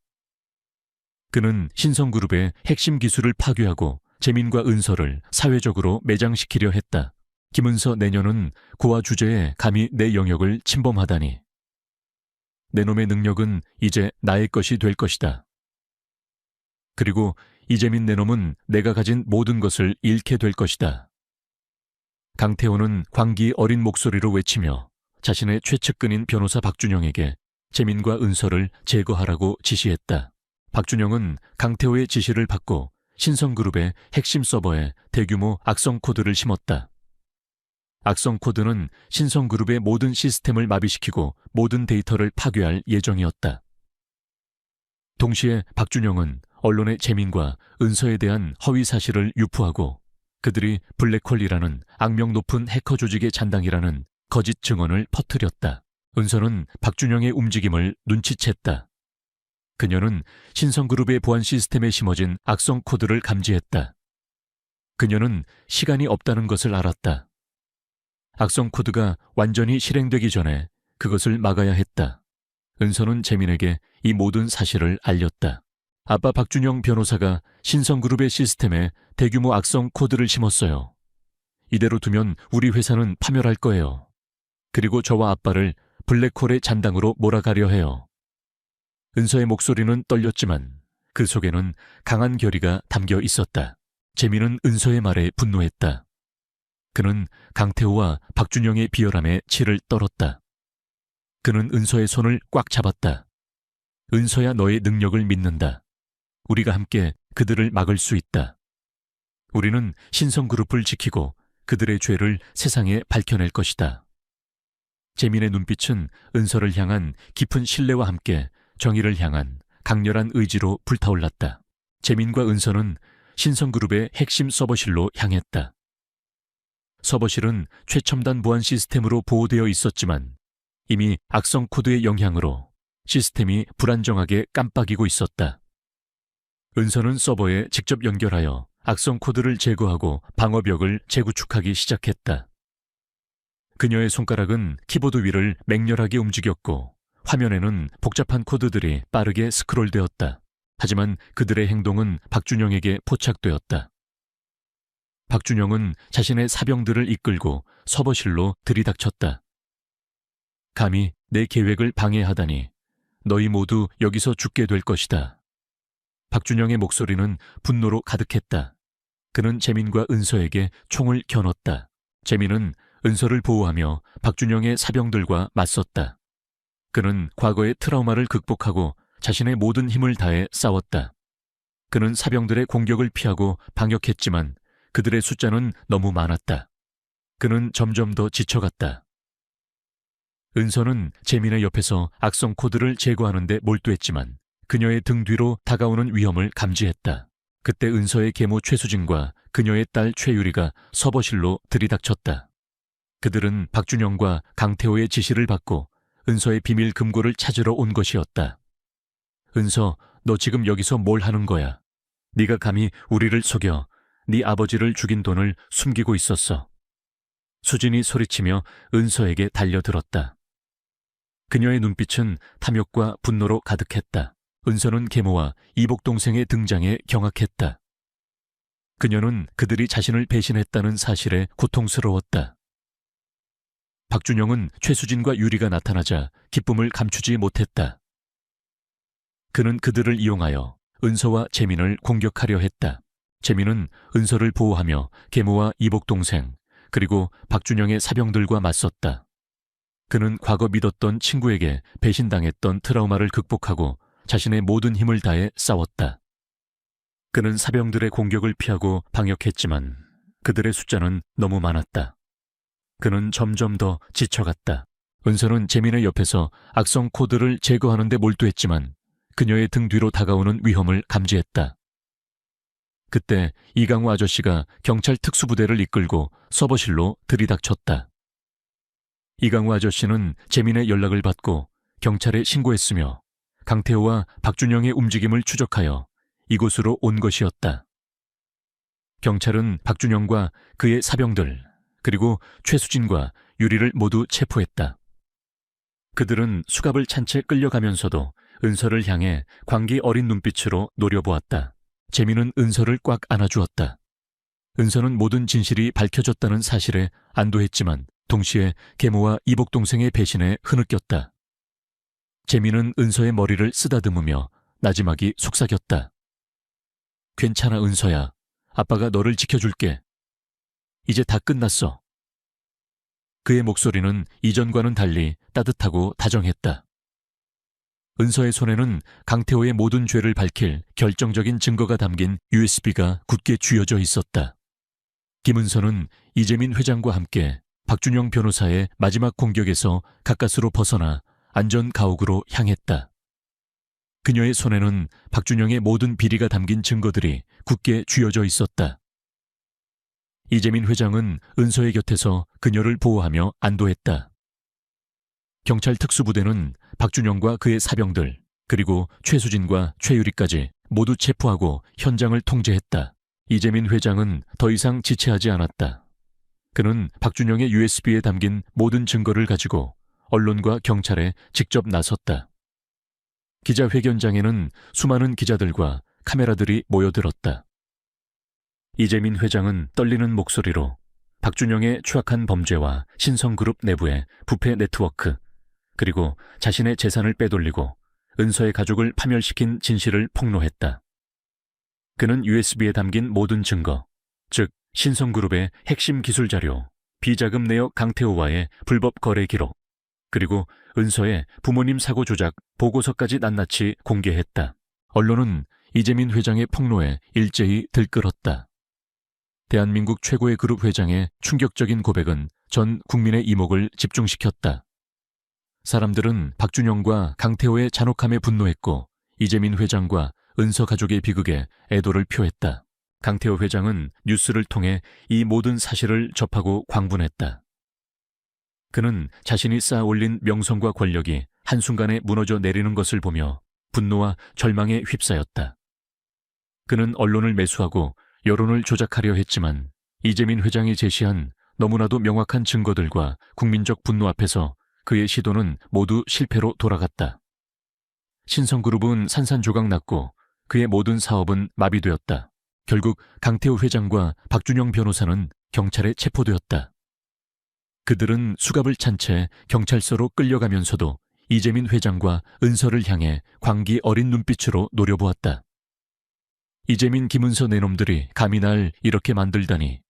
그는 신성그룹의 핵심 기술을 파괴하고 재민과 은서를 사회적으로 매장시키려 했다. 김은서 내년은 고아 주제에 감히 내 영역을 침범하다니. 내 놈의 능력은 이제 나의 것이 될 것이다. 그리고 이재민 내 놈은 내가 가진 모든 것을 잃게 될 것이다. 강태호는 광기 어린 목소리로 외치며 자신의 최측근인 변호사 박준영에게 재민과 은서를 제거하라고 지시했다. 박준영은 강태호의 지시를 받고 신성그룹의 핵심 서버에 대규모 악성 코드를 심었다. 악성 코드는 신성그룹의 모든 시스템을 마비시키고 모든 데이터를 파괴할 예정이었다. 동시에 박준영은 언론의 재민과 은서에 대한 허위 사실을 유포하고 그들이 블랙홀이라는 악명 높은 해커 조직의 잔당이라는 거짓 증언을 퍼뜨렸다. 은서는 박준영의 움직임을 눈치챘다. 그녀는 신성그룹의 보안 시스템에 심어진 악성 코드를 감지했다. 그녀는 시간이 없다는 것을 알았다. 악성 코드가 완전히 실행되기 전에 그것을 막아야 했다. 은서는 재민에게 이 모든 사실을 알렸다. 아빠 박준영 변호사가 신성그룹의 시스템에 대규모 악성 코드를 심었어요. 이대로 두면 우리 회사는 파멸할 거예요. 그리고 저와 아빠를 블랙홀의 잔당으로 몰아가려 해요. 은서의 목소리는 떨렸지만 그 속에는 강한 결의가 담겨 있었다. 재민은 은서의 말에 분노했다. 그는 강태호와 박준영의 비열함에 치를 떨었다. 그는 은서의 손을 꽉 잡았다. 은서야, 너의 능력을 믿는다. 우리가 함께 그들을 막을 수 있다. 우리는 신성그룹을 지키고 그들의 죄를 세상에 밝혀낼 것이다. 재민의 눈빛은 은서를 향한 깊은 신뢰와 함께 정의를 향한 강렬한 의지로 불타올랐다. 재민과 은서는 신성그룹의 핵심 서버실로 향했다. 서버실은 최첨단 보안 시스템으로 보호되어 있었지만 이미 악성 코드의 영향으로 시스템이 불안정하게 깜빡이고 있었다. 은서는 서버에 직접 연결하여 악성 코드를 제거하고 방어벽을 재구축하기 시작했다. 그녀의 손가락은 키보드 위를 맹렬하게 움직였고 화면에는 복잡한 코드들이 빠르게 스크롤되었다. 하지만 그들의 행동은 박준영에게 포착되었다. 박준영은 자신의 사병들을 이끌고 서버실로 들이닥쳤다. 감히 내 계획을 방해하다니 너희 모두 여기서 죽게 될 것이다. 박준영의 목소리는 분노로 가득했다. 그는 재민과 은서에게 총을 겨눴다. 재민은 은서를 보호하며 박준영의 사병들과 맞섰다. 그는 과거의 트라우마를 극복하고 자신의 모든 힘을 다해 싸웠다. 그는 사병들의 공격을 피하고 방역했지만 그들의 숫자는 너무 많았다. 그는 점점 더 지쳐갔다. 은서는 재민의 옆에서 악성 코드를 제거하는 데 몰두했지만 그녀의 등 뒤로 다가오는 위험을 감지했다. 그때 은서의 계모 최수진과 그녀의 딸 최유리가 서버실로 들이닥쳤다. 그들은 박준영과 강태호의 지시를 받고 은서의 비밀 금고를 찾으러 온 것이었다. 은서, 너 지금 여기서 뭘 하는 거야? 네가 감히 우리를 속여 네 아버지를 죽인 돈을 숨기고 있었어. 수진이 소리치며 은서에게 달려들었다. 그녀의 눈빛은 탐욕과 분노로 가득했다. 은서는 계모와 이복 동생의 등장에 경악했다. 그녀는 그들이 자신을 배신했다는 사실에 고통스러웠다. 박준영은 최수진과 유리가 나타나자 기쁨을 감추지 못했다. 그는 그들을 이용하여 은서와 재민을 공격하려 했다. 재민은 은서를 보호하며 계모와 이복 동생 그리고 박준영의 사병들과 맞섰다. 그는 과거 믿었던 친구에게 배신당했던 트라우마를 극복하고 자신의 모든 힘을 다해 싸웠다. 그는 사병들의 공격을 피하고 방역했지만 그들의 숫자는 너무 많았다. 그는 점점 더 지쳐갔다. 은서는 재민의 옆에서 악성 코드를 제거하는 데 몰두했지만 그녀의 등 뒤로 다가오는 위험을 감지했다. 그때 이강호 아저씨가 경찰 특수부대를 이끌고 서버실로 들이닥쳤다. 이강호 아저씨는 재민의 연락을 받고 경찰에 신고했으며 강태호와 박준영의 움직임을 추적하여 이곳으로 온 것이었다. 경찰은 박준영과 그의 사병들 그리고 최수진과 유리를 모두 체포했다. 그들은 수갑을 찬 채 끌려가면서도 은서를 향해 광기 어린 눈빛으로 노려보았다. 재민은 은서를 꽉 안아주었다. 은서는 모든 진실이 밝혀졌다는 사실에 안도했지만 동시에 계모와 이복 동생의 배신에 흐느꼈다. 재민은 은서의 머리를 쓰다듬으며 나지막이 속삭였다. 괜찮아, 은서야. 아빠가 너를 지켜줄게. 이제 다 끝났어. 그의 목소리는 이전과는 달리 따뜻하고 다정했다. 은서의 손에는 강태호의 모든 죄를 밝힐 결정적인 증거가 담긴 USB가 굳게 쥐어져 있었다. 김은서는 이재민 회장과 함께 박준영 변호사의 마지막 공격에서 가까스로 벗어나 안전 가옥으로 향했다. 그녀의 손에는 박준영의 모든 비리가 담긴 증거들이 굳게 쥐어져 있었다. 이재민 회장은 은서의 곁에서 그녀를 보호하며 안도했다. 경찰 특수부대는 박준영과 그의 사병들, 그리고 최수진과 최유리까지 모두 체포하고 현장을 통제했다. 이재민 회장은 더 이상 지체하지 않았다. 그는 박준영의 USB에 담긴 모든 증거를 가지고 언론과 경찰에 직접 나섰다. 기자회견장에는 수많은 기자들과 카메라들이 모여들었다. 이재민 회장은 떨리는 목소리로 박준영의 추악한 범죄와 신성그룹 내부의 부패 네트워크, 그리고 자신의 재산을 빼돌리고 은서의 가족을 파멸시킨 진실을 폭로했다. 그는 USB에 담긴 모든 증거, 즉 신성그룹의 핵심 기술 자료, 비자금 내역 강태호와의 불법 거래 기록, 그리고 은서의 부모님 사고 조작 보고서까지 낱낱이 공개했다. 언론은 이재민 회장의 폭로에 일제히 들끓었다. 대한민국 최고의 그룹 회장의 충격적인 고백은 전 국민의 이목을 집중시켰다. 사람들은 박준영과 강태호의 잔혹함에 분노했고 이재민 회장과 은서 가족의 비극에 애도를 표했다. 강태호 회장은 뉴스를 통해 이 모든 사실을 접하고 광분했다. 그는 자신이 쌓아 올린 명성과 권력이 한순간에 무너져 내리는 것을 보며 분노와 절망에 휩싸였다. 그는 언론을 매수하고 여론을 조작하려 했지만 이재민 회장이 제시한 너무나도 명확한 증거들과 국민적 분노 앞에서 그의 시도는 모두 실패로 돌아갔다. 신성그룹은 산산조각 났고 그의 모든 사업은 마비되었다. 결국 강태호 회장과 박준영 변호사는 경찰에 체포되었다. 그들은 수갑을 찬 채 경찰서로 끌려가면서도 이재민 회장과 은서를 향해 광기 어린 눈빛으로 노려보았다. 이재민 김은서 내놈들이 감히 날 이렇게 만들다니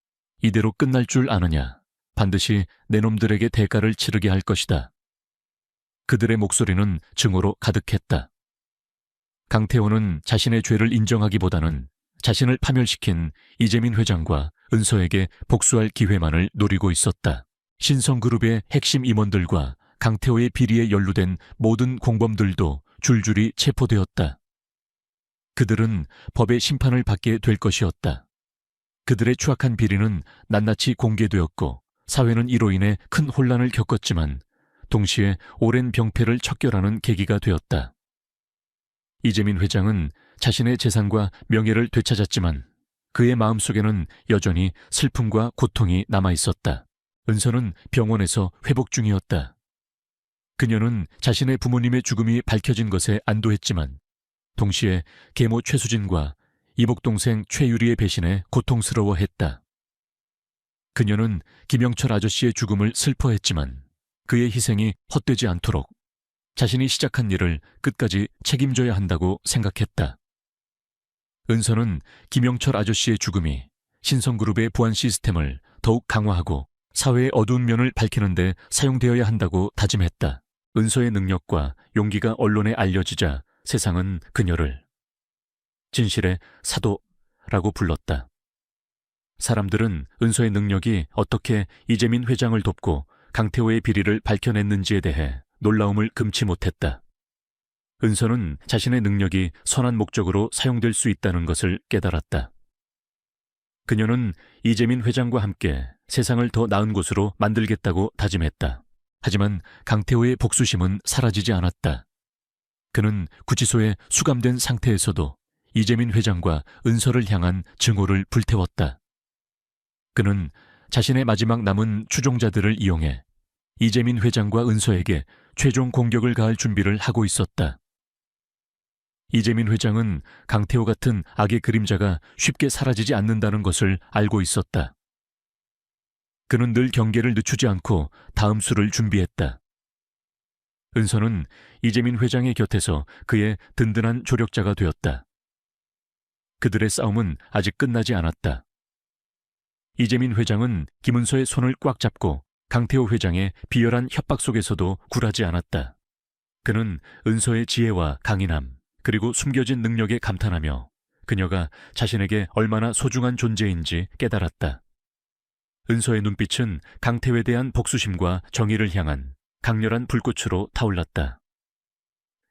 이대로 끝날 줄 아느냐. 반드시 내놈들에게 대가를 치르게 할 것이다. 그들의 목소리는 증오로 가득했다. 강태호는 자신의 죄를 인정하기보다는 자신을 파멸시킨 이재민 회장과 은서에게 복수할 기회만을 노리고 있었다. 신성그룹의 핵심 임원들과 강태호의 비리에 연루된 모든 공범들도 줄줄이 체포되었다. 그들은 법의 심판을 받게 될 것이었다. 그들의 추악한 비리는 낱낱이 공개되었고 사회는 이로 인해 큰 혼란을 겪었지만 동시에 오랜 병폐를 척결하는 계기가 되었다. 이재민 회장은 자신의 재산과 명예를 되찾았지만 그의 마음속에는 여전히 슬픔과 고통이 남아있었다. 은서는 병원에서 회복 중이었다. 그녀는 자신의 부모님의 죽음이 밝혀진 것에 안도했지만 동시에 계모 최수진과 이복동생 최유리의 배신에 고통스러워했다. 그녀는 김영철 아저씨의 죽음을 슬퍼했지만 그의 희생이 헛되지 않도록 자신이 시작한 일을 끝까지 책임져야 한다고 생각했다. 은서는 김영철 아저씨의 죽음이 신성그룹의 보안 시스템을 더욱 강화하고 사회의 어두운 면을 밝히는 데 사용되어야 한다고 다짐했다. 은서의 능력과 용기가 언론에 알려지자 세상은 그녀를 진실의 사도라고 불렀다. 사람들은 은서의 능력이 어떻게 이재민 회장을 돕고 강태호의 비리를 밝혀냈는지에 대해 놀라움을 금치 못했다. 은서는 자신의 능력이 선한 목적으로 사용될 수 있다는 것을 깨달았다. 그녀는 이재민 회장과 함께 세상을 더 나은 곳으로 만들겠다고 다짐했다. 하지만 강태호의 복수심은 사라지지 않았다. 그는 구치소에 수감된 상태에서도 이재민 회장과 은서를 향한 증오를 불태웠다. 그는 자신의 마지막 남은 추종자들을 이용해 이재민 회장과 은서에게 최종 공격을 가할 준비를 하고 있었다. 이재민 회장은 강태호 같은 악의 그림자가 쉽게 사라지지 않는다는 것을 알고 있었다. 그는 늘 경계를 늦추지 않고 다음 수를 준비했다. 은서는 이재민 회장의 곁에서 그의 든든한 조력자가 되었다. 그들의 싸움은 아직 끝나지 않았다. 이재민 회장은 김은서의 손을 꽉 잡고 강태호 회장의 비열한 협박 속에서도 굴하지 않았다. 그는 은서의 지혜와 강인함, 그리고 숨겨진 능력에 감탄하며 그녀가 자신에게 얼마나 소중한 존재인지 깨달았다. 은서의 눈빛은 강태호에 대한 복수심과 정의를 향한 강렬한 불꽃으로 타올랐다.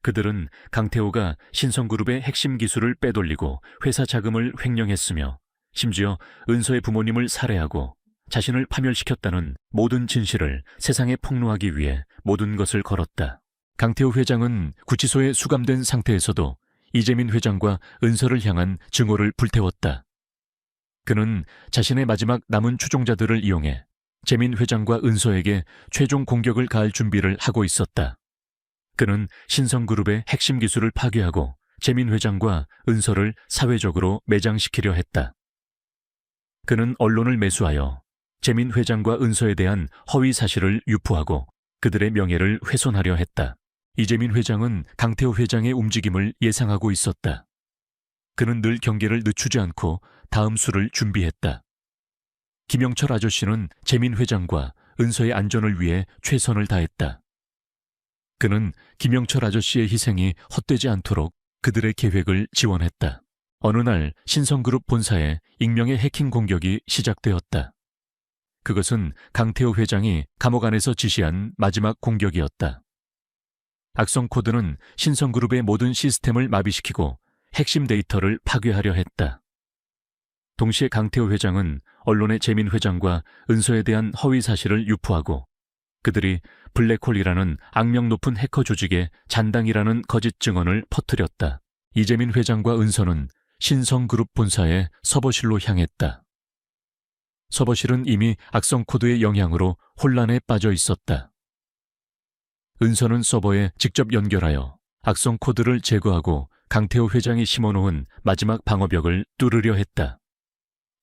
그들은 강태호가 신성그룹의 핵심 기술을 빼돌리고 회사 자금을 횡령했으며 심지어 은서의 부모님을 살해하고 자신을 파멸시켰다는 모든 진실을 세상에 폭로하기 위해 모든 것을 걸었다. 강태호 회장은 구치소에 수감된 상태에서도 이재민 회장과 은서를 향한 증오를 불태웠다. 그는 자신의 마지막 남은 추종자들을 이용해 재민 회장과 은서에게 최종 공격을 가할 준비를 하고 있었다. 그는 신성그룹의 핵심 기술을 파괴하고 재민 회장과 은서를 사회적으로 매장시키려 했다. 그는 언론을 매수하여 재민 회장과 은서에 대한 허위 사실을 유포하고 그들의 명예를 훼손하려 했다. 이재민 회장은 강태호 회장의 움직임을 예상하고 있었다. 그는 늘 경계를 늦추지 않고 다음 수를 준비했다. 김영철 아저씨는 재민 회장과 은서의 안전을 위해 최선을 다했다. 그는 김영철 아저씨의 희생이 헛되지 않도록 그들의 계획을 지원했다. 어느 날 신성그룹 본사에 익명의 해킹 공격이 시작되었다. 그것은 강태호 회장이 감옥 안에서 지시한 마지막 공격이었다. 악성 코드는 신성그룹의 모든 시스템을 마비시키고 핵심 데이터를 파괴하려 했다. 동시에 강태호 회장은 언론에 재민 회장과 은서에 대한 허위 사실을 유포하고 그들이 블랙홀이라는 악명 높은 해커 조직의 잔당이라는 거짓 증언을 퍼뜨렸다. 이재민 회장과 은서는 신성그룹 본사의 서버실로 향했다. 서버실은 이미 악성 코드의 영향으로 혼란에 빠져 있었다. 은서는 서버에 직접 연결하여 악성 코드를 제거하고 강태호 회장이 심어놓은 마지막 방어벽을 뚫으려 했다.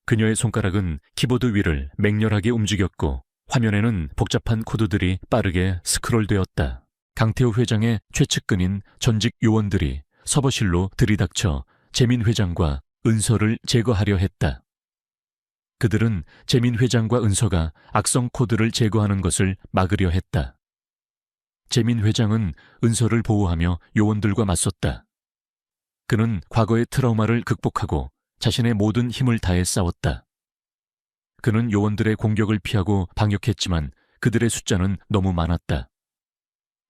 그녀의 손가락은 키보드 위를 맹렬하게 움직였고 화면에는 복잡한 코드들이 빠르게 스크롤되었다. 강태호 회장의 최측근인 전직 요원들이 서버실로 들이닥쳐 재민 회장과 은서를 제거하려 했다. 그들은 재민 회장과 은서가 악성 코드를 제거하는 것을 막으려 했다. 재민 회장은 은서를 보호하며 요원들과 맞섰다. 그는 과거의 트라우마를 극복하고 자신의 모든 힘을 다해 싸웠다. 그는 요원들의 공격을 피하고 방역했지만 그들의 숫자는 너무 많았다.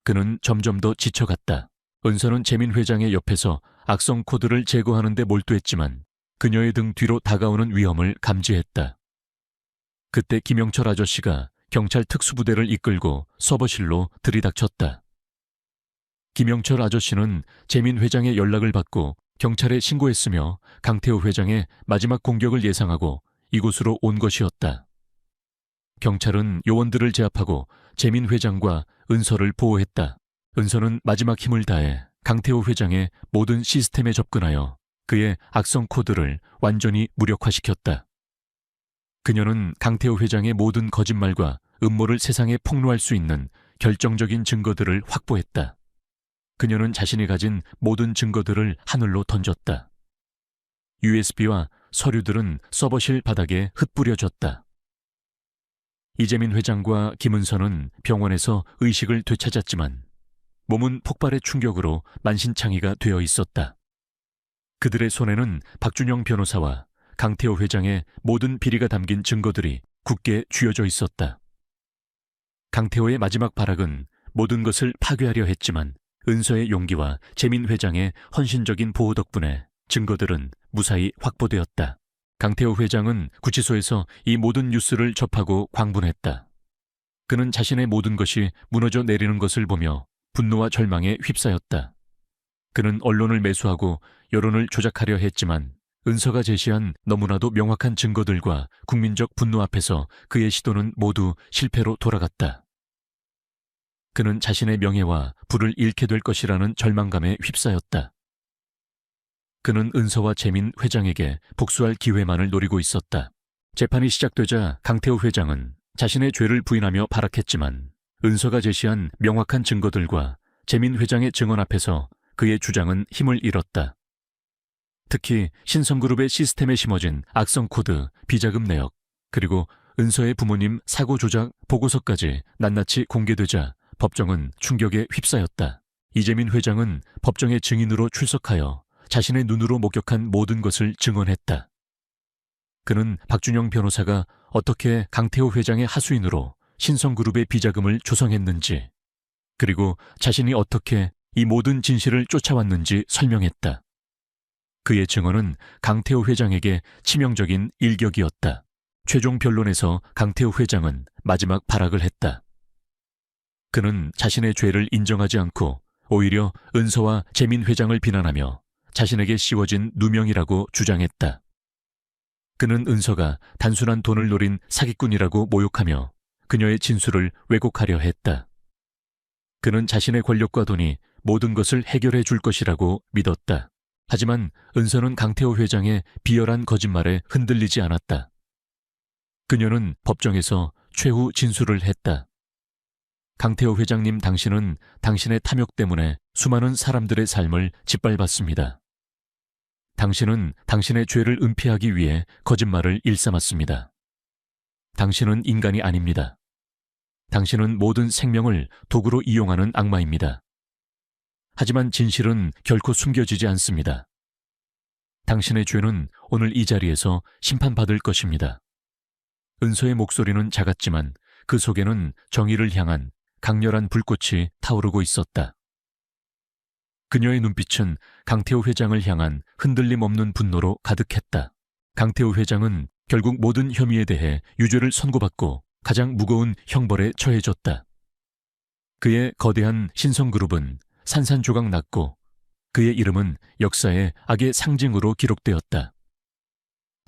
그는 점점 더 지쳐갔다. 은서는 재민 회장의 옆에서 악성 코드를 제거하는 데 몰두했지만 그녀의 등 뒤로 다가오는 위험을 감지했다. 그때 김영철 아저씨가 경찰 특수부대를 이끌고 서버실로 들이닥쳤다. 김영철 아저씨는 재민 회장의 연락을 받고 경찰에 신고했으며 강태호 회장의 마지막 공격을 예상하고 이곳으로 온 것이었다. 경찰은 요원들을 제압하고 재민 회장과 은서를 보호했다. 은서는 마지막 힘을 다해 강태호 회장의 모든 시스템에 접근하여 그의 악성 코드를 완전히 무력화시켰다. 그녀는 강태호 회장의 모든 거짓말과 음모를 세상에 폭로할 수 있는 결정적인 증거들을 확보했다. 그녀는 자신이 가진 모든 증거들을 하늘로 던졌다. USB와 서류들은 서버실 바닥에 흩뿌려졌다. 이재민 회장과 김은서는 병원에서 의식을 되찾았지만 몸은 폭발의 충격으로 만신창이가 되어 있었다. 그들의 손에는 박준영 변호사와 강태호 회장의 모든 비리가 담긴 증거들이 굳게 쥐어져 있었다. 강태호의 마지막 발악은 모든 것을 파괴하려 했지만 은서의 용기와 재민 회장의 헌신적인 보호 덕분에 증거들은 무사히 확보되었다. 강태호 회장은 구치소에서 이 모든 뉴스를 접하고 광분했다. 그는 자신의 모든 것이 무너져 내리는 것을 보며 분노와 절망에 휩싸였다. 그는 언론을 매수하고 여론을 조작하려 했지만 은서가 제시한 너무나도 명확한 증거들과 국민적 분노 앞에서 그의 시도는 모두 실패로 돌아갔다. 그는 자신의 명예와 부를 잃게 될 것이라는 절망감에 휩싸였다. 그는 은서와 재민 회장에게 복수할 기회만을 노리고 있었다. 재판이 시작되자 강태호 회장은 자신의 죄를 부인하며 발악했지만 은서가 제시한 명확한 증거들과 재민 회장의 증언 앞에서 그의 주장은 힘을 잃었다. 특히 신성그룹의 시스템에 심어진 악성 코드, 비자금 내역, 그리고 은서의 부모님 사고 조작 보고서까지 낱낱이 공개되자 법정은 충격에 휩싸였다. 이재민 회장은 법정의 증인으로 출석하여 자신의 눈으로 목격한 모든 것을 증언했다. 그는 박준영 변호사가 어떻게 강태호 회장의 하수인으로 신성그룹의 비자금을 조성했는지, 그리고 자신이 어떻게 이 모든 진실을 쫓아왔는지 설명했다. 그의 증언은 강태호 회장에게 치명적인 일격이었다. 최종 변론에서 강태호 회장은 마지막 발악을 했다. 그는 자신의 죄를 인정하지 않고 오히려 은서와 재민 회장을 비난하며 자신에게 씌워진 누명이라고 주장했다. 그는 은서가 단순한 돈을 노린 사기꾼이라고 모욕하며 그녀의 진술을 왜곡하려 했다. 그는 자신의 권력과 돈이 모든 것을 해결해 줄 것이라고 믿었다. 하지만 은서는 강태호 회장의 비열한 거짓말에 흔들리지 않았다. 그녀는 법정에서 최후 진술을 했다. 강태호 회장님, 당신은 당신의 탐욕 때문에 수많은 사람들의 삶을 짓밟았습니다. 당신은 당신의 죄를 은폐하기 위해 거짓말을 일삼았습니다. 당신은 인간이 아닙니다. 당신은 모든 생명을 도구로 이용하는 악마입니다. 하지만 진실은 결코 숨겨지지 않습니다. 당신의 죄는 오늘 이 자리에서 심판받을 것입니다. 은서의 목소리는 작았지만 그 속에는 정의를 향한 강렬한 불꽃이 타오르고 있었다. 그녀의 눈빛은 강태호 회장을 향한 흔들림 없는 분노로 가득했다. 강태호 회장은 결국 모든 혐의에 대해 유죄를 선고받고 가장 무거운 형벌에 처해졌다. 그의 거대한 신성그룹은 산산조각 났고 그의 이름은 역사의 악의 상징으로 기록되었다.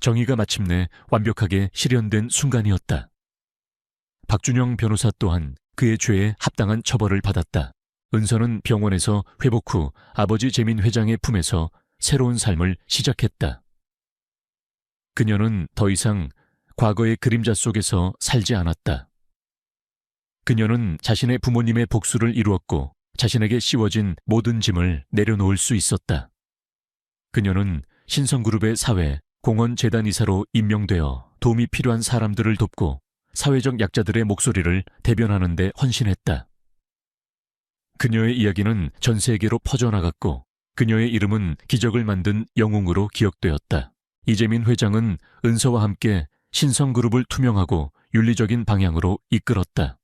정의가 마침내 완벽하게 실현된 순간이었다. 박준영 변호사 또한 그의 죄에 합당한 처벌을 받았다. 은서는 병원에서 회복 후 아버지 재민 회장의 품에서 새로운 삶을 시작했다. 그녀는 더 이상 과거의 그림자 속에서 살지 않았다. 그녀는 자신의 부모님의 복수를 이루었고 자신에게 씌워진 모든 짐을 내려놓을 수 있었다. 그녀는 신성그룹의 사회 공헌재단 이사로 임명되어 도움이 필요한 사람들을 돕고 사회적 약자들의 목소리를 대변하는 데 헌신했다. 그녀의 이야기는 전 세계로 퍼져나갔고 그녀의 이름은 기적을 만든 영웅으로 기억되었다. 이재민 회장은 은서와 함께 신성그룹을 투명하고 윤리적인 방향으로 이끌었다.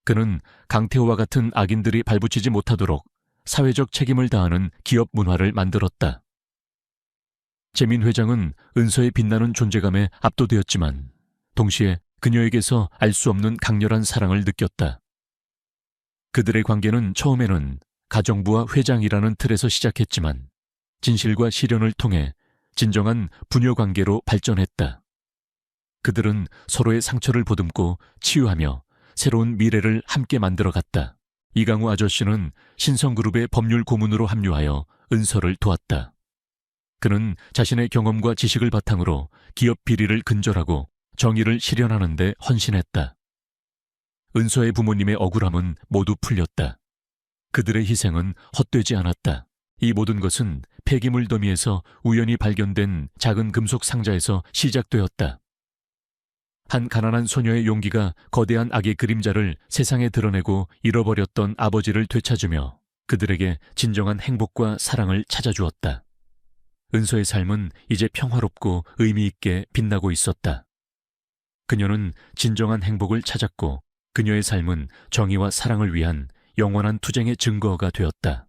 그는 강태호와 같은 악인들이 발붙이지 못하도록 사회적 책임을 다하는 기업 문화를 만들었다. 재민 회장은 은서의 빛나는 존재감에 압도되었지만 동시에 그녀에게서 알 수 없는 강렬한 사랑을 느꼈다. 그들의 관계는 처음에는 가정부와 회장이라는 틀에서 시작했지만 진실과 실현을 통해 진정한 부녀 관계로 발전했다. 그들은 서로의 상처를 보듬고 치유하며 새로운 미래를 함께 만들어갔다. 이강우 아저씨는 신성그룹의 법률 고문으로 합류하여 은서를 도왔다. 그는 자신의 경험과 지식을 바탕으로 기업 비리를 근절하고 정의를 실현하는 데 헌신했다. 은서의 부모님의 억울함은 모두 풀렸다. 그들의 희생은 헛되지 않았다. 이 모든 것은 폐기물 더미에서 우연히 발견된 작은 금속 상자에서 시작되었다. 한 가난한 소녀의 용기가 거대한 악의 그림자를 세상에 드러내고 잃어버렸던 아버지를 되찾으며 그들에게 진정한 행복과 사랑을 찾아주었다. 은서의 삶은 이제 평화롭고 의미 있게 빛나고 있었다. 그녀는 진정한 행복을 찾았고 그녀의 삶은 정의와 사랑을 위한 영원한 투쟁의 증거가 되었다.